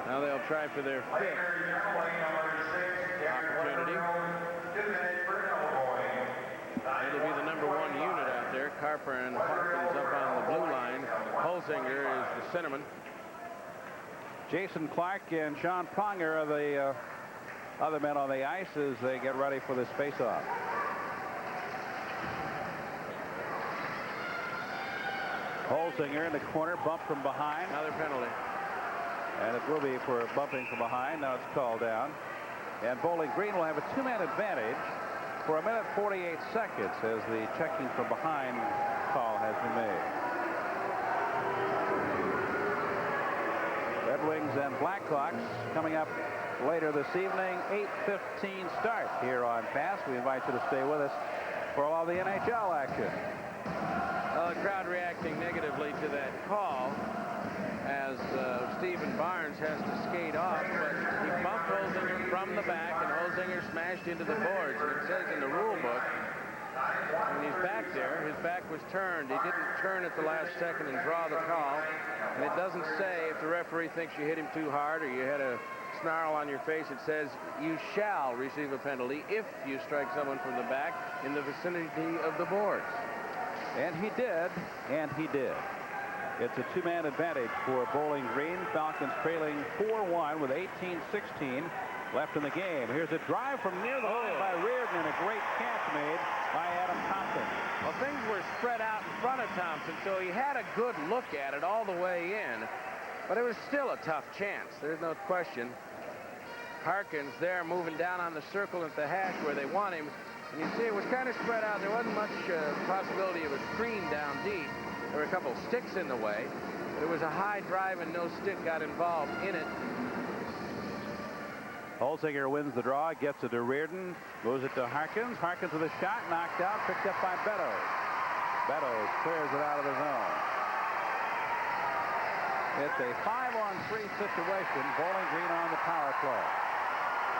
Now they'll try for their 5th opportunity. It'll be the number 1 unit out there. Carper and Hawkins up on the blue line. Holzinger is the centerman. Jason Clark and Sean Pronger are the other men on the ice as they get ready for this face-off. Holzinger in the corner, bump from behind. Another penalty. And it will be for bumping from behind. Now it's called down. And Bowling Green will have a 2-man advantage for 1:48 seconds as the checking from behind call has been made. Red Wings and Blackhawks coming up later this evening. 8:15 start here on Pass. We invite you to stay with us for all the NHL action. Well, the crowd reacting negatively to that call as Stephen Barnes has to skate off, but he bumped Holzinger from the back, and Holzinger smashed into the boards. And it says in the rule book, when he's back there, his back was turned. He didn't turn at the last second and draw the call. And it doesn't say if the referee thinks you hit him too hard or you had a snarl on your face. It says you shall receive a penalty if you strike someone from the back in the vicinity of the boards. And he did, and he did. It's a 2-man advantage for Bowling Green. Falcons trailing 4-1 with 18:16 left in the game. Here's a drive from near the line by Reardon, and a great catch made by Adam Thompson. Well, things were spread out in front of Thompson, so he had a good look at it all the way in. But it was still a tough chance. There's no question. Harkins there moving down on the circle at the hash where they want him. And you see it was kind of spread out. There wasn't much possibility of a screen down deep. There were a couple sticks in the way. But it was a high drive and no stick got involved in it. Holzinger wins the draw, gets it to Reardon, moves it to Harkins. Harkins with a shot, knocked out, picked up by Beddoes. Beddoes clears it out of the zone. It's a 5-on-3 situation. Bowling Green on the power play.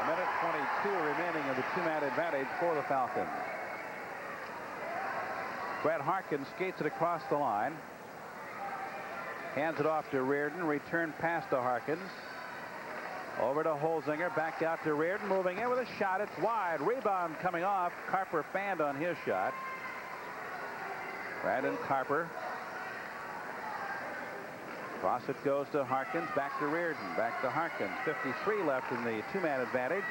A minute 22 remaining of the two-man advantage for the Falcons. Brad Harkins skates it across the line. Hands it off to Reardon. Return pass to Harkins. Over to Holzinger. Back out to Reardon. Moving in with a shot. It's wide. Rebound coming off. Carper fanned on his shot. Brandon Carper. Cross it goes to Harkins. Back to Reardon. Back to Harkins. 53 left in the two-man advantage.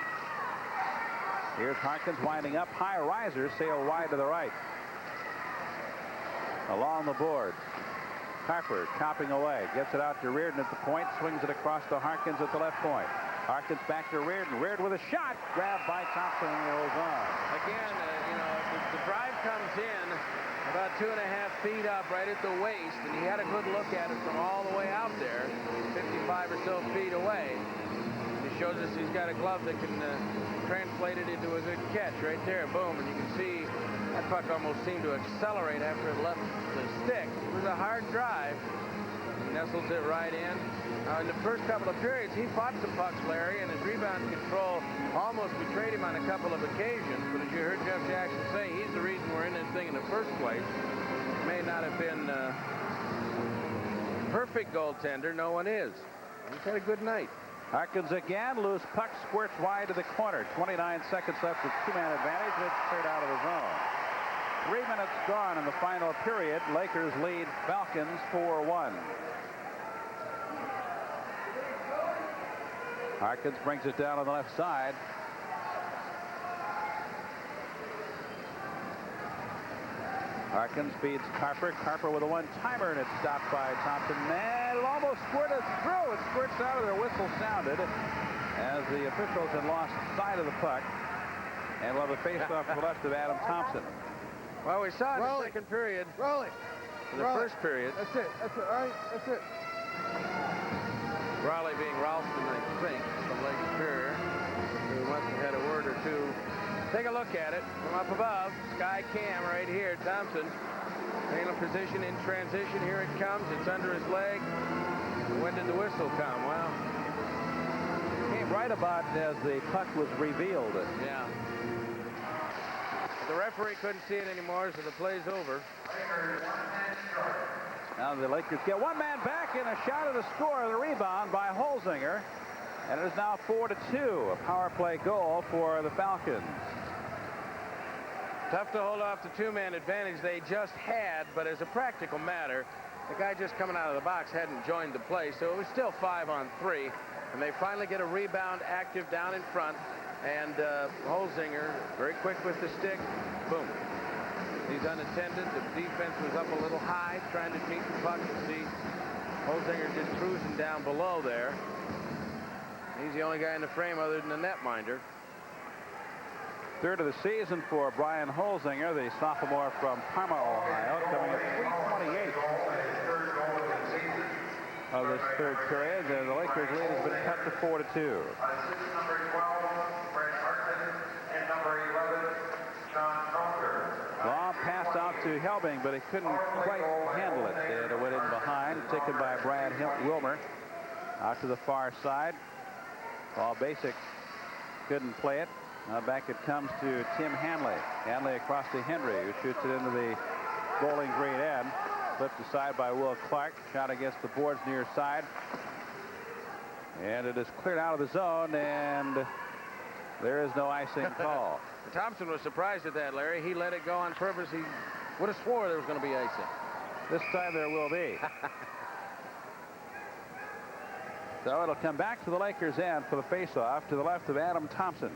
Here's Harkins winding up. High riser. Sail wide to the right. Along the board. Carper chopping away. Gets it out to Reardon at the point. Swings it across to Harkins at the left point. Harkins back to Reardon. Reardon with a shot. Grabbed by Thompson and rolls on. Again, the drive comes in about 2.5 feet up right at the waist, and he had a good look at it from all the way out there, 55 or so feet away. He shows us he's got a glove that can translate it into a good catch right there. Boom, and you can see that puck almost seemed to accelerate after it left the stick. It was a hard drive. He nestles it right in. In the first couple of periods, he fought some pucks, Larry, and his rebound control almost betrayed him on a couple of occasions. But as you heard Jeff Jackson say, he's the reason we're in this thing in the first place. May not have been perfect goaltender. No one is. He's had a good night. Harkins again. Loose puck squirts wide to the corner. 29 seconds left with two-man advantage. It's cleared out of the zone. 3 minutes gone in the final period. Lakers lead Falcons 4-1. Harkins brings it down on the left side. Harkins feeds Carper. Carper with a one-timer, and it's stopped by Thompson. And it almost squirted through. It squirts out of there. Whistle sounded as the officials had lost sight of the puck. And we'll have a face-off to the left of Adam Thompson. Well, we saw in the second period. Roll it. The first period. That's it. That's it. All right. That's it. Raleigh being Ralston, I think, from Lake Superior, who must have had a word or two. Take a look at it from up above. Sky cam right here. Thompson in a position in transition. Here it comes. It's under his leg. When did the whistle come? Well, it came right about as the puck was revealed. Yeah. The referee couldn't see it anymore, so the play's over. Now the Lakers get one man back in a shot at the score. The rebound by Holzinger. And it is now 4-2. A power play goal for the Falcons. Tough to hold off the two-man advantage they just had, but as a practical matter, the guy just coming out of the box hadn't joined the play, so it was still 5-on-3. And they finally get a rebound active down in front. And Holzinger, very quick with the stick. Boom. He's unattended. The defense was up a little high, trying to meet the puck. You see Holzinger just cruising down below there. He's the only guy in the frame other than the netminder. Third of the season for Brian Holzinger, the sophomore from Parma, Ohio, coming at 3:28 of this third period. The Lakers lead has been cut to 4-2. Long pass out to Helbing, but he couldn't quite handle it. It went in behind, taken by Brad Wilmer. Out to the far side. Paul Basic couldn't play it. Now back it comes to Tim Hanley. Hanley across to Henry, who shoots it into the Bowling Green end. Flipped aside by Will Clark. Shot against the boards near side. And it is cleared out of the zone, and there is no icing call. Thompson was surprised at that, Larry. He let it go on purpose. He would have swore there was going to be icing. This time there will be. So it'll come back to the Lakers' end for the faceoff to the left of Adam Thompson.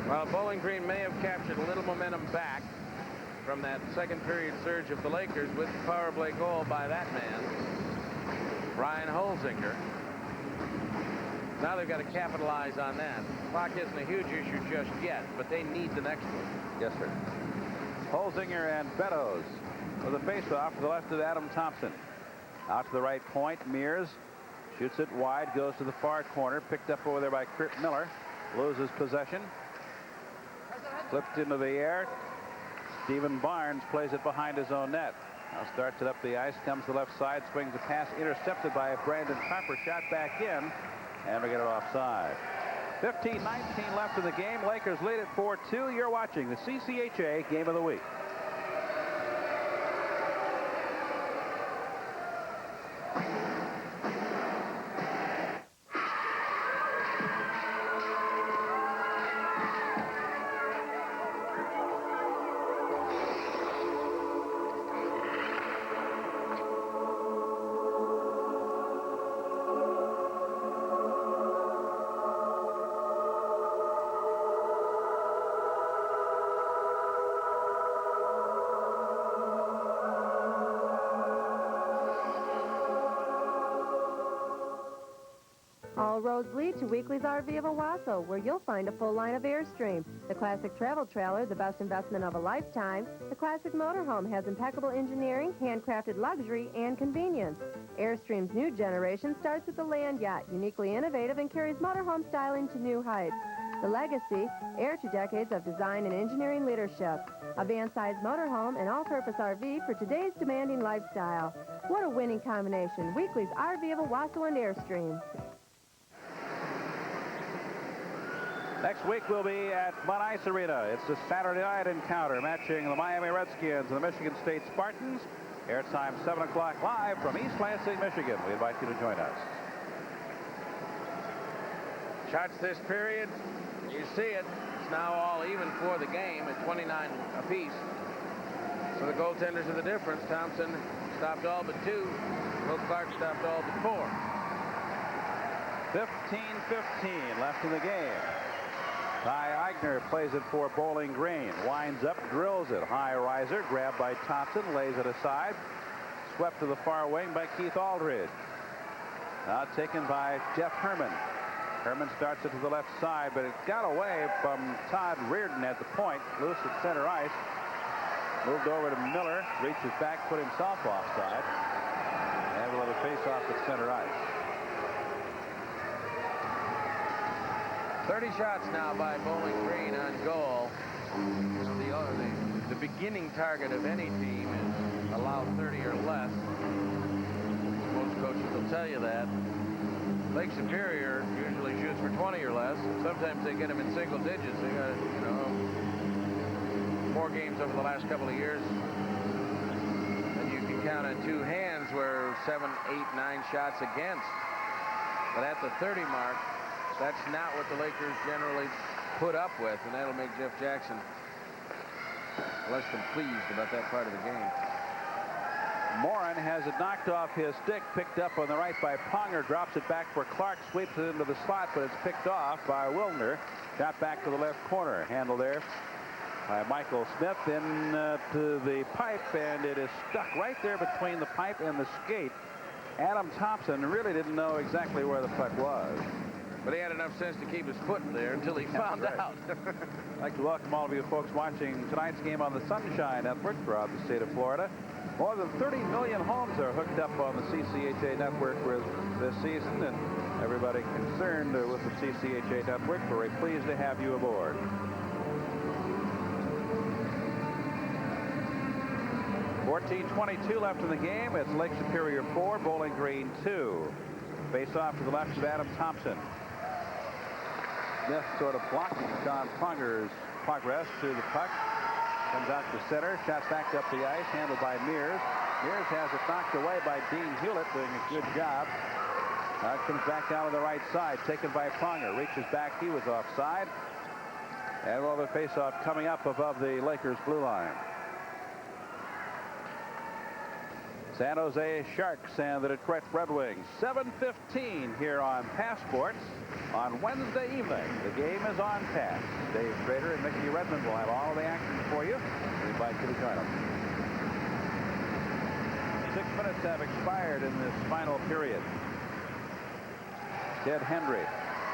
Well, Bowling Green may have captured a little momentum back from that second period surge of the Lakers with the power play goal by that man. Ryan Holzinger. Now they've got to capitalize on that. Clock isn't a huge issue just yet, but they need the next one. Yes, sir. Holzinger and Beddoes with a face-off to the left of Adam Thompson. Out to the right point, Mears shoots it wide, goes to the far corner, picked up over there by Kurt Miller, loses possession. Flipped into the air. Stephen Barnes plays it behind his own net. Now starts it up the ice, comes to the left side, swings a pass, intercepted by Brandon Harper, shot back in, and we get it offside. 15-19 left in the game. Lakers lead it 4-2. You're watching the CCHA Game of the Week. All roads lead to Weekly's RV of Owasso, where you'll find a full line of Airstream. The classic travel trailer, the best investment of a lifetime. The classic motorhome has impeccable engineering, handcrafted luxury, and convenience. Airstream's new generation starts with the land yacht, uniquely innovative and carries motorhome styling to new heights. The legacy, heir to decades of design and engineering leadership. A van-sized motorhome and all-purpose RV for today's demanding lifestyle. What a winning combination. Weekly's RV of Owasso and Airstream. Next week we'll be at Mud Ice Arena. It's a Saturday night encounter matching the Miami Redskins and the Michigan State Spartans. Airtime 7 o'clock live from East Lansing, Michigan. We invite you to join us. Shots this period, you see it. It's now all even for the game at 29 apiece. So the goaltenders are the difference. Thompson stopped all but 2. Will Clark stopped all but 4. 15-15 left in the game. Ty Eigner plays it for Bowling Green. Winds up, drills it. High riser, grabbed by Thompson, lays it aside. Swept to the far wing by Keith Aldridge. Now taken by Jeff Herman. Herman starts it to the left side, but it got away from Todd Reardon at the point. Loose at center ice. Moved over to Miller. Reaches back, put himself offside. And we'll have a face-off at center ice. 30 shots now by Bowling Green on goal. The beginning target of any team is allowed 30 or less. Most coaches will tell you that. Lake Superior usually shoots for 20 or less. Sometimes they get them in single digits. They got, you know, 4 games over the last couple of years. And you can count on 2 hands where 7, 8, 9 shots against. But at the 30 mark, that's not what the Lakers generally put up with, and that'll make Jeff Jackson less than pleased about that part of the game. Morin has it knocked off his stick, picked up on the right by Ponger, drops it back for Clark, sweeps it into the slot, but it's picked off by Wilner. Shot back to the left corner. Handle there by Michael Smith into the pipe, and it is stuck right there between the pipe and the skate. Adam Thompson really didn't know exactly where the puck was. But he had enough sense to keep his foot in there until he found out. I'd like to welcome all of you folks watching tonight's game on the Sunshine Network throughout the state of Florida. More than 30 million homes are hooked up on the CCHA network this season, and everybody concerned with the CCHA network, we're very pleased to have you aboard. .14:22 left in the game. It's Lake Superior 4, Bowling Green 2. Face off to the left of Adam Thompson. Smith sort of blocking John Ponger's progress to the puck. Comes out to center. Shot back up the ice. Handled by Mears. Mears has it knocked away by Dean Hewlett, doing a good job. Comes back down to the right side. Taken by Ponger. Reaches back. He was offside. And well, the face-off coming up above the Lakers' blue line. San Jose Sharks and the Detroit Red Wings. 7:15 here on Passports on Wednesday evening. The game is on pass. Dave Schrader and Mickey Redmond will have all of the action for you. We invite you to join them. minutes have expired in this final period. Ted Hendry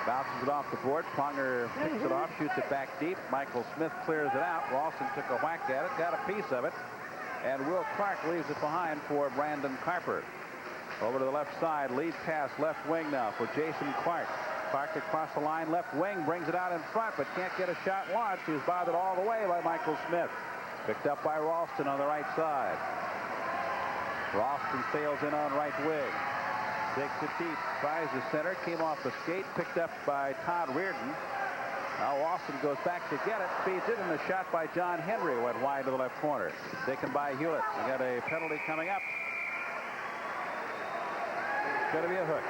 bounces it off the board. Pronger picks it off, shoots it back deep. Michael Smith clears it out. Ralston took a whack at it, got a piece of it. And Will Clark leaves it behind for Brandon Carper. Over to the left side, lead pass left wing now for Jason Clark. Clark across the line, left wing, brings it out in front, but can't get a shot launched. He's bothered all the way by Michael Smith. Picked up by Ralston on the right side. Ralston sails in on right wing. Takes it deep, tries the center, came off the skate, picked up by Todd Reardon. Now Ralston goes back to get it, feeds it, and the shot by John Henry went wide to the left corner. Taken by Hewlett. We got a penalty coming up. It's going to be a hook.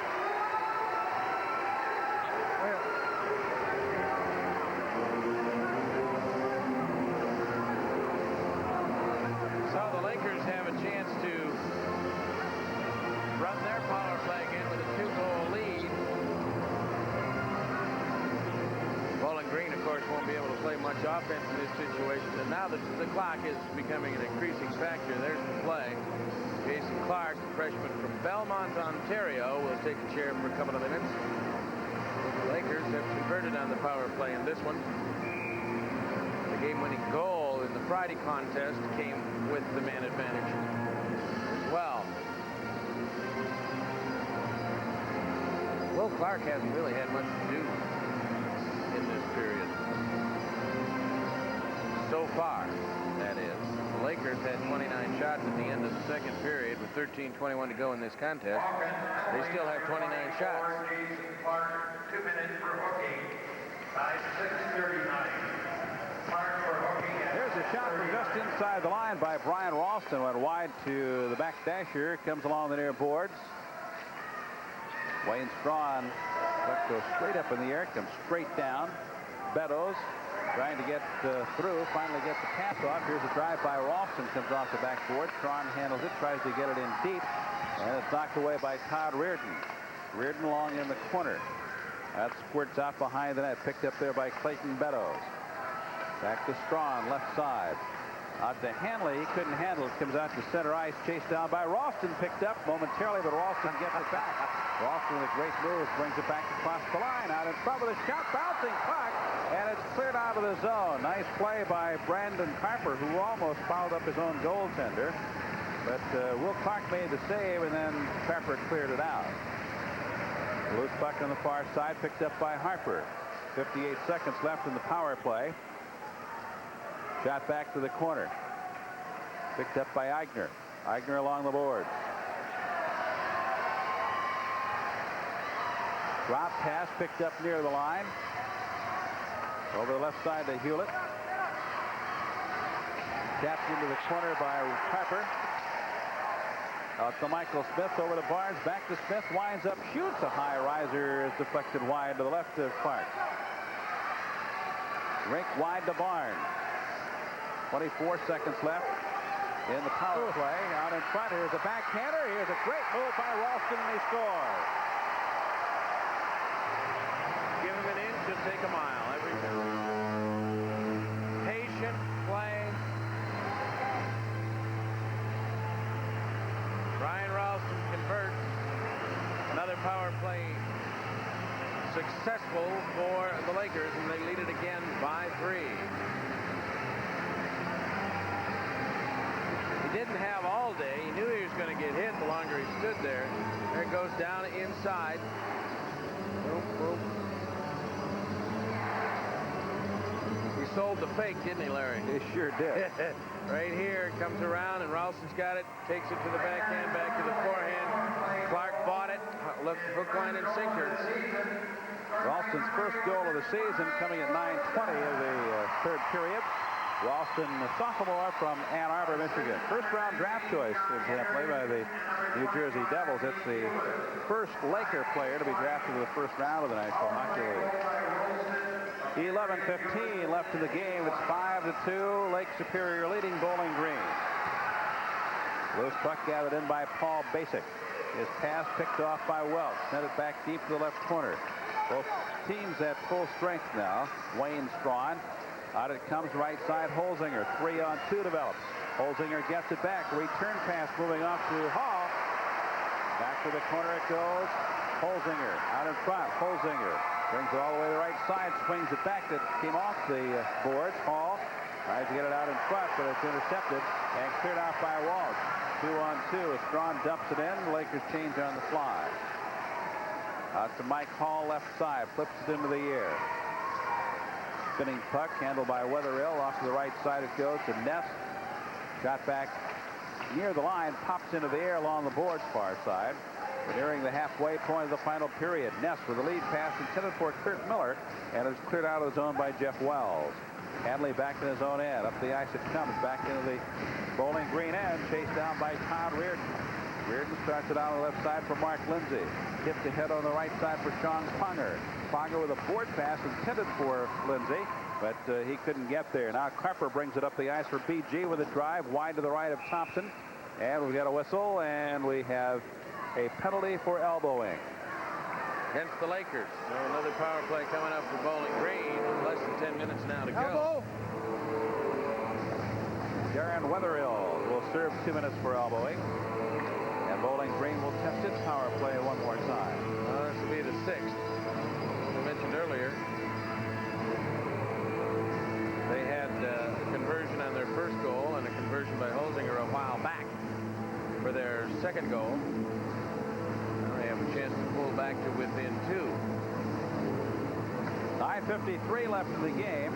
So the Lakers have a chance to run their power play again with a 2-goal lead. Bowling Green, of course, won't be able to play much offense in this situation. And now the clock is becoming an increasing factor. There's the play. Jason Clark, the freshman from Belmont, Ontario, will take a chair for a couple of minutes. The Lakers have converted on the power play in this one. The game-winning goal in the Friday contest came with the man advantage as well. Will Clark hasn't really had much to do in this period. So far, that is. The Lakers had 29 shots at the end of the second period with 13:21 to go in this contest. They still have 29 shots. Jason Clark, 2 minutes for hooking. Time 6:39. Clark for hooking. Here's a shot from just inside the line by Brian Ralston. Went wide to the back dasher. Comes along the near boards. Wayne Strawn goes straight up in the air. Comes straight down. Beddoes trying to get through. Finally gets the pass off. Here's a drive by Ralston. Comes off the backboard. Strawn handles it. Tries to get it in deep. And it's knocked away by Todd Reardon. Reardon along in the corner. That squirts out behind the net. Picked up there by Clayton Beddoes. Back to Strawn, left side. Out to Hanley. He couldn't handle it. Comes out to center ice. Chased down by Ralston. Picked up momentarily, but Ralston gets it back. Ralston with a great move. Brings it back across the line. Out in front with a shot. Bouncing puck. And it's cleared out of the zone. Nice play by Brandon Carper, who almost fouled up his own goaltender. But Will Clark made the save, and then Carper cleared it out. Loose puck on the far side. Picked up by Harper. 58 seconds left in the power play. Shot back to the corner. Picked up by Eigner. Eigner along the boards. Drop pass picked up near the line. Over the left side to Hewlett. Tapped into the corner by Harper. Out to Michael Smith, over to Barnes, back to Smith, winds up, shoots a high riser, is deflected wide to the left of Clark. Rink wide to Barnes. 24 seconds left in the power play. Out in front, here's a backhander. Here's a great move by Ralston, and he scores. Give him an inch, he'll take a mile every time. Patient play. Brian Ralston converts. Another power play successful for the Lakers, and they lead it again by 3. He didn't have all day. He knew he was going to get hit the longer he stood there. There it goes down inside. Boom, boom. He sold the fake, didn't he, Larry? He sure did. Right here, comes around, and Ralston's got it. Takes it to the backhand, back to the forehand. Clark bought it. Look, hook, line, and sinker. Ralston's first goal of the season coming at 9:20 of the third period. Ralston, a sophomore from Ann Arbor, Michigan. First-round draft choice, incidentally, by the New Jersey Devils. It's the first Laker player to be drafted in the first round of the National Hockey League. 11:15 left in the game. It's 5-2. Lake Superior leading Bowling Green. Loose puck gathered in by Paul Basic. His pass picked off by Welch. Sent it back deep to the left corner. Both teams at full strength now. Wayne Strawn. Out it comes right side. Holzinger. 3-on-2 develops. Holzinger gets it back. Return pass moving off to Hall. to the corner it goes. Holzinger out in front. Holzinger brings it all the way to the right side, swings it back. That came off the boards. Hall tries to get it out in front, but it's intercepted and cleared out by Walsh. 2-on-2. Strawn dumps it in. The Lakers change on the fly. Out to Mike Hall, left side. Flips it into the air. Spinning puck handled by Wetherill. Off to the right side it goes to Ness. Shot back near the line. Pops into the air along the boards far side. We're nearing the halfway point of the final period. Ness with a lead pass intended for Kurt Miller, and it's cleared out of the zone by Jeff Wells. Hadley back in his own end. Up the ice it comes. Back into the Bowling Green end. Chased down by Todd Reardon. Reardon starts it out on the left side for Mark Lindsay. Tipped ahead on the right side for Sean Ponger. Ponger with a board pass intended for Lindsay, but he couldn't get there. Now Carper brings it up the ice for BG with a drive wide to the right of Thompson. And we've got a whistle, and we have a penalty for elbowing. Against the Lakers. So another power play coming up for Bowling Green. Less than 10 minutes now to go. Darren Wetherill will serve 2 minutes for elbowing. And Bowling Green will test its power play one more time. This will be the 6th. As I mentioned earlier, they had a conversion on their first goal and a conversion by Holzinger a while back for their second goal. Now they have a chance to pull back to within 2. 9:53 left in the game.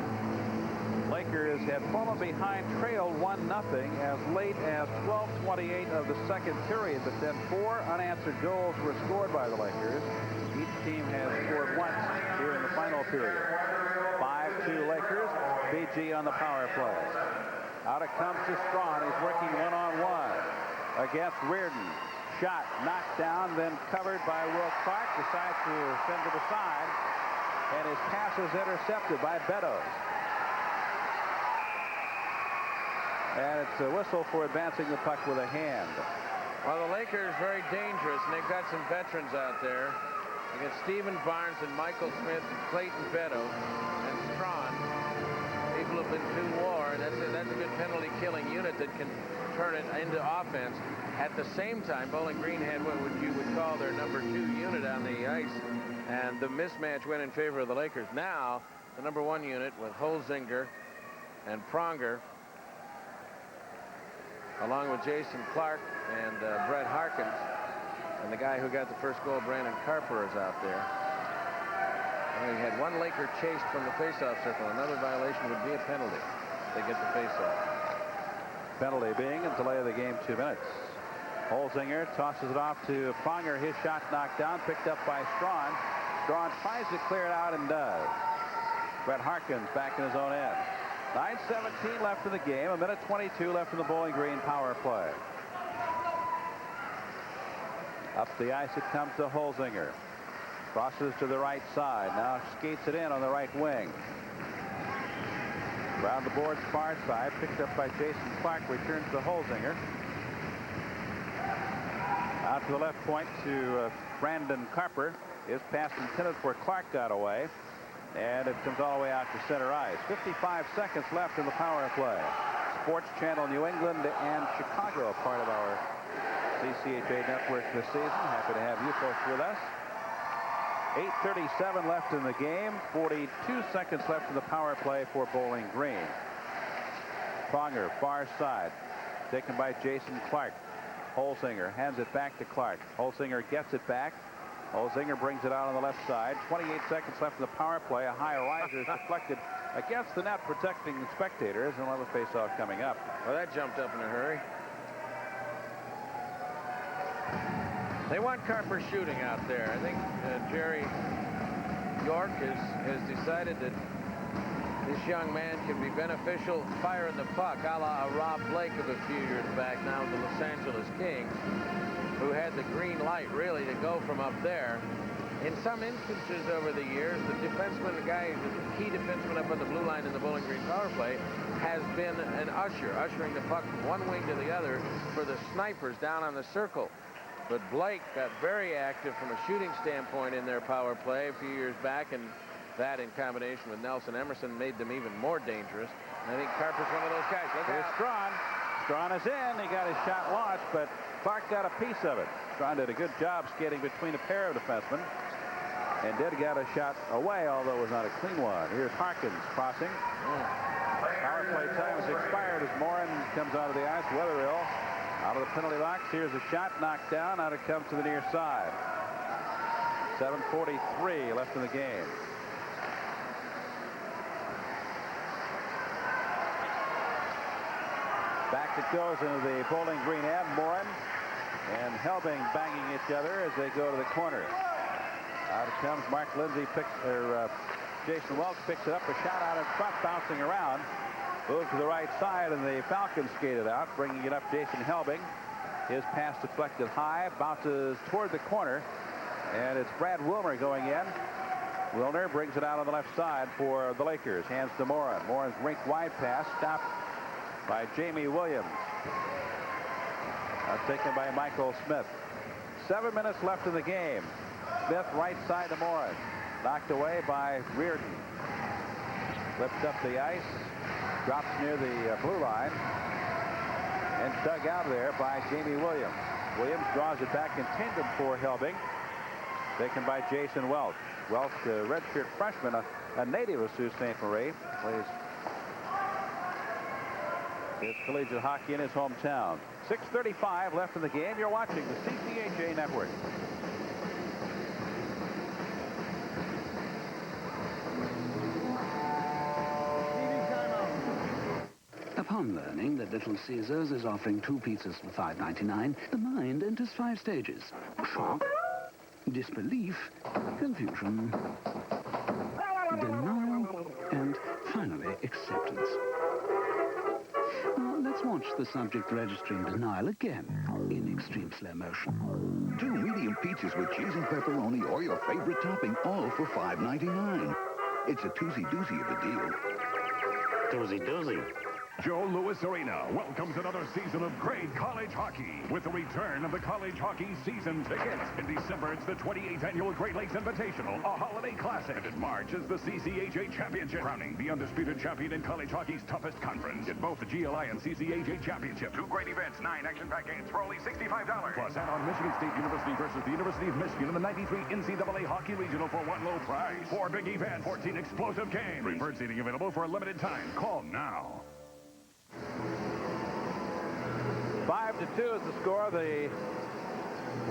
Lakers had fallen behind, trailed 1-0 as late as 12:28 of the second period, but then 4 unanswered goals were scored by the Lakers. Each team has scored once here in the final period. 5-2 Lakers. BG on the power play. Out it comes to Strawn. He's working one-on-one against Reardon. Shot knocked down, then covered by Will Clark. Decides to send to the side, and his pass is intercepted by Beddoes. And it's a whistle for advancing the puck with a hand. Well, the Lakers very dangerous, and they've got some veterans out there. You got Stephen Barnes and Michael Smith and Clayton Beddoes and Strawn. People have been to war, and that's a good penalty-killing unit that can turn it into offense. At the same time, Bowling Green had what you would call their number 2 unit on the ice, and the mismatch went in favor of the Lakers. Now, the number 1 unit with Holzinger and Pronger, along with Jason Clark and Brett Harkins, and the guy who got the first goal, Brandon Carper, is out there. And we had 1 Laker chased from the faceoff circle. Another violation would be a penalty. They get the faceoff. Penalty being a delay of the game 2 minutes. Holzinger tosses it off to Pronger. His shot knocked down, picked up by Strawn. Strawn tries to clear it out and does. Brett Harkins back in his own end. 9:17 left in the game. 1:22 left in the Bowling Green power play. Up the ice it comes to Holzinger. Crosses to the right side. Now skates it in on the right wing. Around the boards far side. Picked up by Jason Clark. Returns to Holzinger. Out to the left point to Brandon Carper. His pass intended for Clark got away. And it comes all the way out to center ice. 55 seconds left in the power play. Sports Channel New England and Chicago, part of our CCHA network this season. Happy to have you folks with us. 8:37 left in the game. 42 seconds left in the power play for Bowling Green. Pronger, far side. Taken by Jason Clark. Holzinger hands it back to Clark. Holzinger gets it back. Holzinger brings it out on the left side. 28 seconds left in the power play. A high riser is deflected against the net, protecting the spectators, and we'll have a face-off coming up. Well, that jumped up in a hurry. They want Carper shooting out there. I think Jerry York has decided that this young man can be beneficial firing the puck, a la Rob Blake of a few years back, now with the Los Angeles Kings, who had the green light, really, to go from up there. In some instances over the years, the defenseman, the guy, the key defenseman up on the blue line in the Bowling Green power play, has been an usher, ushering the puck from one wing to the other for the snipers down on the circle. But Blake got very active from a shooting standpoint in their power play a few years back, and that in combination with Nelson Emerson made them even more dangerous. And I think Carper's one of those guys. Look Here's out. Strawn. Strawn is in. He got his shot launched, but Clark got a piece of it. Strachan did a good job skating between a pair of defensemen and did get a shot away, although it was not a clean one. Here's Harkins crossing. Power play time has expired as Morin comes out of the ice. Wetherill out of the penalty box. Here's a shot knocked down. Out it comes to the near side. 7:43 left in the game. Back it goes into the Bowling Green end. Morin and Helbing banging each other as they go to the corner. Out it comes. Mark Lindsay Jason Welch picks it up. A shot out in front, bouncing around. Moves to the right side, and the Falcons skated out, bringing it up Jason Helbing. His pass deflected high, bounces toward the corner, and it's Brad Wilmer going in. Wilner brings it out on the left side for the Lakers. Hands to Morin. Morin's rink wide pass stopped by Jamie Williams. Taken by Michael Smith. 7 minutes left in the game. Smith right side to Morin. Knocked away by Reardon. Flips up the ice. Drops near the blue line. And dug out there by Jamie Williams. Williams draws it back in tandem for Helbing. Taken by Jason Welch. Welch, a redshirt freshman, a native of Sault Ste. Marie. Plays his collegiate hockey in his hometown. 6:35 left in the game. You're watching the CCHA Network. Upon learning that Little Caesars is offering 2 pizzas for $5.99, the mind enters 5 stages. Shock, disbelief, confusion, denial, and finally acceptance. Let's watch the subject registering denial again in extreme slow motion. 2 medium pizzas with cheese and pepperoni or your favorite topping, all for $5.99. It's a toozy-doozy of a deal. Doozy-doozy. Joe Louis Arena welcomes another season of great college hockey with the return of the college hockey season ticket. In December, it's the 28th annual Great Lakes Invitational, a holiday classic. And in March is the CCHA Championship, crowning the undisputed champion in college hockey's toughest conference. In both the GLI and CCHA Championship, 2 great events, 9 action-packed games for only $65. Plus, add on Michigan State University versus the University of Michigan in the 93 NCAA Hockey Regional for 1 low price. 4 big events, 14 explosive games. Preferred seating available for a limited time. Call now. 5-2 is the score. The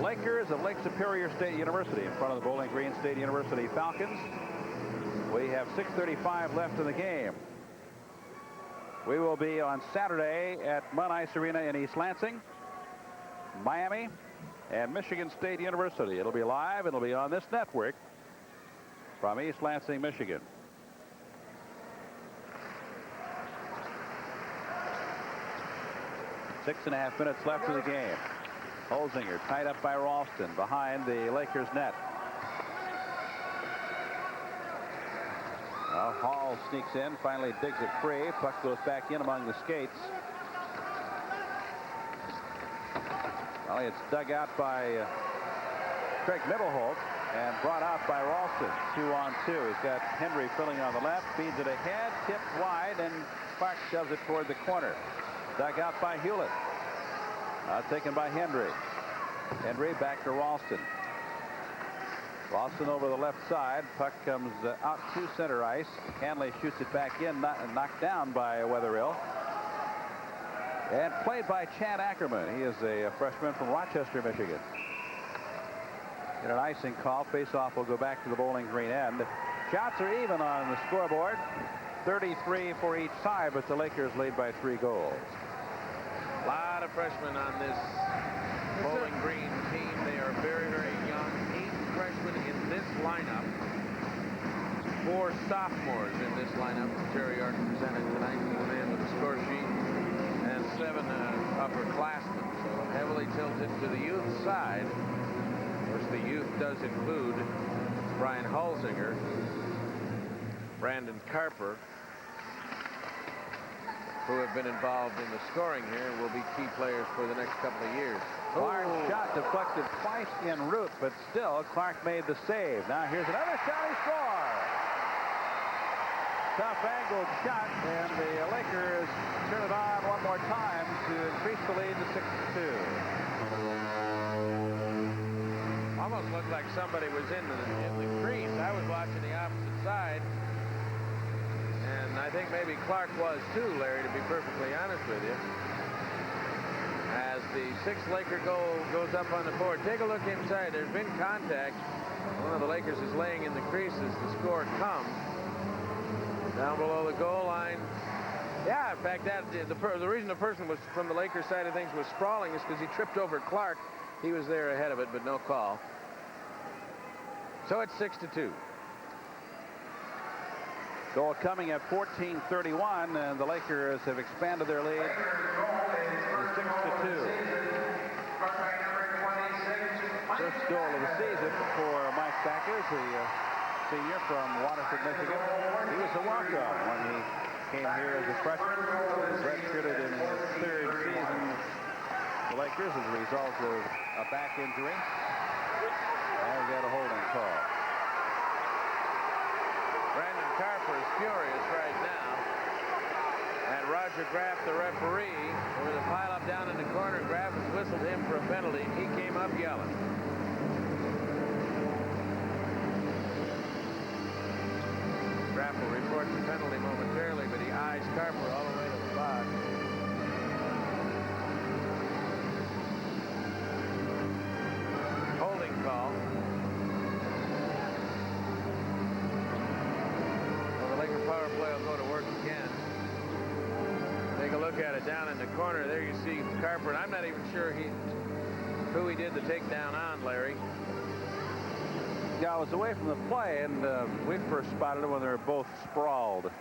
Lakers of Lake Superior State University in front of the Bowling Green State University Falcons. We have 6:35 left in the game. We will be on Saturday at Munn Ice Arena in East Lansing, Miami, and Michigan State University. It'll be live. It'll be on this network from East Lansing, Michigan. 6.5 minutes left in the game. Holzinger tied up by Ralston behind the Lakers net. Well, Hall sneaks in, finally digs it free. Puck goes back in among the skates. Well, it's dug out by Craig Middleholt and brought out by Ralston. 2-on-2. He's got Henry filling on the left, feeds it ahead, tipped wide, and Clark shoves it toward the corner. Dug out by Hewlett. Taken by Hendry. Hendry back to Ralston. Ralston over the left side. Puck comes out to center ice. Hanley shoots it back in, knocked down by Wetherill. And played by Chad Ackerman. He is a freshman from Rochester, Michigan. In an icing call, face-off will go back to the Bowling Green end. Shots are even on the scoreboard. 33 for each side, but the Lakers lead by 3 goals. A lot of freshmen on this Bowling Green team. They are very, very young. 8 freshmen in this lineup. 4 sophomores in this lineup. Terry Art presented tonight to the man with the score sheet. And 7 upperclassmen. So heavily tilted to the youth side. Of course, the youth does include Brian Holzinger, Brandon Carper, who have been involved in the scoring here and will be key players for the next couple of years. Clark's shot deflected twice en route, but still Clark made the save. Now here's another shot. He scores. tough angled shot, and the Lakers turn it on one more time to increase the lead to 6-2. Almost looked like somebody was in the crease. I was watching the opposite side, and I think maybe Clark was too, Larry, to be perfectly honest with you. As the sixth Laker goal goes up on the board, take a look inside. There's been contact. One of the Lakers is laying in the crease as the score comes. Down below the goal line. Yeah, in fact, the reason the person was from the Lakers side of things was sprawling is because he tripped over Clark. He was there ahead of it, but no call. So it's 6-2. Goal coming at 14:31, and the Lakers have expanded their lead to 6-2. First goal of the season for Mike Backers, the senior from Waterford, Michigan. He was a walk-on when he came here as a freshman. Redshirted in his third season for the Lakers as a result of a back injury. And we got a holding call. Brandon Carper is furious right now. And Roger Graff, the referee, there was a pile-up down in the corner. Graff has whistled him for a penalty, and he came up yelling. Graff will report the penalty momentarily, but he eyes Carper all the way to the box. Holding call. Well, the Laker power play will go to work again. Take a look at it down in the corner. There you see Carper, and I'm not even sure who he did the takedown on, Larry. Yeah, I was away from the play, and we first spotted it when they were both sprawled.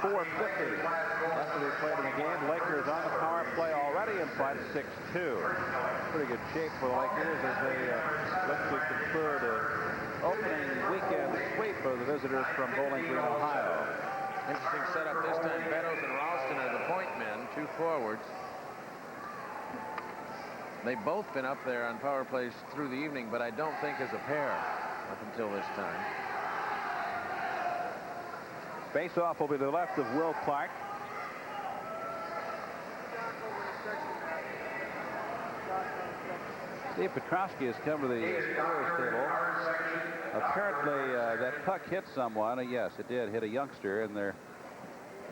4:50 left to be played in the game. Lakers on the power play already in front, 6-2. Pretty good shape for the Lakers as they look to confer the opening weekend sweep of the visitors from Bowling Green, Ohio. Interesting setup this time. Beddoes and Ralston are the point men, two forwards. They've both been up there on power plays through the evening, but I don't think as a pair up until this time. Face-off will be to the left of Will Clark. Steve Petrosky has come to the scorer's table. Apparently, that puck hit someone. Yes, it did hit a youngster, and they're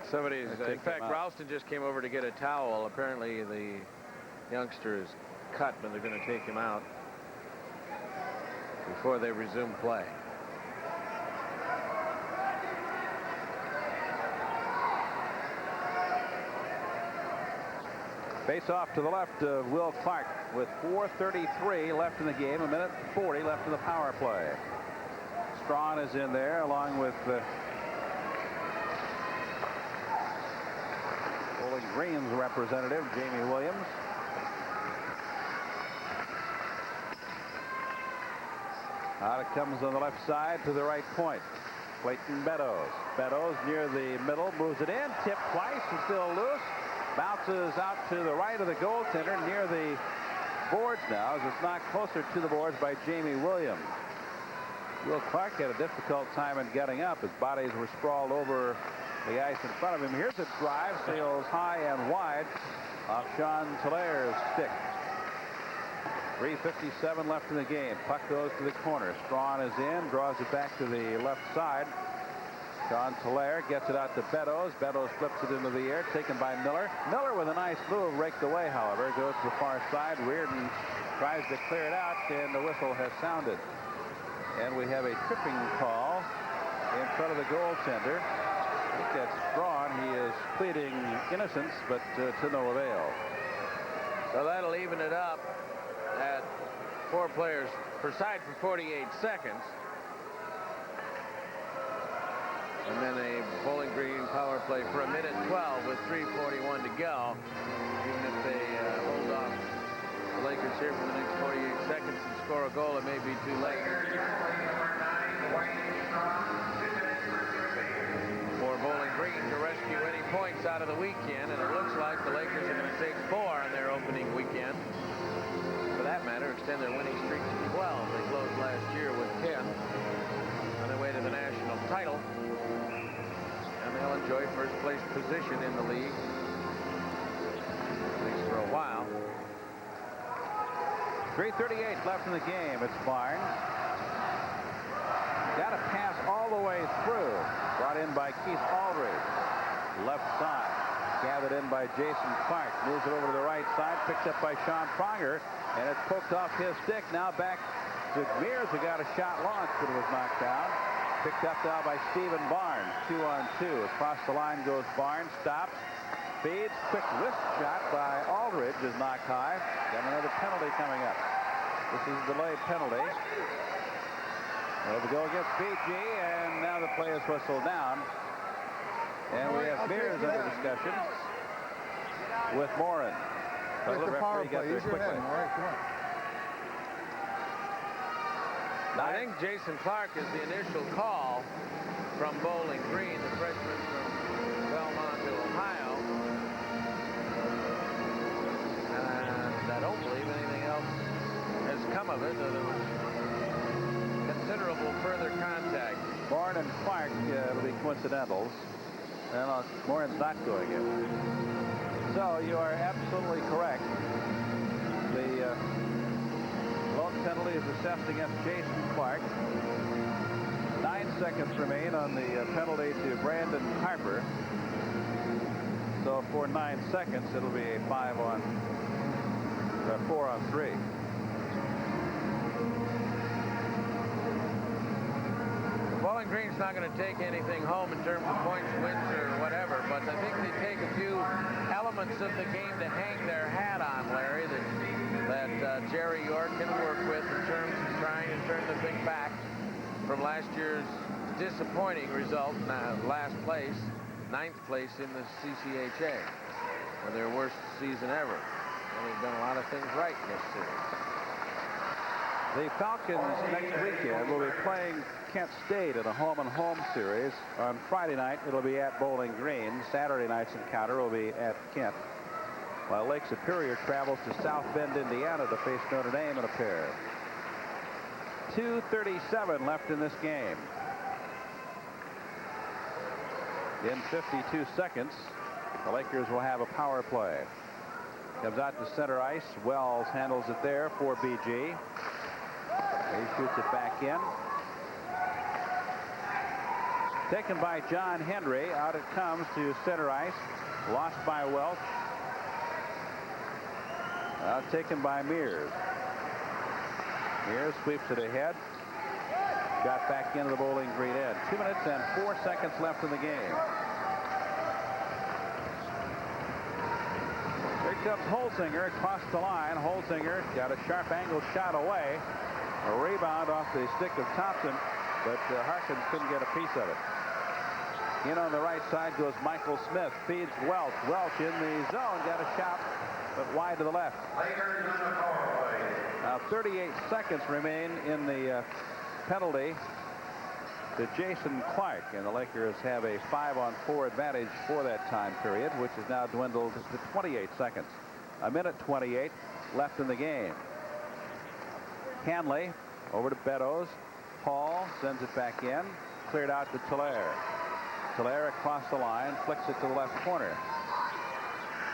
somebody's. In fact, Ralston just came over to get a towel. Apparently, the youngster is cut, but they're going to take him out before they resume play. Face off to the left of Will Clark with 4:33 left in the game, 1:40 left in the power play. Strawn is in there along with Bowling Green's representative, Jamie Williams. Out it comes on the left side to the right point. Clayton Beddoes. Beddoes near the middle, moves it in, tipped twice and still loose. Bounces out to the right of the goaltender near the boards now as it's knocked closer to the boards by Jamie Williams. Will Clark had a difficult time in getting up. His bodies were sprawled over the ice in front of him. Here's a drive, sails high and wide off Sean Tallaire's stick. 3:57 left in the game. Puck goes to the corner. Strawn is in, draws it back to the left side. Sean Tallaire gets it out to Beddoes. Beddoes flips it into the air, taken by Miller. Miller with a nice move, raked away, however. Goes to the far side. Reardon tries to clear it out, and the whistle has sounded. And we have a tripping call in front of the goaltender. I think that's Strawn. He is pleading innocence, but to no avail. So that'll even it up at 4 players per side for 48 seconds. And then a Bowling Green power play for 1:12 with 3:41 to go. Even if they hold off the Lakers here for the next 48 seconds and score a goal, it may be too late. For Bowling Green to rescue any points out of the weekend, and it looks like the Lakers are going to take 4 on their opening weekend. For that matter, extend their winning streak to 12. They closed last year with 10 on their way to the national title. position in the league, at least for a while. 3:38 left in the game. It's Barnes. Got a pass all the way through. Brought in by Keith Aldridge. Left side. Gathered in by Jason Clark. Moves it over to the right side. Picked up by Sean Pronger. And it's poked off his stick. Now back to Mears, who got a shot launched, but it was knocked down. Picked up now by Stephen Barnes. 2-on-2. Across the line goes Barnes. Stops. Feeds. Quick wrist shot by Aldridge is knocked high. Got another penalty coming up. This is a delayed penalty. It'll go against BG, and now the play is whistled down. And we have Mears under discussion with Morin. But the referee got there quickly. All right, come on. I think Jason Clark is the initial call from Bowling Green, the freshman from Belmont, Ohio. And I don't believe anything else has come of it. There was considerable further contact. Morin and Clark will be coincidentals. And Morin's not going in. So you are absolutely correct. The lone penalty is assessed against Jason Clark. 9 seconds remain on the penalty to Brandon Harper. So for 9 seconds, it'll be a 4-on-3. Bowling Green's not going to take anything home in terms of points, wins, or whatever, but I think they take a few elements of the game to hang their hat on, Larry, that Jerry York can work with in terms of trying to turn the thing back from last year's disappointing result, last place, 9th place in the CCHA, or their worst season ever. And they've done a lot of things right in this series. The Falcons next weekend will be playing Kent State in a home-and-home series. On Friday night, it'll be at Bowling Green. Saturday night's encounter will be at Kent, while Lake Superior travels to South Bend, Indiana to face Notre Dame in a pair. 2:37 left in this game. In 52 seconds, the Lakers will have a power play. Comes out to center ice. Wells handles it there for BG. He shoots it back in. Taken by John Henry. Out it comes to center ice. Lost by Welch. Taken by Mears. Mears sweeps it ahead. Got back into the Bowling Green end. 2 minutes and 4 seconds left in the game. Here comes Holsinger across the line. Holsinger got a sharp angled shot away. A rebound off the stick of Thompson, but Harkins couldn't get a piece of it. In on the right side goes Michael Smith. Feeds Welch. Welch in the zone. Got a shot, but wide to the left. Now 38 seconds remain in the penalty to Jason Clark, and the Lakers have a 5-on-4 advantage for that time period, which has now dwindled to 28 seconds. 1:28 left in the game. Hanley over to Beddoes. Hall sends it back in. Cleared out to Tolaire. Tolaire across the line. Flicks it to the left corner.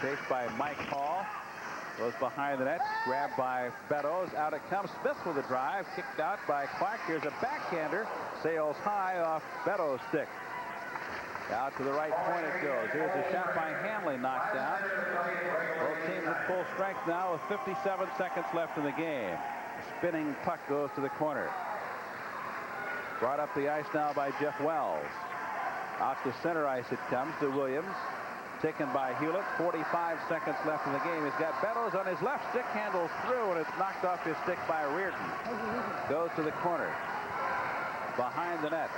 Chased by Mike Hall. Goes behind the net. Grabbed by Beddoes. Out it comes. Smith with a drive. Kicked out by Clark. Here's a backhander. Sails high off Beddoes' stick. Out to the right point it goes. Here's a shot by Hanley, knocked down. Both teams at full strength now with 57 seconds left in the game. A spinning puck goes to the corner. Brought up the ice now by Jeff Wells. Out to center ice it comes to Williams. Taken by Hewlett. 45 seconds left in the game. He's got Beddoes on his left stick. Handles through, and it's knocked off his stick by Reardon. Goes to the corner. Behind the net.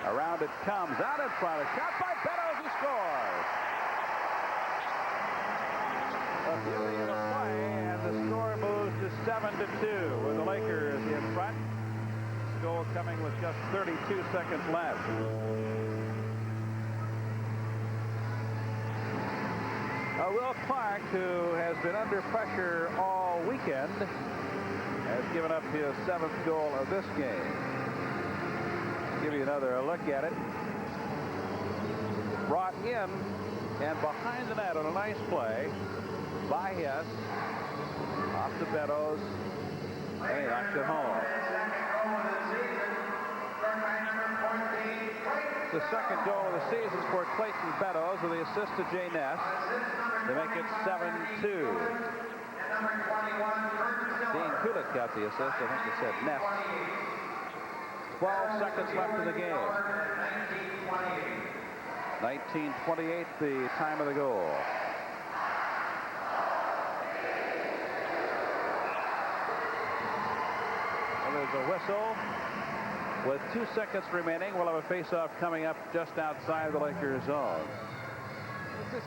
Around it comes. Out in front. A shot by Beddoes. He scores. A beauty of the play, and the score moves to 7-2 with the Lakers in front. The goal coming with just 32 seconds left. Will Clark, who has been under pressure all weekend, has given up his 7th goal of this game. Give you another look at it. Brought in And behind the net on a nice play by Hess. Off to Beddoes. And he knocks it home. The second goal of the season for Clayton Beddoes with the assist to Jay Ness to make it 7-2. Dean Kulik got the assist. I think he said Ness. 12 seconds left in the game. 19:28, the time of the goal. Well, there's a whistle. With 2 seconds remaining, we'll have a face-off coming up just outside the Lakers zone.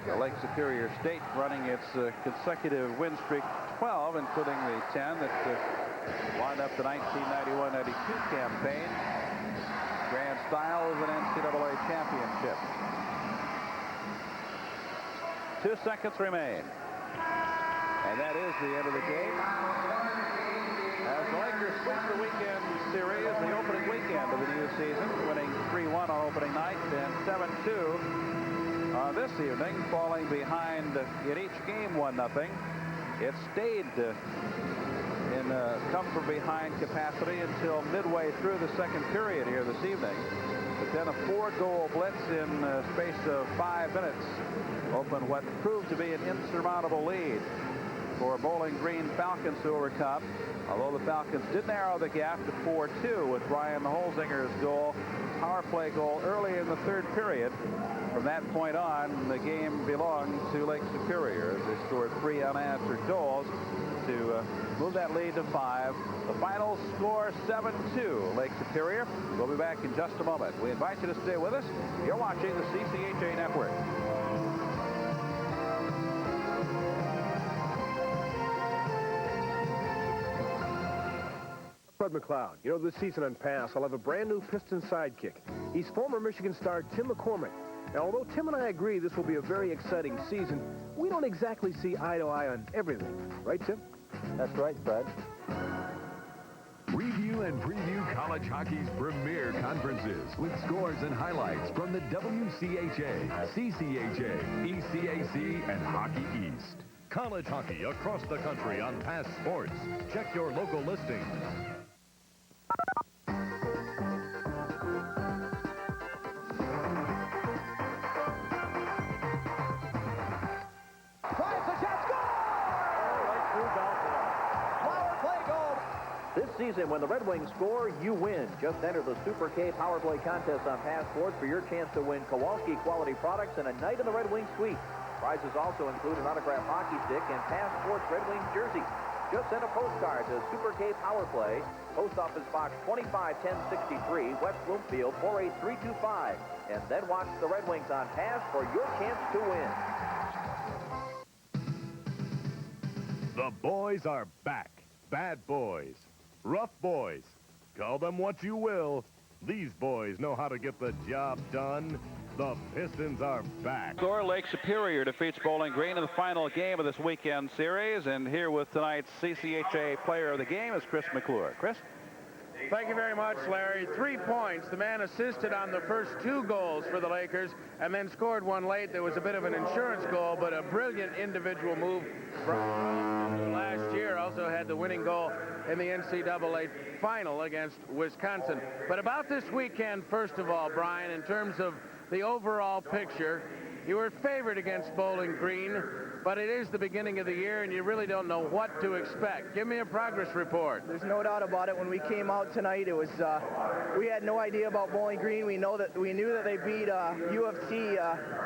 The Lake Superior State running its consecutive win streak 12, including the 10 that wound up the 1991-92 campaign. Grand style of an NCAA championship. 2 seconds remain. And that is the end of the game. As the Lakers sweep the weekend series, the opening weekend of the new season, winning 3-1 on opening night and 7-2 this evening, falling behind in each game 1-0. It stayed in come from behind capacity until midway through the second period here this evening. But then a 4-goal blitz in the space of 5 minutes opened what proved to be an insurmountable lead for Bowling Green Falcons to overcome. Although the Falcons did narrow the gap to 4-2 with Ryan Holzinger's goal, power play goal early in the third period. From that point on, the game belonged to Lake Superior. They scored 3 unanswered goals to move that lead to 5. The final score 7-2, Lake Superior. We'll be back in just a moment. We invite you to stay with us. You're watching the CCHA Network. Fred McLeod. You know, this season on Pass, I'll have a brand new Piston sidekick. He's former Michigan star Tim McCormick. Now, although Tim and I agree this will be a very exciting season, we don't exactly see eye to eye on everything. Right, Tim? That's right, Fred. Review and preview college hockey's premier conferences with scores and highlights from the WCHA, CCHA, ECAC, and Hockey East. College hockey across the country on Pass Sports. Check your local listings. This season, when the Red Wings score, you win. Just enter the Super K Power Play contest on Pass Sports for your chance to win Kowalski quality products and a night in the Red Wings suite. Prizes also include an autographed hockey stick and Pass Sports Red Wings jersey. Just send a postcard to Super K Power Play, Post Office Box 251063, West Bloomfield 48325, and then watch the Red Wings on Pass for your chance to win. The boys are back. Bad boys. Rough boys. Call them what you will. These boys know how to get the job done. The Pistons are back. Score, Lake Superior defeats Bowling Green in the final game of this weekend series. And here with tonight's CCHA player of the game is Chris McClure. Chris? Thank you very much, Larry. 3 points. The man assisted on the first 2 goals for the Lakers and then scored one late. There was a bit of an insurance goal, but a brilliant individual move from last year. Also had the winning goal in the NCAA final against Wisconsin. But about this weekend, first of all, Brian, in terms of the overall picture, you were favored against Bowling Green, but it is the beginning of the year, and you really don't know what to expect. Give me a progress report. There's no doubt about it. When we came out tonight, it was we had no idea about Bowling Green. We knew that they beat U of T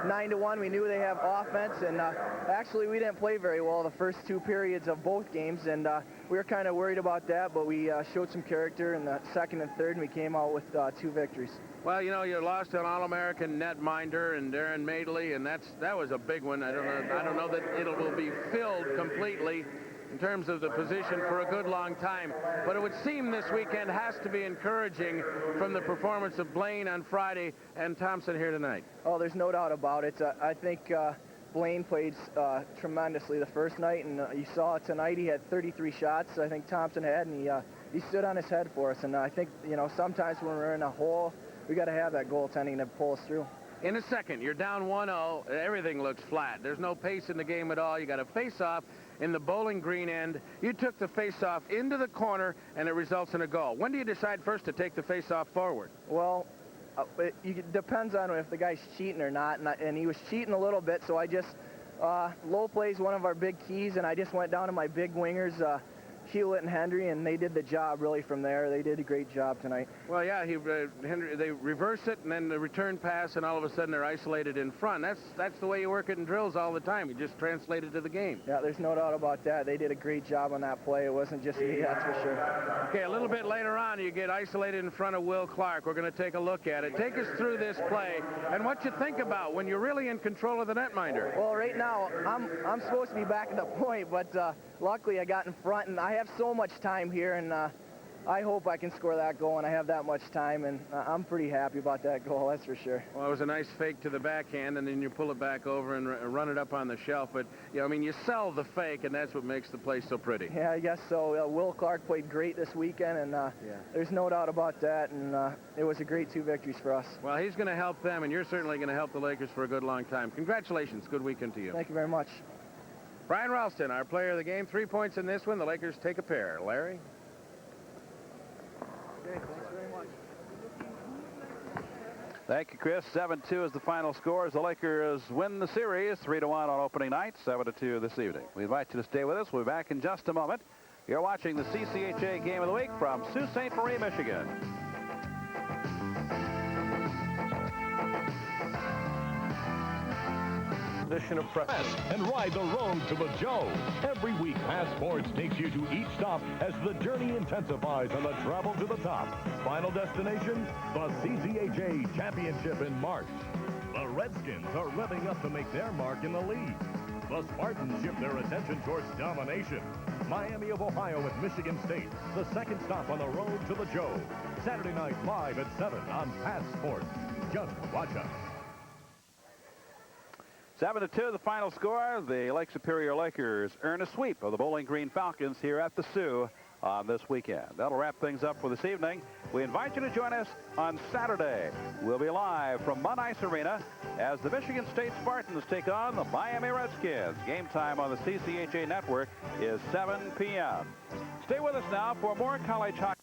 9-1. We knew they have offense, and actually we didn't play very well the first 2 periods of both games, and we were kind of worried about that. But we showed some character in the second and third, and we came out with 2 victories. Well, you know, you lost to an All-American netminder and Darren Madeley, and that was a big one. I don't know that it will be filled completely in terms of the position for a good long time. But it would seem this weekend has to be encouraging from the performance of Blaine on Friday and Thompson here tonight. Oh, there's no doubt about it. I think Blaine played tremendously the first night, and you saw tonight he had 33 shots. I think Thompson had, and he stood on his head for us. And I think, you know, sometimes when we're in a hole, we got to have that goaltending to pull us through. In a second, you're down 1-0. Everything looks flat. There's no pace in the game at all. You got a face-off in the Bowling Green end. You took the face-off into the corner, and it results in a goal. When do you decide first to take the face-off forward? Well, it depends on if the guy's cheating or not, and he was cheating a little bit, so I just low play's one of our big keys, and I just went down to my big wingers, Hewlett and Hendry, and they did the job really from there. They did a great job tonight. Well, yeah, Hendry, they reverse it, and then the return pass, and all of a sudden they're isolated in front. That's the way you work it in drills all the time. You just translate it to the game. Yeah, there's no doubt about that. They did a great job on that play. It wasn't just me, that's for sure. Okay, a little bit later on, you get isolated in front of Will Clark. We're going to take a look at it. Take us through this play and what you think about when you're really in control of the netminder. Well, right now, I'm supposed to be back at the point, but luckily I got in front, and I have so much time here, and I hope I can score that goal, and I have that much time, and I'm pretty happy about that goal, that's for sure. Well, it was a nice fake to the backhand, and then you pull it back over and run it up on the shelf. But, you know, I mean, you sell the fake, and that's what makes the play so pretty. Yeah, I guess so. Will Clark played great this weekend, and there's no doubt about that, and it was a great 2 victories for us. Well, he's going to help them, and you're certainly going to help the Lakers for a good long time. Congratulations. Good weekend to you. Thank you very much. Brian Ralston, our player of the game. 3 points in this one. The Lakers take a pair. Larry? Okay, thanks very much. Thank you, Chris. 7-2 is the final score as the Lakers win the series 3-1 on opening night, 7-2 this evening. We invite you to stay with us. We'll be back in just a moment. You're watching the CCHA Game of the Week from Sault Ste. Marie, Michigan. Of press and ride the road to the Joe. Every week, Passports takes you to each stop as the journey intensifies on the travel to the top. Final destination, the CCHA Championship in March. The Redskins are revving up to make their mark in the league. The Spartans shift their attention towards domination. Miami of Ohio with Michigan State, the second stop on the road to the Joe. Saturday night live at 7 on Passports. Just watch us. 7-2, the final score. The Lake Superior Lakers earn a sweep of the Bowling Green Falcons here at the Sioux on this weekend. That'll wrap things up for this evening. We invite you to join us on Saturday. We'll be live from Munn Ice Arena as the Michigan State Spartans take on the Miami Redskins. Game time on the CCHA Network is 7 p.m. Stay with us now for more college hockey.